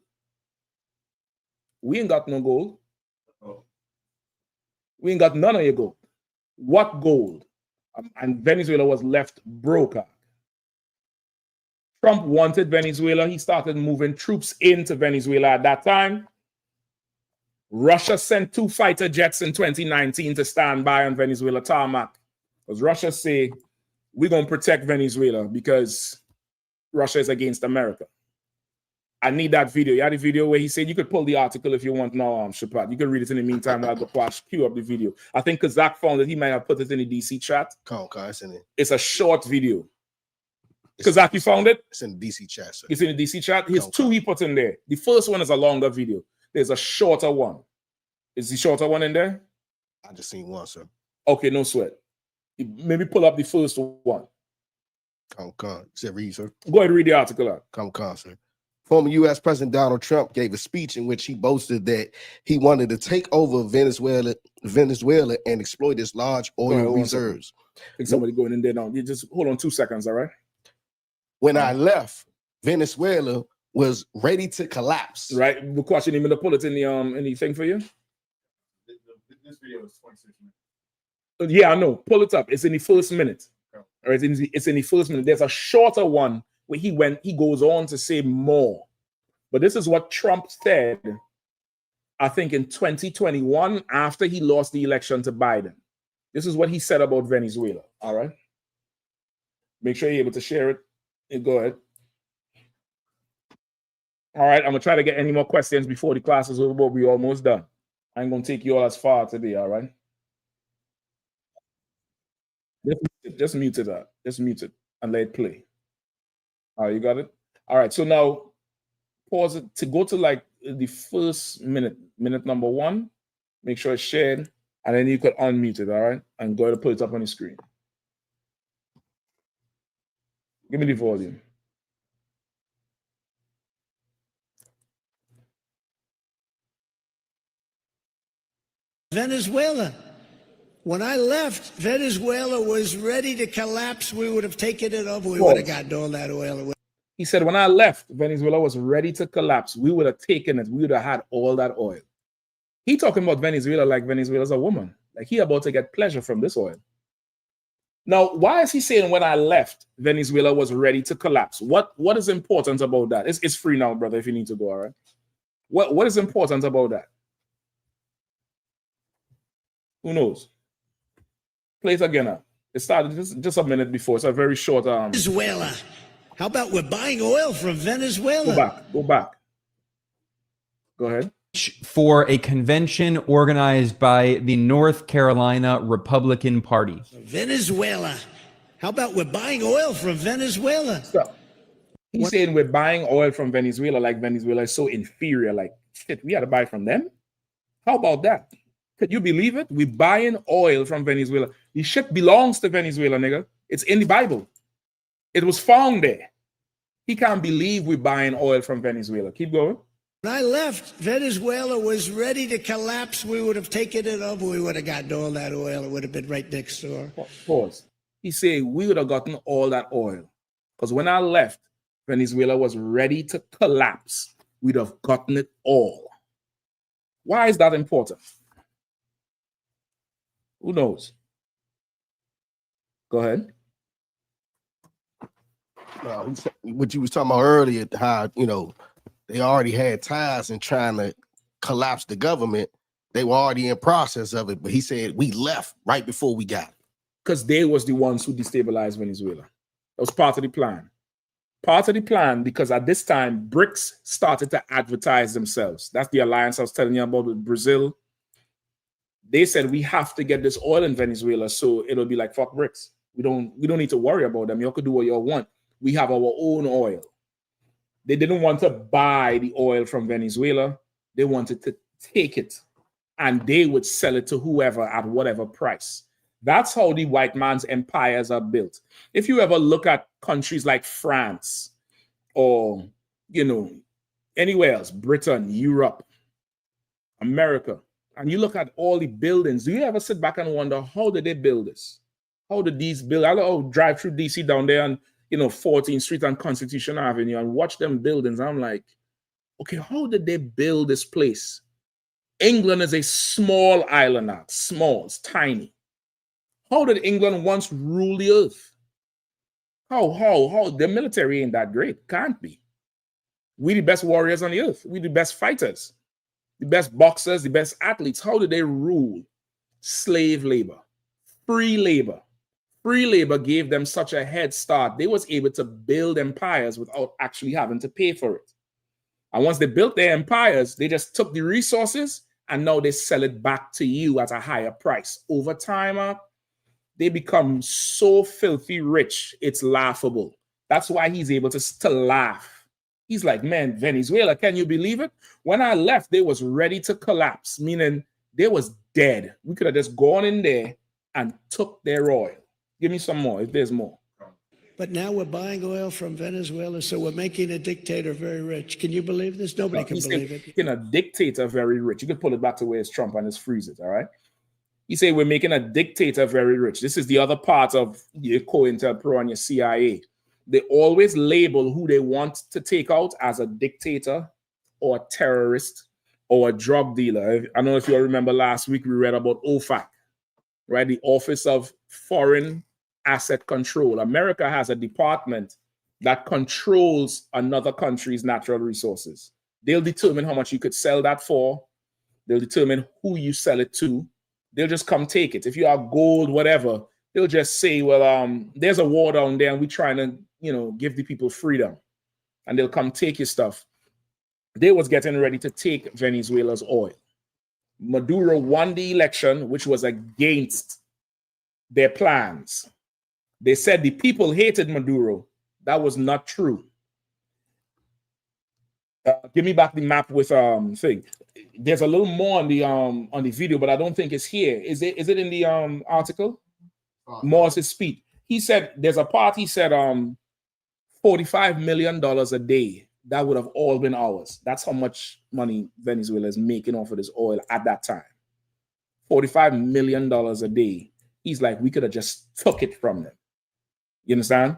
We ain't got no gold. We ain't got none of your gold. What gold? And Venezuela was left broke. Trump wanted Venezuela. He started moving troops into Venezuela at that time. Russia sent 2 fighter jets in 2019 to stand by on Venezuela tarmac. Because Russia say, we're going to protect Venezuela because Russia is against America. I need that video. You had the video where he said you could pull the article if you want now, Shapat. You can read it in the meantime while I go queue up the video. I think Kazak found that he might have put it in the DC chat. It's a short video. Kazak, you found it? It's in the DC chat, sir. It's in the DC chat. Here's 2 he put in there. The first one is a longer video. There's a shorter one. Is the shorter one in there? I just seen one, sir. Okay, no sweat. Maybe pull up the first one. Said read, sir. Go ahead and read the article out. Sir. Former U.S. President Donald Trump gave a speech in which he boasted that he wanted to take over Venezuela and exploit its large oil reserves. I think somebody going in there now. You just hold on 2 seconds, all right? When I left, Venezuela was ready to collapse. Right. We're questioning him to pull it in the thing for you. This video is 26 minutes. Yeah, I know. Pull it up. It's in the first minute. All right, it's in the first minute. There's a shorter one where he goes on to say more. But this is what Trump said, I think, in 2021 after he lost the election to Biden. This is what he said about Venezuela. All right. Make sure you're able to share it. Go ahead. All right, I'm going to try to get any more questions before the class is over, but we're almost done. I'm going to take you all as far today, all right? Just mute it out. Just mute it and let it play. All right, you got it? All right, so now pause it to go to like the first minute number 1. Make sure it's shared, and then you could unmute it, all right? And go ahead and put it up on the screen. Give me the volume. Venezuela. When I left, Venezuela was ready to collapse. We would have taken it over. We would have gotten all that oil. He said, when I left, Venezuela was ready to collapse. We would have taken it. We would have had all that oil. He talking about Venezuela like Venezuela's a woman. Like he about to get pleasure from this oil. Now, why is he saying when I left, Venezuela was ready to collapse? What is important about that? It's free now, brother, if you need to go, all right? What is important about that? Who knows? Play it again now. It started just a minute before. It's a very short. Venezuela. How about we're buying oil from Venezuela? Go back. Go ahead. For a convention organized by the North Carolina Republican Party. Venezuela. How about we're buying oil from Venezuela? So, he's saying we're buying oil from Venezuela like Venezuela is so inferior. Like, shit, we had to buy from them? How about that? Could you believe it? We're buying oil from Venezuela. The shit belongs to Venezuela, nigga. It's in the Bible. It was found there. He can't believe we're buying oil from Venezuela. Keep going. When I left, Venezuela was ready to collapse. We would have taken it over. We would have gotten all that oil. It would have been right next door. Pause. He said we would have gotten all that oil. Because when I left, Venezuela was ready to collapse. We'd have gotten it all. Why is that important? Who knows? Go ahead. What you was talking about earlier, how, you know, they already had ties in trying to collapse the government. They were already in process of it, but he said we left right before we got it. Because they was the ones who destabilized Venezuela. That was part of the plan. Part of the plan, because at this time, BRICS started to advertise themselves. That's the alliance I was telling you about with Brazil. They said we have to get this oil in Venezuela, so it'll be like fuck BRICS. We don't need to worry about them. You could do what you want. We have our own oil. They didn't want to buy the oil from Venezuela. They wanted to take it, and they would sell it to whoever at whatever price. That's how the white man's empires are built. If you ever look at countries like France or, you know, anywhere else, Britain, Europe, America, and you look at all the buildings, do you ever sit back and wonder, how did they build this? How did these build? I'll drive through DC down there and, you know, 14th Street and Constitution Avenue and watch them buildings. I'm like, okay, how did they build this place? England is a small island now, small, it's tiny. How did England once rule the earth? How? The military ain't that great. Can't be. We the best warriors on the earth. We the best fighters, the best boxers, the best athletes. How did they rule? Slave labor, free labor. Free labor gave them such a head start. They was able to build empires without actually having to pay for it. And once they built their empires, they just took the resources and now they sell it back to you at a higher price. Over time, they become so filthy rich, it's laughable. That's why he's able to laugh. He's like, man, Venezuela, can you believe it? When I left, they was ready to collapse, meaning they was dead. We could have just gone in there and took their oil. Give me some more, if there's more. But now we're buying oil from Venezuela, so we're making a dictator very rich. Can you believe this? Nobody can believe it. Making a dictator very rich. You can pull it back to where it's Trump and it's freeze it, all right? You say we're making a dictator very rich. This is the other part of your COINTELPRO and your CIA. They always label who they want to take out as a dictator or a terrorist or a drug dealer. I don't know if you all remember last week we read about OFAC, right? The Office of Foreign Asset Control. America has a department that controls another country's natural resources. They'll determine how much you could sell that for. They'll determine who you sell it to. They'll just come take it. If you have gold, whatever, they'll just say, well, there's a war down there and we're trying to, you know, give the people freedom. And they'll come take your stuff. They was getting ready to take Venezuela's oil. Maduro won the election, which was against their plans. They said the people hated Maduro. That was not true. Give me back the map with thing. There's a little more on the video, but I don't think it's here. Is it in the article? Morris' speech. He said there's a part. He said $45 million a day. That would have all been ours. That's how much money Venezuela is making off of this oil at that time. $45 million a day. He's like, we could have just took it from them. You understand?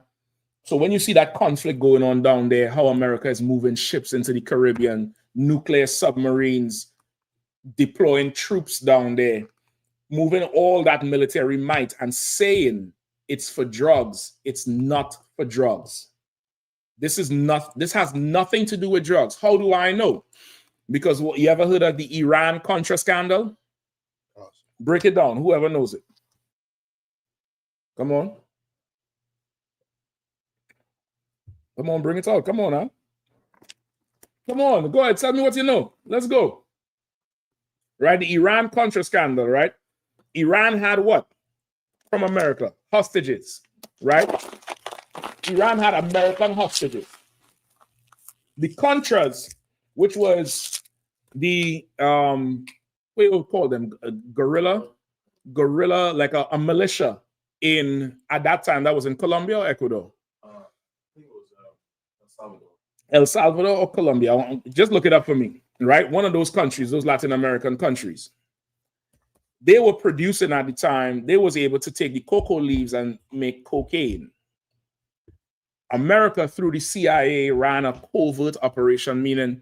So when you see that conflict going on down there, how America is moving ships into the Caribbean, nuclear submarines, deploying troops down there, moving all that military might and saying it's for drugs, it's not for drugs. This has nothing to do with drugs. How do I know? Because you ever heard of the Iran-Contra scandal? Break it down, whoever knows it. Come on. Come on, bring it out. Come on, huh? Come on, go ahead. Tell me what you know. Let's go. Right, the Iran-Contra scandal, right? Iran had what? From America, hostages, right? Iran had American hostages. The Contras, which was the, what do you call them? A guerrilla, like a militia at that time, that was in Colombia or Ecuador? El Salvador or Colombia. Just look it up for me, right? One of those countries, those Latin American countries. They were producing at the time, they was able to take the cocoa leaves and make cocaine. America, through the CIA, ran a covert operation, meaning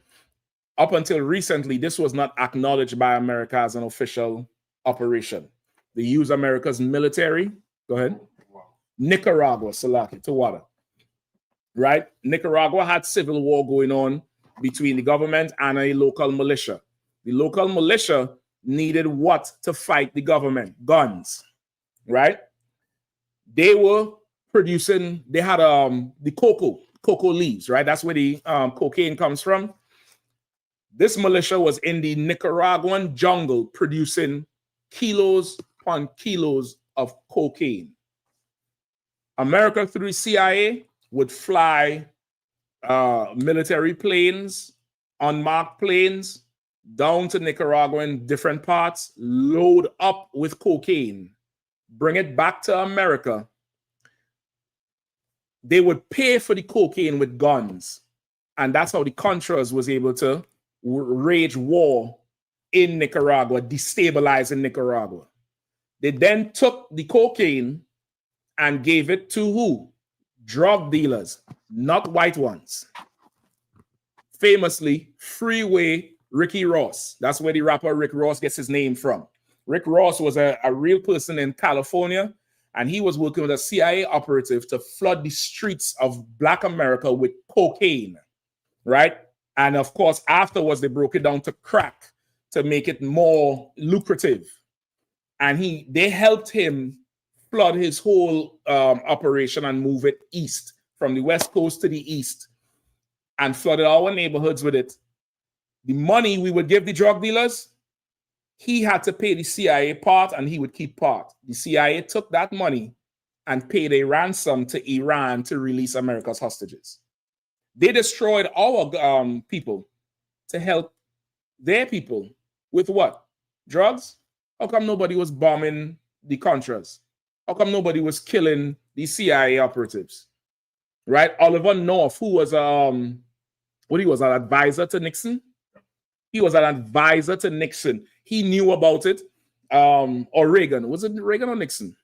up until recently, this was not acknowledged by America as an official operation. They use America's military. Go ahead. Nicaragua, Salaki, Tawada. Right? Nicaragua had civil war going on between the government and a local militia. The local militia needed what to fight the government? Guns. Right? They were producing, they had the cocoa leaves, right? That's where the cocaine comes from. This militia was in the Nicaraguan jungle producing kilos upon kilos of cocaine. America, through the CIA, would fly military planes, unmarked planes, down to Nicaragua in different parts, load up with cocaine, bring it back to America. They would pay for the cocaine with guns. And that's how the Contras was able to wage war in Nicaragua, destabilizing Nicaragua. They then took the cocaine and gave it to who? Drug dealers, not white ones. Famously, Freeway Ricky Ross. That's where the rapper Rick Ross gets his name from. Rick Ross was a real person in California, and he was working with a CIA operative to flood the streets of Black America with cocaine, right? And of course, afterwards, they broke it down to crack to make it more lucrative. And they helped him flood his whole operation and move it east, from the West Coast to the east, and flooded our neighborhoods with it. The money we would give the drug dealers, he had to pay the CIA part and he would keep part. The CIA took that money and paid a ransom to Iran to release America's hostages. They destroyed our people to help their people with what? Drugs? How come nobody was bombing the Contras? How come nobody was killing the CIA operatives? Right? Oliver North, who was an advisor to Nixon. He was an advisor to Nixon. He knew about it. Or Reagan. Was it Reagan or Nixon?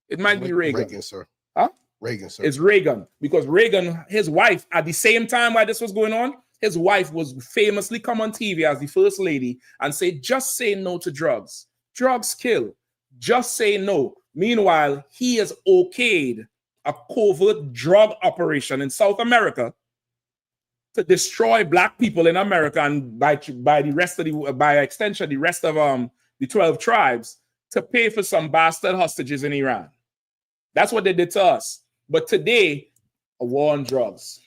It might be Reagan. Reagan, sir. Huh? Reagan, sir. It's Reagan. Because Reagan, his wife, at the same time while this was going on, his wife was famously come on TV as the first lady and say, just say no to drugs. Drugs kill. Just say no. Meanwhile, he has okayed a covert drug operation in South America to destroy Black people in America, and by extension, the rest of the 12 tribes, to pay for some bastard hostages in Iran. That's what they did to us. But today, a war on drugs.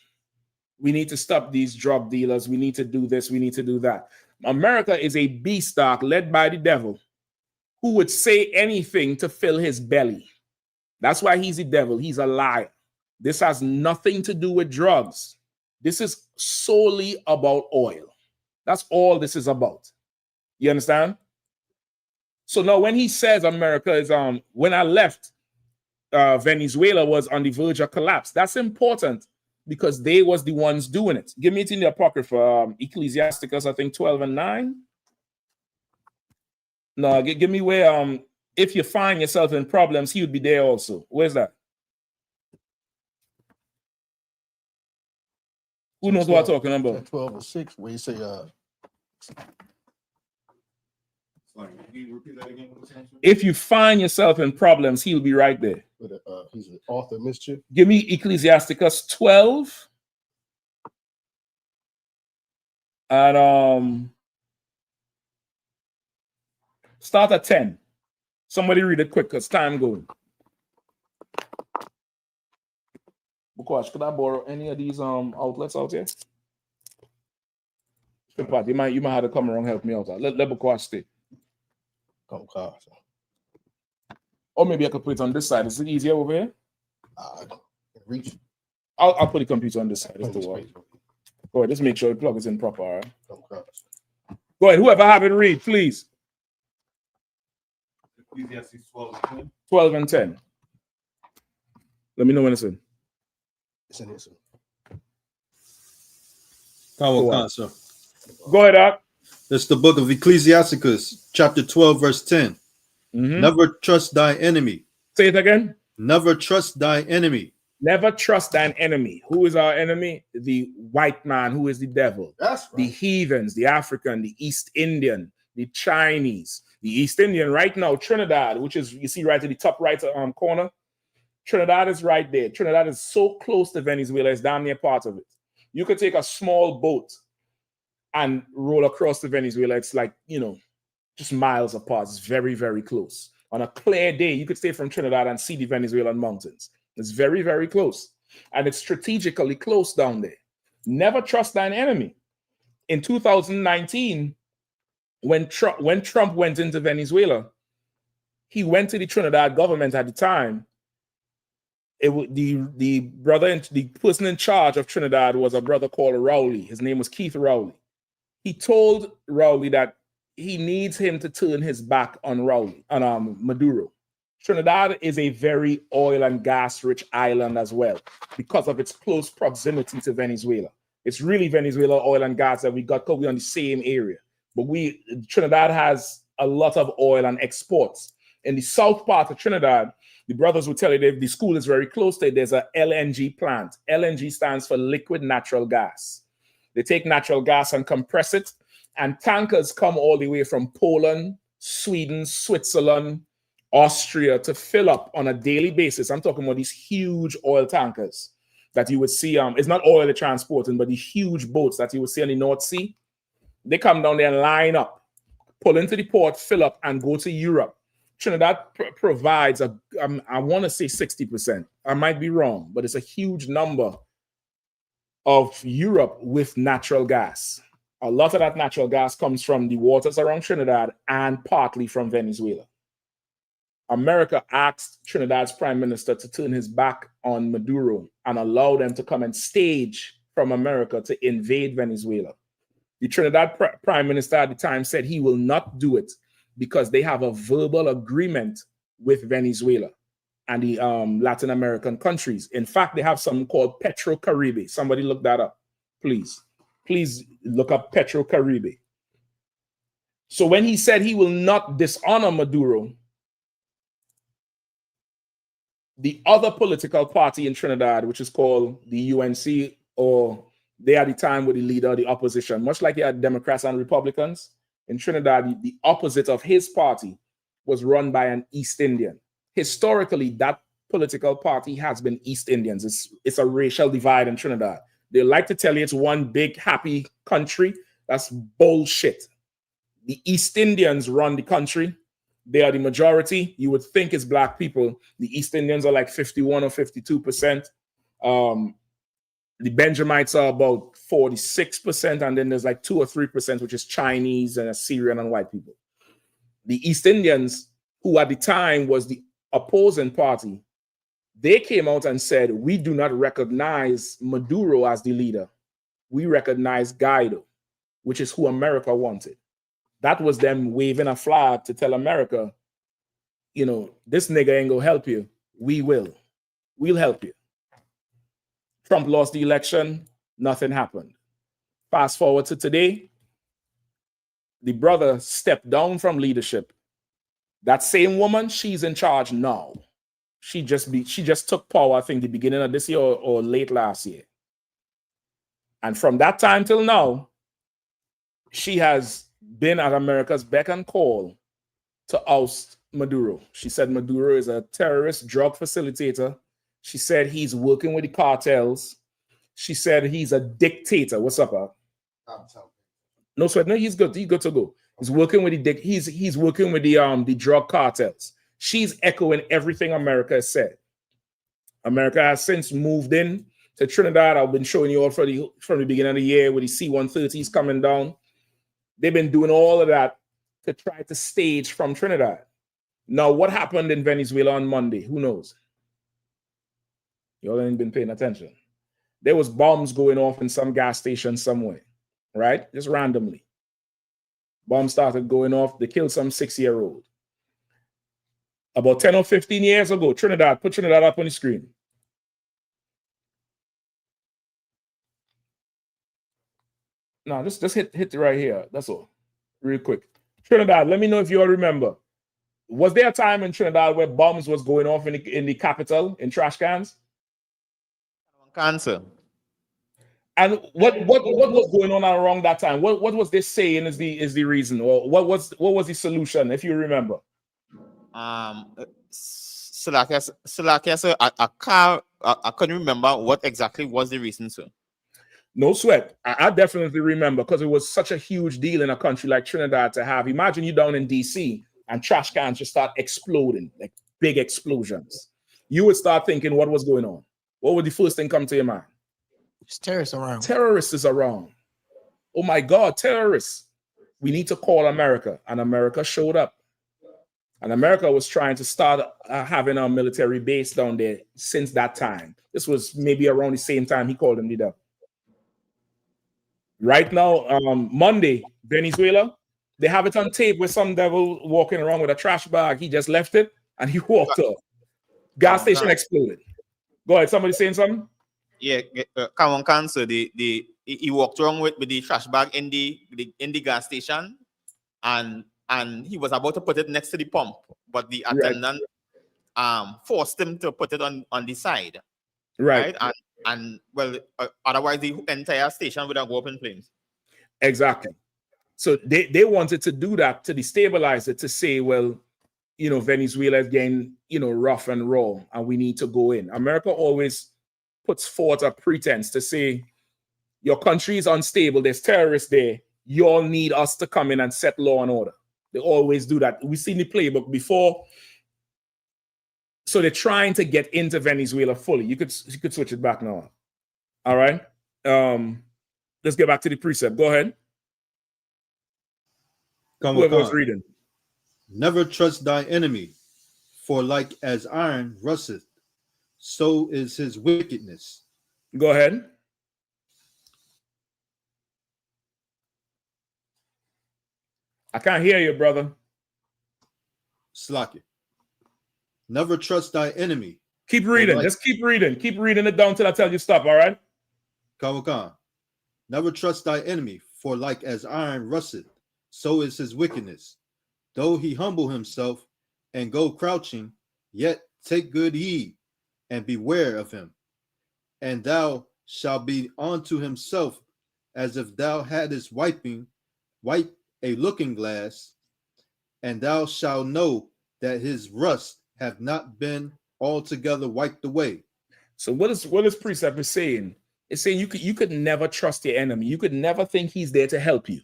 We need to stop these drug dealers. We need to do this. We need to do that. America is a beast stock led by the devil who would say anything to fill his belly. That's why he's the devil. He's a liar. This has nothing to do with drugs. This is solely about oil. That's all this is about. You understand? So now when he says America is, when I left, Venezuela was on the verge of collapse, that's important because they was the ones doing it. Give me it in the Apocrypha, Ecclesiasticus, I think 12 and 9. No, give me where if you find yourself in problems, he would be there also. Where's that? Who knows what I'm talking about? 12 or 6, where you say if you find yourself in problems, he'll be right there. He's an author of mischief. Give me Ecclesiasticus 12 and start at 10. Somebody read it quick because time going. Bukash, could I borrow any of these outlets out here? You might have to come around and help me out. Let Bukash stay. Come across. Or maybe I could put it on this side. Is it easier over here? Reach. I'll put the computer on this side. Go ahead, just make sure the plug is in proper. All right? Go ahead, whoever have it read, please. 12 and 10. Let me know when it's in. It's in here, sir. Go ahead, Doc. It's the book of Ecclesiasticus, chapter 12, verse 10. Never trust thy enemy. Say it again. Never trust thy enemy. Never trust thine enemy. Who is our enemy? The white man, who is the devil. That's right. The heathens, the African, the East Indian, the Chinese. The East Indian right now, Trinidad, which is, you see right at the top right corner. Trinidad is right there. Trinidad is so close to Venezuela, it's damn near part of it. You could take a small boat and roll across to Venezuela. It's like, just miles apart. It's very, very close. On a clear day, you could stay from Trinidad and see the Venezuelan mountains. It's very, very close. And it's strategically close down there. Never trust thine enemy. In 2019, when Trump went into Venezuela, he went to the Trinidad government at the time. The person in charge of Trinidad was a brother called Rowley. His name was Keith Rowley. He told Rowley that he needs him to turn his back on Maduro. Trinidad is a very oil and gas rich island as well because of its close proximity to Venezuela. It's really Venezuela oil and gas that we got because we're on the same area. But Trinidad has a lot of oil and exports. In the south part of Trinidad, the brothers will tell you that the school is very close to it. There's a LNG plant. LNG stands for liquid natural gas. They take natural gas and compress it, and tankers come all the way from Poland, Sweden, Switzerland, Austria to fill up on a daily basis. I'm talking about these huge oil tankers that you would see. It's not oil they're transporting, but these huge boats that you would see on the North Sea. They come down there and line up, pull into the port, fill up, and go to Europe. Trinidad provides I want to say 60%. I might be wrong, but it's a huge number of Europe with natural gas. A lot of that natural gas comes from the waters around Trinidad and partly from Venezuela. America asked Trinidad's prime minister to turn his back on Maduro and allow them to come and stage from America to invade Venezuela. The Trinidad prime minister at the time said he will not do it because they have a verbal agreement with Venezuela and the Latin American countries. In fact, they have something called Petro-Caribe. Somebody look that up, please. Please look up Petro-Caribe. So when he said he will not dishonor Maduro, the other political party in Trinidad, which is called the UNC, or they at the time were the leader of the opposition, much like you had Democrats and Republicans. In Trinidad, the opposite of his party was run by an East Indian. Historically, that political party has been East Indians. It's a racial divide in Trinidad. They like to tell you it's one big happy country. That's bullshit. The East Indians run the country. They are the majority. You would think it's black people. The East Indians are like 51 or 52%. The Benjamites are about 46%, and then there's like 2 or 3%, which is Chinese and Assyrian and white people. The East Indians, who at the time was the opposing party, they came out and said, we do not recognize Maduro as the leader. We recognize Guaido, which is who America wanted. That was them waving a flag to tell America, this nigga ain't gonna help you. We will. We'll help you. Trump lost the election. Nothing happened. Fast forward to today. The brother stepped down from leadership That same woman, she's in charge now. She just took power, I think, the beginning of this year or late last year. And from that time till now, she has been at America's beck and call to oust Maduro. She said Maduro is a terrorist drug facilitator. She said he's working with the cartels. She said he's a dictator. What's up, No sweat. No, he's good. He's good to go. He's working with he's working with the drug cartels. She's echoing everything America has said. America has since moved in to Trinidad. I've been showing you all from the beginning of the year with the C-130s coming down. They've been doing all of that to try to stage from Trinidad. Now, what happened in Venezuela on Monday? Who knows? You all ain't been paying attention. There was bombs going off in some gas station somewhere, right? Just randomly. Bombs started going off. They killed some 6-year-old. About 10 or 15 years ago, Trinidad, put Trinidad up on the screen. No, just hit it right here. That's all. Real quick. Trinidad, let me know if you all remember. Was there a time in Trinidad where bombs was going off in the capital, in trash cans? Cancer. And what was going on around that time? What was they saying is the reason, or what was the solution, if you remember? Salakia, sir, I couldn't remember what exactly was the reason, sir. No sweat. I definitely remember, because it was such a huge deal in a country like Trinidad to have. Imagine you down in DC and trash cans just start exploding, like big explosions. You would start thinking, what was going on? What would the first thing come to your mind? There's terrorists around. Terrorists is around. Oh my God, terrorists. We need to call America. And America showed up. And America was trying to start having a military base down there since that time. This was maybe around the same time he called them the devil. Right now, Monday, Venezuela, they have it on tape with some devil walking around with a trash bag. He just left it and he walked off. Gas station exploded. Go ahead, somebody saying something? Yeah, come on, cancer. He walked around with the trash bag in the gas station, and he was about to put it next to the pump, but the attendant forced him to put it on the side. Right? And well, otherwise the entire station would have go up in flames. Exactly. So they wanted to do that to destabilize it, to say, well, you know, Venezuela is getting, you know, rough and raw, and we need to go in. America always puts forth a pretense to say, your country is unstable, there's terrorists there, you all need us to come in and set law and order. They always do that. We've seen the playbook before. So they're trying to get into Venezuela fully. You could switch it back now. All right. Let's get back to the precept. Go ahead. Whoever was reading. Never trust thy enemy, for like as iron rusteth, so is his wickedness. Go ahead. I can't hear you, brother. Slack it. Never trust thy enemy. Keep reading. Just keep reading. Keep reading it down till I tell you stop, all right? Kawakan. Never trust thy enemy, for like as iron rusteth, so is his wickedness. Though he humble himself and go crouching, yet take good heed and beware of him. And thou shalt be unto himself as if thou hadst wipe a looking glass, and thou shalt know that his rust have not been altogether wiped away. So what is precept is saying? It's saying you could never trust your enemy. You could never think he's there to help you.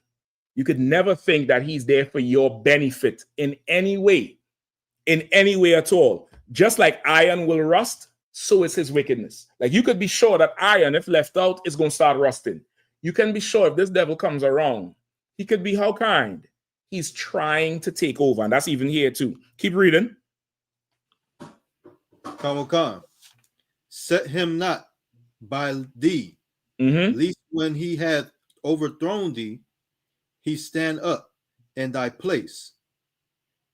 You could never think that he's there for your benefit in any way at all. Just like iron will rust, so is his wickedness. Like you could be sure that iron, if left out, is going to start rusting. You can be sure if this devil comes around, he could be how kind? He's trying to take over, and that's even here too. Keep reading. Kawakan, set him not by thee, lest when he hath overthrown thee, he stand up in thy place.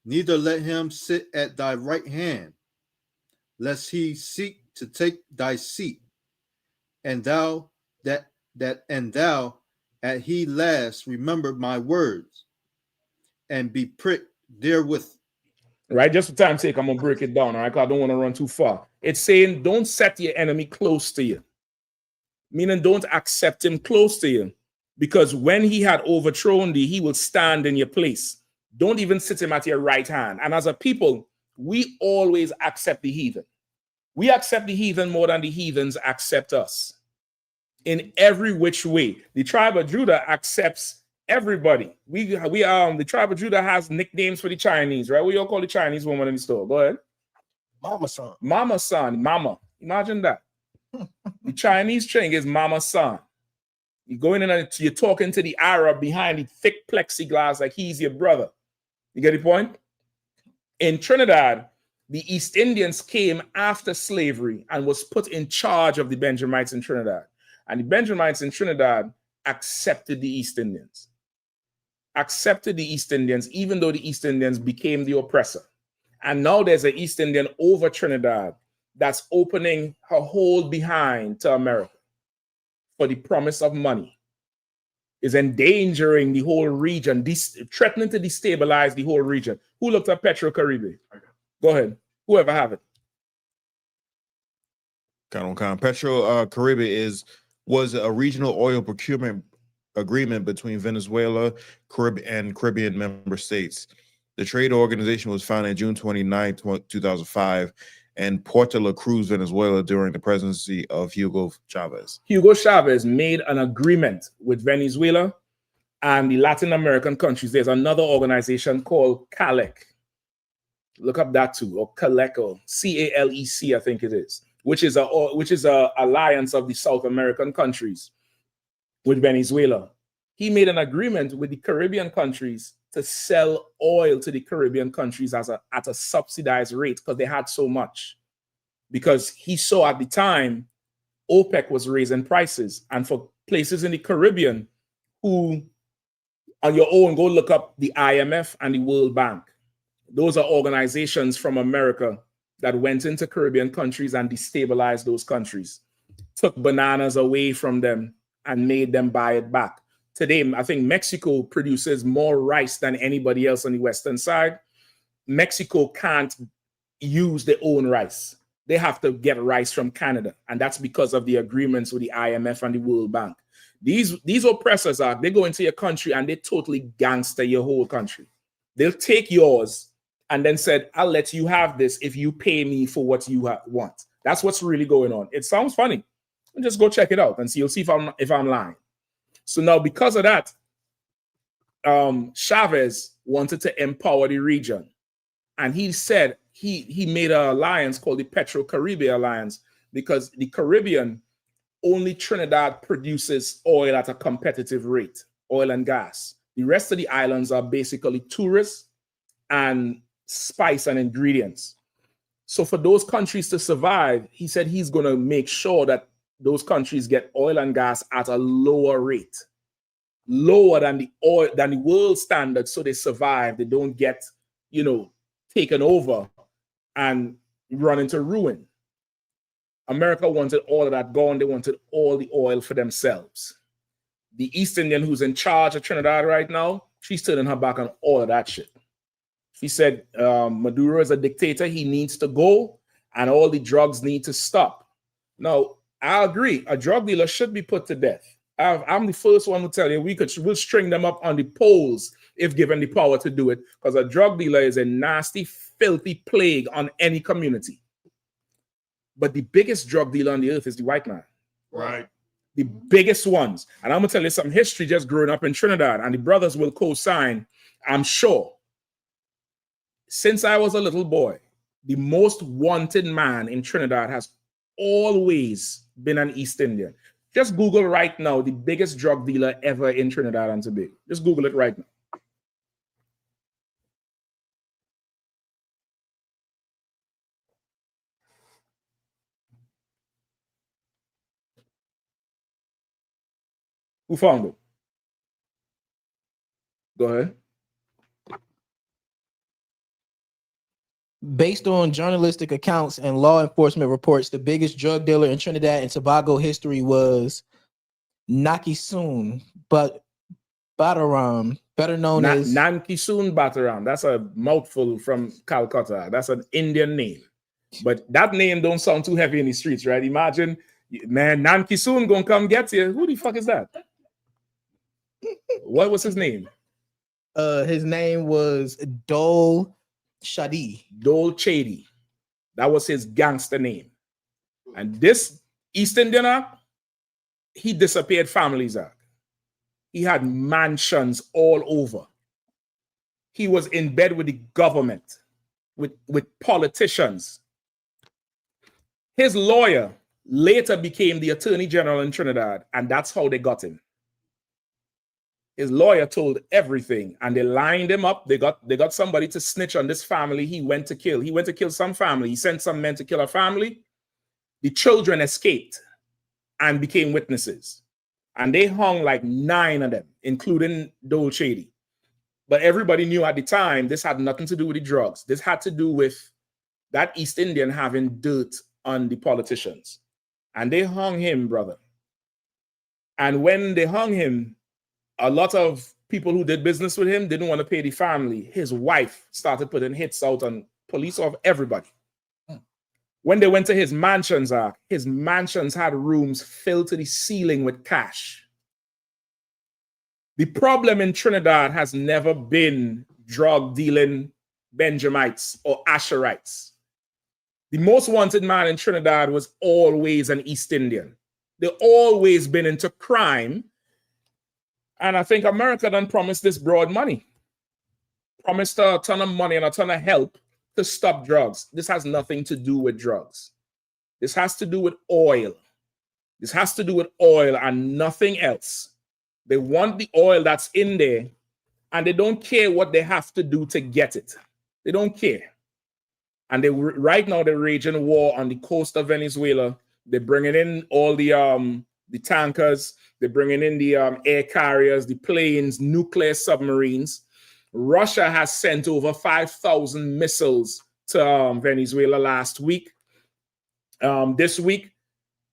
Neither let him sit at thy right hand, lest he seek to take thy seat, and thou at he last remember my words, and be pricked therewith. Right? Just for time's sake, I'm gonna break it down, all right? Because I don't want to run too far. It's saying don't set your enemy close to you. Meaning don't accept him close to you. Because when he had overthrown thee, he will stand in your place. Don't even sit him at your right hand. And as a people, we always accept the heathen. We accept the heathen more than the heathens accept us. In every which way. The tribe of Judah accepts everybody. The tribe of Judah has nicknames for the Chinese, right? We all call the Chinese woman in the store. Go ahead. Mama son. Mama son. Mama. Imagine that. The Chinese thing is Mama son. You go in and you're talking to the Arab behind the thick plexiglass like he's your brother. You get the point? In Trinidad, the East Indians came after slavery and was put in charge of the Benjamites in Trinidad. And the Benjamites in Trinidad accepted the East Indians. Accepted the East Indians, even though the East Indians became the oppressor. And now there's an East Indian over Trinidad that's opening her hold behind to America for the promise of money, is endangering the whole region, threatening to destabilize the whole region. Who looked at Petro-Caribbean? Go ahead. Whoever have it. Petro-Caribbean was a regional oil procurement agreement between Venezuela, and Caribbean member states. The trade organization was founded June 29, 2005, in Puerto La Cruz, Venezuela, during the presidency of Hugo Chavez. Hugo Chavez made an agreement with Venezuela and the Latin American countries. There's another organization called CALEC. Look up that too, or CALEC, or CALEC, I think it is, which is a alliance of the South American countries with Venezuela. He made an agreement with the Caribbean countries to sell oil to the Caribbean countries at a subsidized rate because they had so much. Because he saw at the time, OPEC was raising prices. And for places in the Caribbean who, on your own, go look up the IMF and the World Bank. Those are organizations from America that went into Caribbean countries and destabilized those countries, took bananas away from them and made them buy it back. Today, I think Mexico produces more rice than anybody else on the Western side. Mexico can't use their own rice. They have to get rice from Canada. And that's because of the agreements with the IMF and the World Bank. These oppressors they go into your country and they totally gangster your whole country. They'll take yours and then said, I'll let you have this if you pay me for what you want. That's what's really going on. It sounds funny. Just go check it out and see. You'll see if I'm lying. So now, because of that, Chavez wanted to empower the region. And he said he made an alliance called the Petro-Caribbean Alliance because the Caribbean, only Trinidad produces oil at a competitive rate, oil and gas. The rest of the islands are basically tourists and spice and ingredients. So for those countries to survive, he said he's going to make sure that those countries get oil and gas at a lower rate, lower than the world standard, so they survive. They don't get, taken over and run into ruin. America wanted all of that gone. They wanted all the oil for themselves. The East Indian who's in charge of Trinidad right now, she's turning her back on all of that shit. She said Maduro is a dictator. He needs to go, and all the drugs need to stop. Now, I agree. A drug dealer should be put to death. I'm the first one to tell you we'll string them up on the poles if given the power to do it, because a drug dealer is a nasty, filthy plague on any community. But the biggest drug dealer on the earth is the white man. Right. The biggest ones. And I'm going to tell you some history just growing up in Trinidad, and the brothers will co-sign, I'm sure. Since I was a little boy, the most wanted man in Trinidad has always been an East Indian. Just Google right now the biggest drug dealer ever in Trinidad and Tobago. Just Google it right now. Who found it? Go ahead. Based on journalistic accounts and law enforcement reports, the biggest drug dealer in Trinidad and Tobago history was Nakisun Badaram better known as Nankisoon Bataram. That's a mouthful from Calcutta. That's an Indian name. But that name don't sound too heavy in the streets, right? Imagine, man, Nankisoon gonna come get you. Who the fuck is that? What was his name? His name was Dole Shadi. Dole Chady. That was his gangster name. And this East Indian, he disappeared families. He had mansions all over. He was in bed with the government, with politicians. His lawyer later became the attorney general in Trinidad, and that's how they got him. His lawyer told everything, and they lined him up. They got somebody to snitch on this family he went to kill. He went to kill some family. He sent some men to kill a family. The children escaped and became witnesses. And they hung like 9 of them, including Dole Chady. But everybody knew at the time this had nothing to do with the drugs. This had to do with that East Indian having dirt on the politicians. And they hung him, brother. And when they hung him, a lot of people who did business with him didn't want to pay the family. His wife started putting hits out on police, of everybody. When they went to his mansions had rooms filled to the ceiling with cash. The problem in Trinidad has never been drug dealing Benjamites or Asherites. The most wanted man in Trinidad was always an East Indian. They've always been into crime. And I think America done promised this broad money. Promised a ton of money and a ton of help to stop drugs. This has nothing to do with drugs. This has to do with oil. This has to do with oil and nothing else. They want the oil that's in there, and they don't care what they have to do to get it. They don't care. And right now they're raging war on the coast of Venezuela. They're bringing in all the tankers. They're bringing in the air carriers, the planes, nuclear submarines. Russia has sent over 5,000 missiles to Venezuela last week. This week,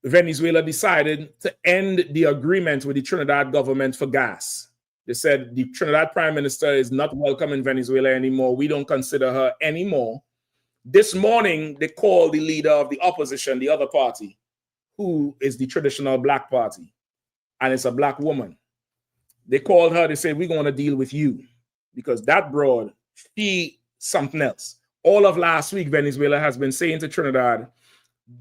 Venezuela decided to end the agreement with the Trinidad government for gas. They said the Trinidad Prime Minister is not welcome in Venezuela anymore. We don't consider her anymore. This morning, they called the leader of the opposition, the other party, who is the traditional black party, and it's a black woman. They called her, they said, we're going to deal with you, because that broad, she something else. All of last week, Venezuela has been saying to Trinidad,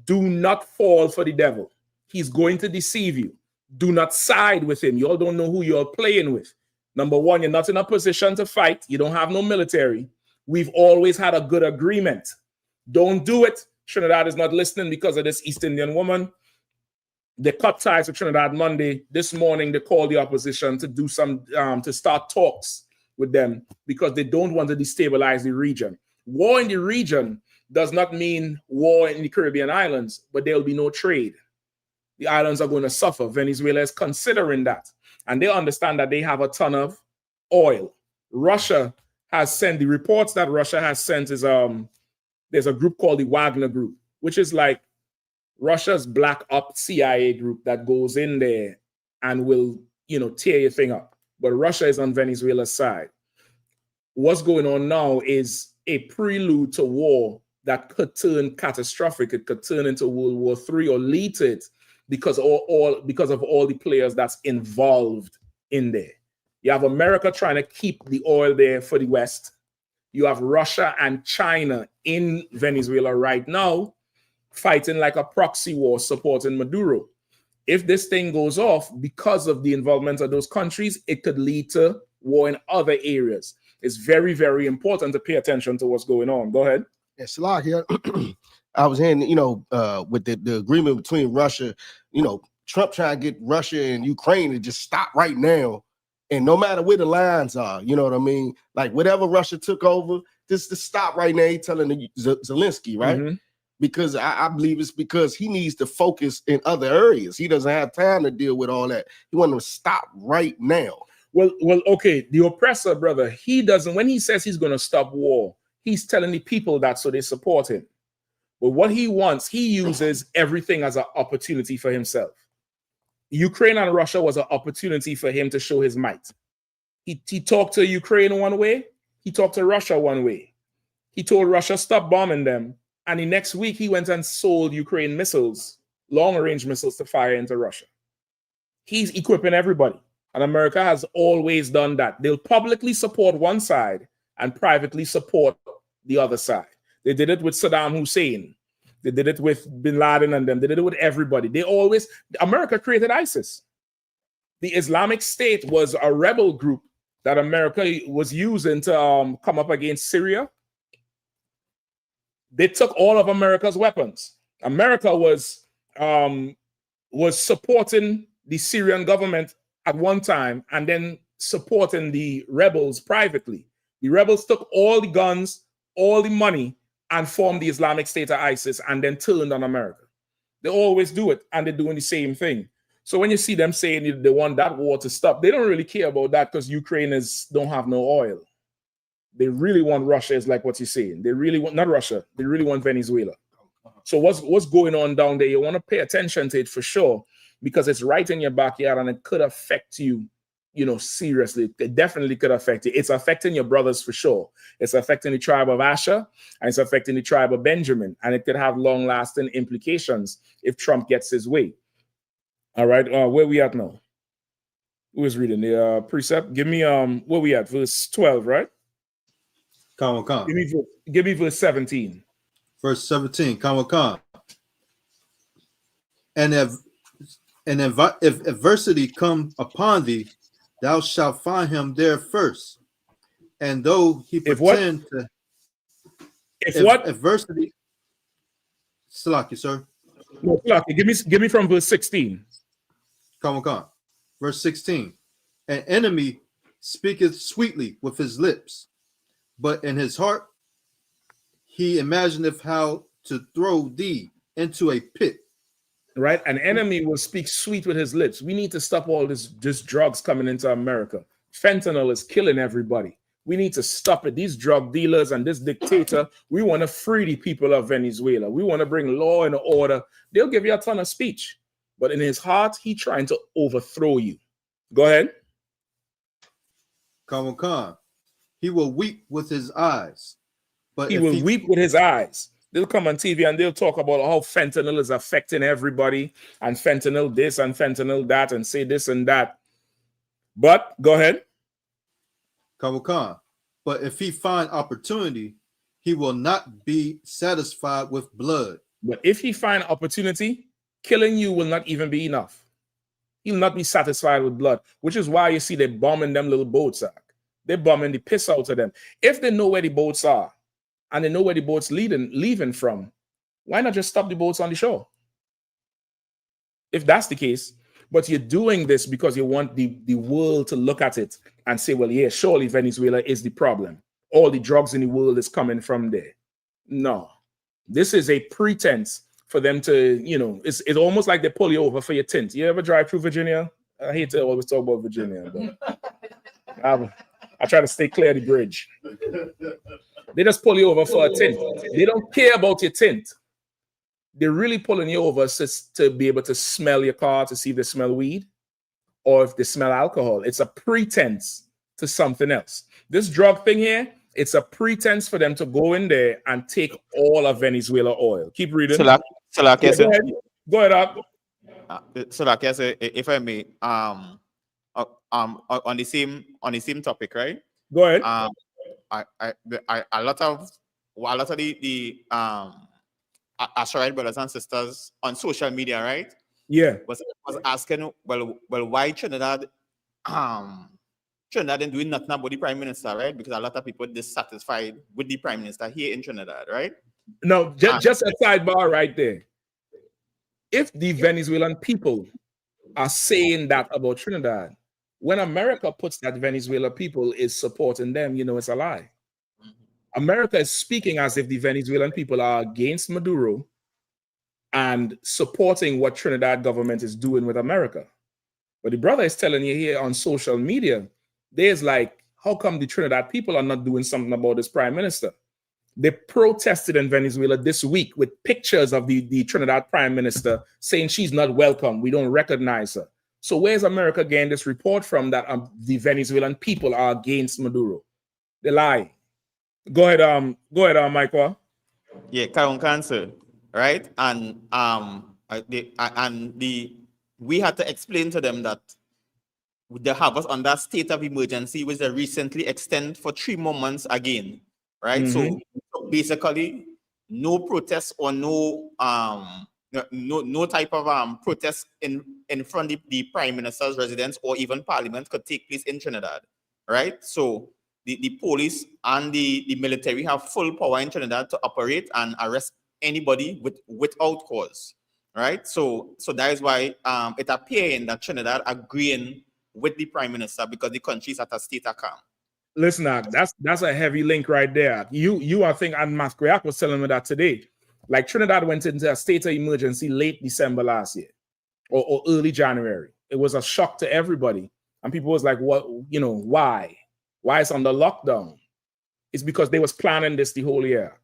do not fall for the devil. He's going to deceive you. Do not side with him. You all don't know who you're playing with. Number one, you're not in a position to fight. You don't have no military. We've always had a good agreement. Don't do it. Trinidad is not listening because of this East Indian woman. They cut ties with Trinidad Monday. This morning, they called the opposition to do some, to start talks with them because they don't want to destabilize the region. War in the region does not mean war in the Caribbean islands, but there will be no trade. The islands are going to suffer. Venezuela is considering that. And they understand that they have a ton of oil. Russia has sent, the reports that Russia has sent is, there's a group called the Wagner Group, which is like Russia's black ops CIA group that goes in there and will, tear your thing up. But Russia is on Venezuela's side. What's going on now is a prelude to war that could turn catastrophic. It could turn into World War III or lead to it because of all the players that's involved in there. You have America trying to keep the oil there for the West. You have Russia and China in Venezuela right now fighting like a proxy war supporting Maduro. If this thing goes off because of the involvement of those countries, it could lead to war in other areas. It's very, very important to pay attention to what's going on. Go ahead. Yeah, Salah here. I was hearing, with the agreement between Russia, Trump trying to get Russia and Ukraine to just stop right now. And no matter where the lines are, you know what I mean? Like whatever Russia took over, just to stop right now, he's telling Zelensky, right? Mm-hmm. Because I believe it's because he needs to focus in other areas. He doesn't have time to deal with all that. He wants to stop right now. Well, okay. The oppressor, brother, he doesn't, when he says he's going to stop war, he's telling the people that so they support him. But what he wants, he uses everything as an opportunity for himself. Ukraine and Russia was an opportunity for him to show his might. He talked to Ukraine one way. He talked to Russia one way. He told Russia stop bombing them. And the next week he went and sold Ukraine missiles, long-range missiles to fire into Russia. He's equipping everybody. And America has always done that. They'll publicly support one side and privately support the other side. They did it with Saddam Hussein. They did it with Bin Laden and them. They did it with everybody. America created ISIS. The Islamic State was a rebel group that America was using to come up against Syria. They took all of America's weapons. America was supporting the Syrian government at one time and then supporting the rebels privately. The rebels took all the guns, all the money, and formed the Islamic State of ISIS and then turned on America. They always do it, and they're doing the same thing. So when you see them saying they want that war to stop, they don't really care about that because Ukrainians don't have no oil. They really want Russia, is like what you're saying. They really want, not Russia, they really want Venezuela. So what's going on down there? You want to pay attention to it for sure, because it's right in your backyard and it could affect you, seriously. It definitely could affect you. It's affecting your brothers for sure. It's affecting the tribe of Asher and it's affecting the tribe of Benjamin. And it could have long-lasting implications if Trump gets his way. All right, where we at now? Who is reading the precept? Give me where we at? Verse 12, right? Come. Give me verse 17. Verse 17, come. And if adversity come upon thee, thou shalt find him there first. And though he pretend to... If what? Adversity... Salaki, sir. No, Salaki, give me from verse 16. Come. Verse 16. An enemy speaketh sweetly with his lips, but in his heart he imagineth how to throw thee into a pit. Right? An enemy will speak sweet with his lips. We need to stop all this drugs coming into America. Fentanyl is killing everybody. We need to stop it. These drug dealers and this dictator, we want to free the people of Venezuela. We want to bring law and order. They'll give you a ton of speech, but in his heart, he's trying to overthrow you. Go ahead. Come. He will weep with his eyes. But he will weep with his eyes. They'll come on TV and they'll talk about how fentanyl is affecting everybody and fentanyl this and fentanyl that and say this and that. But go ahead. Come. But if he find opportunity, he will not be satisfied with blood. But if he find opportunity, killing you will not even be enough. He'll not be satisfied with blood, which is why you see they're bombing them little boats. They're bombing the piss out of them. If they know where the boats are, and they know where the boat's leaving from, why not just stop the boats on the shore? If that's the case, but you're doing this because you want the world to look at it and say, well, yeah, surely Venezuela is the problem. All the drugs in the world is coming from there. No, this is a pretense for them to, it's almost like they pull you over for your tint. You ever drive through Virginia? I hate to always talk about Virginia, but I try to stay clear of the bridge. They just pull you over for a tint. They don't care about your tint. They're really pulling you over to be able to smell your car to see if they smell weed or if they smell alcohol. It's a pretense to something else. This drug thing here, it's a pretense for them to go in there and take all of Venezuela oil. Keep reading. Go ahead. So like I said, if I may, on the same topic, right? Go ahead. A lot of the Israelite brothers and sisters on social media, right? Yeah, was asking, well, why Trinidad ain't doing nothing about the prime minister, right? Because a lot of people dissatisfied with the prime minister here in Trinidad, right? No, just a sidebar right there. If the Venezuelan people are saying that about Trinidad, when America puts that Venezuela people is supporting them, it's a lie. America is speaking as if the Venezuelan people are against Maduro and supporting what Trinidad government is doing with America. But the brother is telling you here on social media, there's like, how come the Trinidad people are not doing something about this prime minister? They protested in Venezuela this week with pictures of the Trinidad prime minister saying she's not welcome. We don't recognize her. So where's America getting this report from that the Venezuelan people are against Maduro? They lie. Go ahead, Michael. Yeah, Karon Cancer, right? And we had to explain to them that they have us under state of emergency, which they recently extend for 3 more months again, right? So basically, no protest or no type of protest in front of the Prime Minister's residence or even Parliament could take place in Trinidad, right? So the police and the military have full power in Trinidad to operate and arrest anybody without cause, right? So that is why it appears that Trinidad agreeing with the Prime Minister because the country is at a state of calm. Listen, that's a heavy link right there. I think, and Masquerac was telling me that today. Like Trinidad went into a state of emergency late December last year or early January. It was a shock to everybody. And people was like, what, why? Why it's under lockdown? It's because they was planning this the whole year.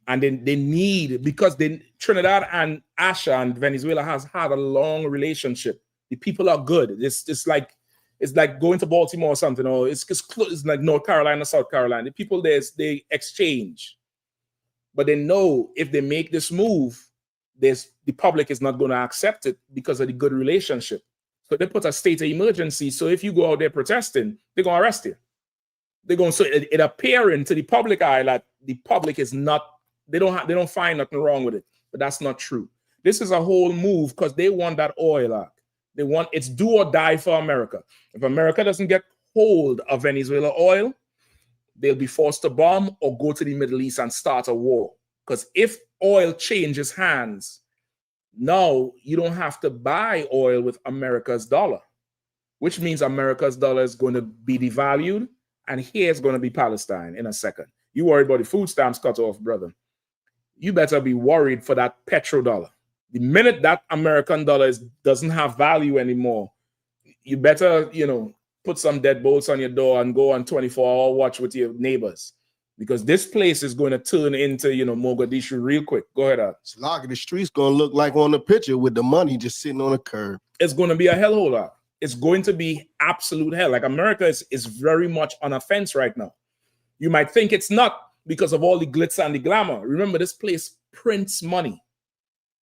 And then they need, because Trinidad and Asha and Venezuela has had a long relationship. The people are good. It's like going to Baltimore or something, or it's like North Carolina, South Carolina. The people there, they exchange. But they know if they make this move, the public is not going to accept it because of the good relationship. So they put a state of emergency. So if you go out there protesting, they're going to arrest you. They're going, so it appearing to the public eye that the public is not, they don't find nothing wrong with it. But that's not true. This is a whole move because they want that oil. They want, it's do or die for America. If America doesn't get hold of Venezuela oil, they'll be forced to bomb or go to the Middle East and start a war. Because if oil changes hands, now you don't have to buy oil with America's dollar, which means America's dollar is going to be devalued, and here's going to be Palestine in a second. You worried about the food stamps cut off, brother. You better be worried for that petrodollar. The minute that American dollar doesn't have value anymore, you better, put some deadbolts on your door and go on 24-hour watch with your neighbors, because this place is going to turn into, Mogadishu real quick. Go ahead, Art. It's like the streets going to look like on the picture with the money just sitting on a curb. It's going to be a hellhole, Art. It's going to be absolute hell. Like America is very much on a fence right now. You might think it's not because of all the glitz and the glamour. Remember, this place prints money.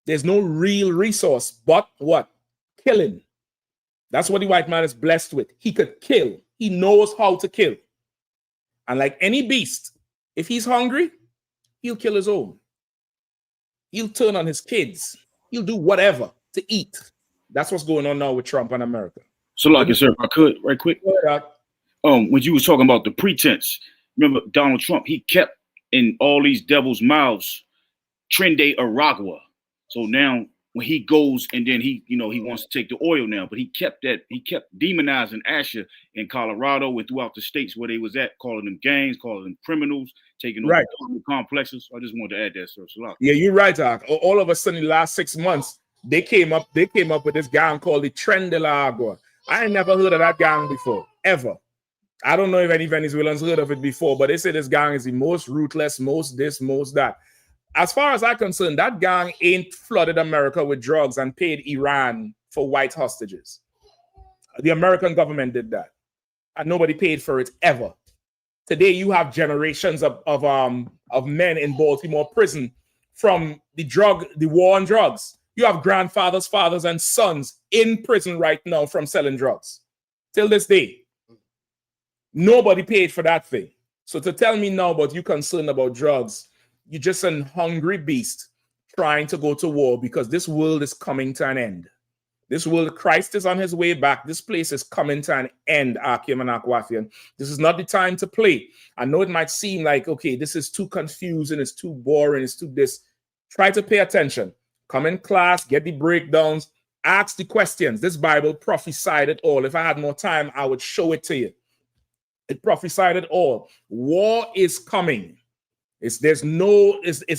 There's no real resource but what? Killing. That's what the white man is blessed with. He could kill. He knows how to kill. And like any beast, if he's hungry, he'll kill his own. He'll turn on his kids. He'll do whatever to eat. That's what's going on now with Trump and America. So, like I said, if I could, right quick. When you was talking about the pretense, remember Donald Trump, he kept in all these devils' mouths, Trende Aragua. So now when he goes and then he wants to take the oil now, but he kept demonizing Asha in Colorado and throughout the states where they was at, calling them gangs, calling them criminals, taking over complexes. I just wanted to add that, sir. Yeah, you're right, Doc. All of a sudden, in the last 6 months, they came up with this gang called the Tren de la Agua. I ain't never heard of that gang before, ever. I don't know if any Venezuelans heard of it before, but they say this gang is the most ruthless, most this, most that. As far as I'm concerned, that gang ain't flooded America with drugs and paid Iran for white hostages. The American government did that, and nobody paid for it ever. Today, you have generations of men in Baltimore prison from the war on drugs. You have grandfathers, fathers, and sons in prison right now from selling drugs. Till this day, nobody paid for that thing. So to tell me now about you concerned about drugs, you're just an hungry beast trying to go to war, because this world is coming to an end. This world, Christ is on his way back. This place is coming to an end, Akim and Akwathian. This is not the time to play. I know it might seem like, okay, this is too confusing, it's too boring, it's too this. Try to pay attention. Come in class, get the breakdowns, ask the questions. This Bible prophesied it all. If I had more time, I would show it to you. It prophesied it all. War is coming. It's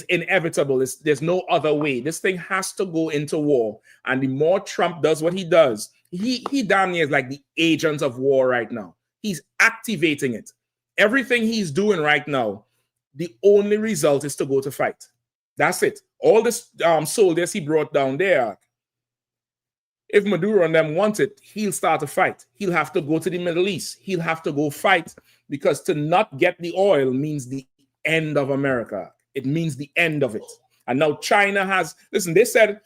inevitable. There's no other way. This thing has to go into war. And the more Trump does what he does, he damn near is like the agent of war right now. He's activating it. Everything he's doing right now, the only result is to go to fight. That's it. All this soldiers he brought down there, If Maduro and them want it, he'll start a fight. He'll have to go to the Middle East. He'll have to go fight, because to not get the oil means the end of America. It means the end of it. And now China has, listen, they said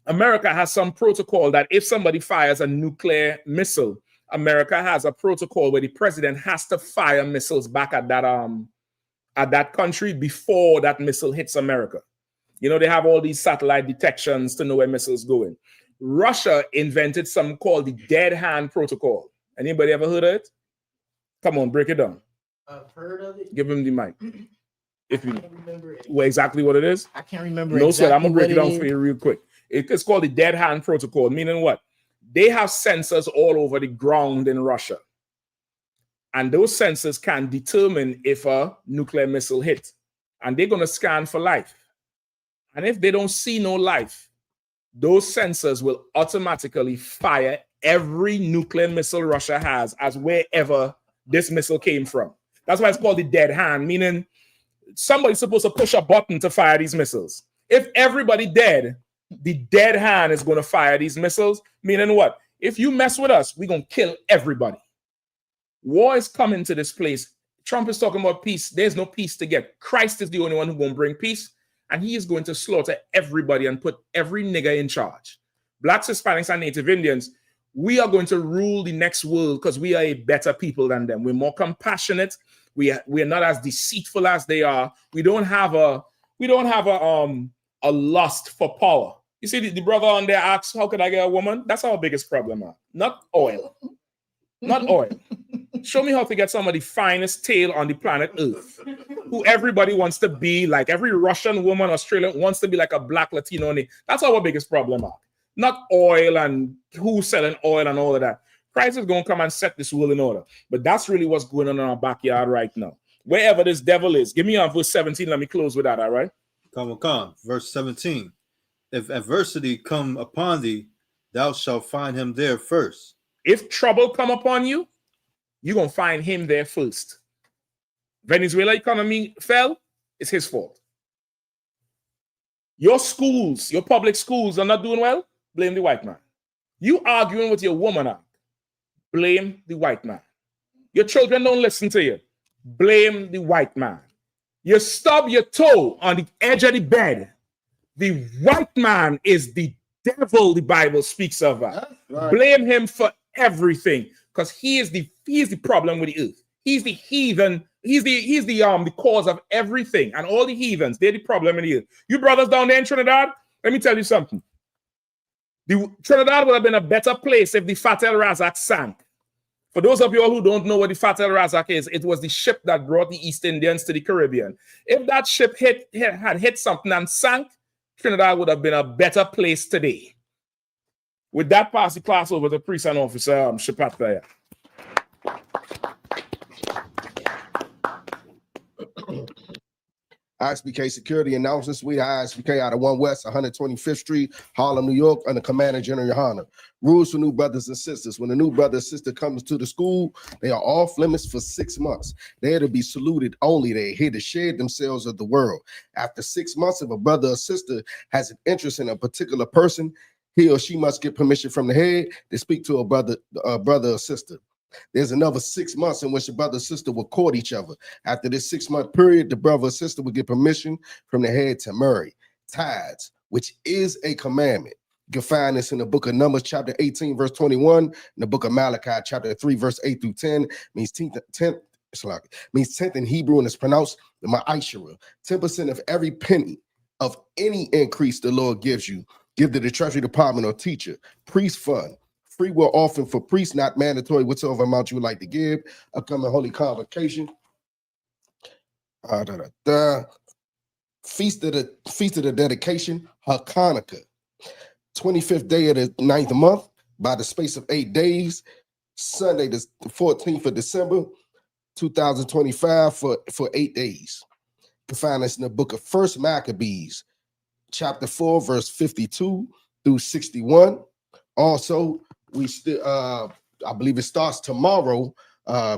America has some protocol that if somebody fires a nuclear missile, America has a protocol where the president has to fire missiles back at that country before that missile hits America. You know, they have all these satellite detections to know where missiles going. Russia invented something called the dead hand protocol. Anybody ever heard of it? Come on, break it down. I've heard of it. Give him the mic. If you remember it. well, exactly what it is. I can't remember. No, exactly sir. I'm gonna break what it down for you real quick. It's called the dead hand protocol, meaning what? They have sensors all over the ground in Russia. And those sensors can determine if a nuclear missile hit. And they're gonna scan for life. And if they don't see no life, those sensors will automatically fire every nuclear missile Russia has as wherever this missile came from. That's why it's called the dead hand, meaning somebody's supposed to push a button to fire these missiles. If everybody dead, the dead hand is going to fire these missiles, meaning what? If you mess with us, we're going to kill everybody. War is coming to this place. Trump is talking about peace. There's no peace to get. Christ is the only one who's going to bring peace, and he is going to slaughter everybody and put every nigger in charge. Blacks, Hispanics, and Native Indians, we are going to rule the next world because we are a better people than them. We're more compassionate. We are not as deceitful as they are. We don't have a lust for power. You see, the brother on there asks, how could I get a woman? That's our biggest problem, not oil. Not oil. Show me how to get some of the finest tail on the planet Earth, who everybody wants to be like. Every Russian woman, Australian wants to be like a black Latino. That's our biggest problem, not oil and who's selling oil and all of that. Christ is going to come and set this world in order. But that's really what's going on in our backyard right now. Wherever this devil is. Give me on verse 17. Let me close with that, all right? Come. Verse 17. If adversity come upon thee, thou shalt find him there first. If trouble come upon you, you're going to find him there first. Venezuela economy fell, it's his fault. Your schools, your public schools are not doing well, blame the white man. You arguing with your woman, blame the white man. Your children don't listen to you, blame the white man. You stub your toe on the edge of the bed, the white man is the devil the Bible speaks of. Right. Blame him for everything, because he is the problem with the earth. He's the heathen. He's the cause of everything, and all the heathens, they're the problem in the earth. You brothers down there in Trinidad, let me tell you something. Trinidad would have been a better place if the Fat El Razak sank. For those of you all who don't know what the Fat El Razak is, it was the ship that brought the East Indians to the Caribbean. If that ship had hit something and sank, Trinidad would have been a better place today. With that, pass the class over to priest and officer Shapataya. I.S.U.P.K security announcements. We I.S.U.P.K out of 1 West, 125th Street, Harlem, New York, under Commander General Yahanna. Rules for new brothers and sisters. When a new brother or sister comes to the school, they are off limits for 6 months. They are to be saluted only. They are here to share themselves of the world. After 6 months, if a brother or sister has an interest in a particular person, he or she must get permission from the head to speak to a brother or sister. There's another 6 months in which the brother or sister will court each other. After this 6 month period, the brother or sister will get permission from the head to marry. Tithes, which is a commandment. You can find this in the book of Numbers, chapter 18, verse 21, in the book of Malachi, chapter 3, verse 8 through 10, means 10th in Hebrew, and it's pronounced the Ma'ashera. 10% of every penny of any increase the Lord gives you, give to the treasury department or teacher. Priest fund. Free will offering for priests, not mandatory, whatsoever amount you would like to give. Upcoming holy convocation. Feast of the dedication, Hanukkah. 25th day of the 9th month, by the space of 8 days. Sunday, the 14th of December, 2025, for 8 days. You can find this in the book of 1 Maccabees, chapter 4, verse 52 through 61. Also, we still, I believe it starts tomorrow,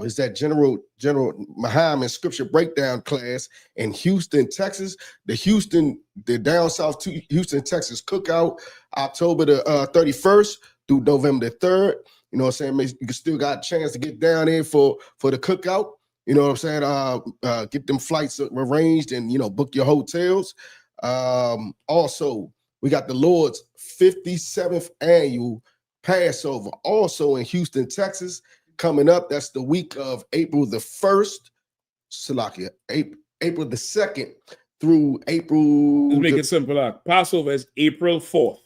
is that General Muhammad Scripture Breakdown class in Houston, Texas. The down south to Houston, Texas cookout, October the 31st through November the 3rd. You know what I'm saying? You still got a chance to get down there for the cookout. You know what I'm saying? Get them flights arranged and, you know, book your hotels. Also, we got the Lord's 57th annual Passover, also in Houston, Texas, coming up. That's the week of April the 1st, April the 2nd through April. Let's make it simple. Passover is April 4th.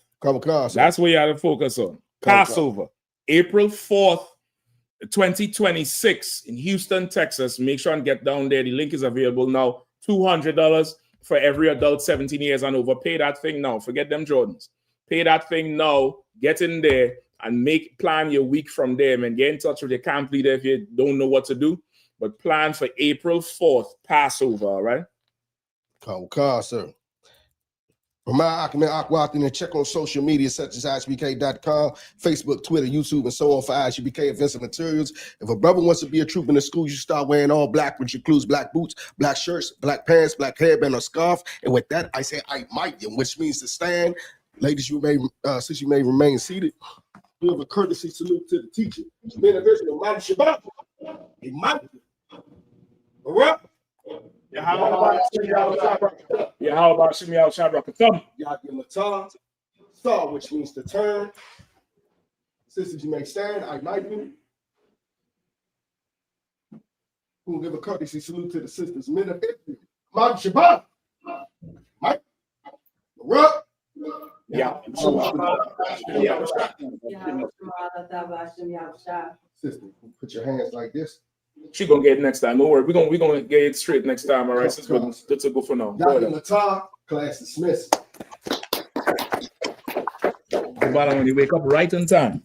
That's what you have to focus on. Passover, April 4th, 2026 in Houston, Texas. Make sure and get down there. The link is available now. $200 for every adult 17 years and over. Pay that thing now. Forget them Jordans. Pay that thing now. Get in there and plan your week from there, man. Get in touch with your camp leader if you don't know what to do. But plan for April 4th, Passover, all right? Sir. Remind Akwati and check on social media such as ISUPK.com, Facebook, Twitter, YouTube, and so on for ISUPK events and materials. If a brother wants to be a troop in the school, you start wearing all black, which includes black boots, black shirts, black pants, black hairband, or scarf. And with that, I say I might, which means to stand. Ladies, since you may remain seated, give a courtesy salute to the teacher. Men of Israel, mighty Shabbat. He might. All right. Yahanna, Star, which means to turn. Sisters, you may stand. I might be. We'll give a courtesy salute to the sisters. Men of Israel, mighty Shabbat. Mike. Right. Yeah. Sister, put your hands like this. She gonna get it next time. Don't worry. We're gonna get it straight next time. All right. That's a go for now. Class dismissed. When you wake up right on time.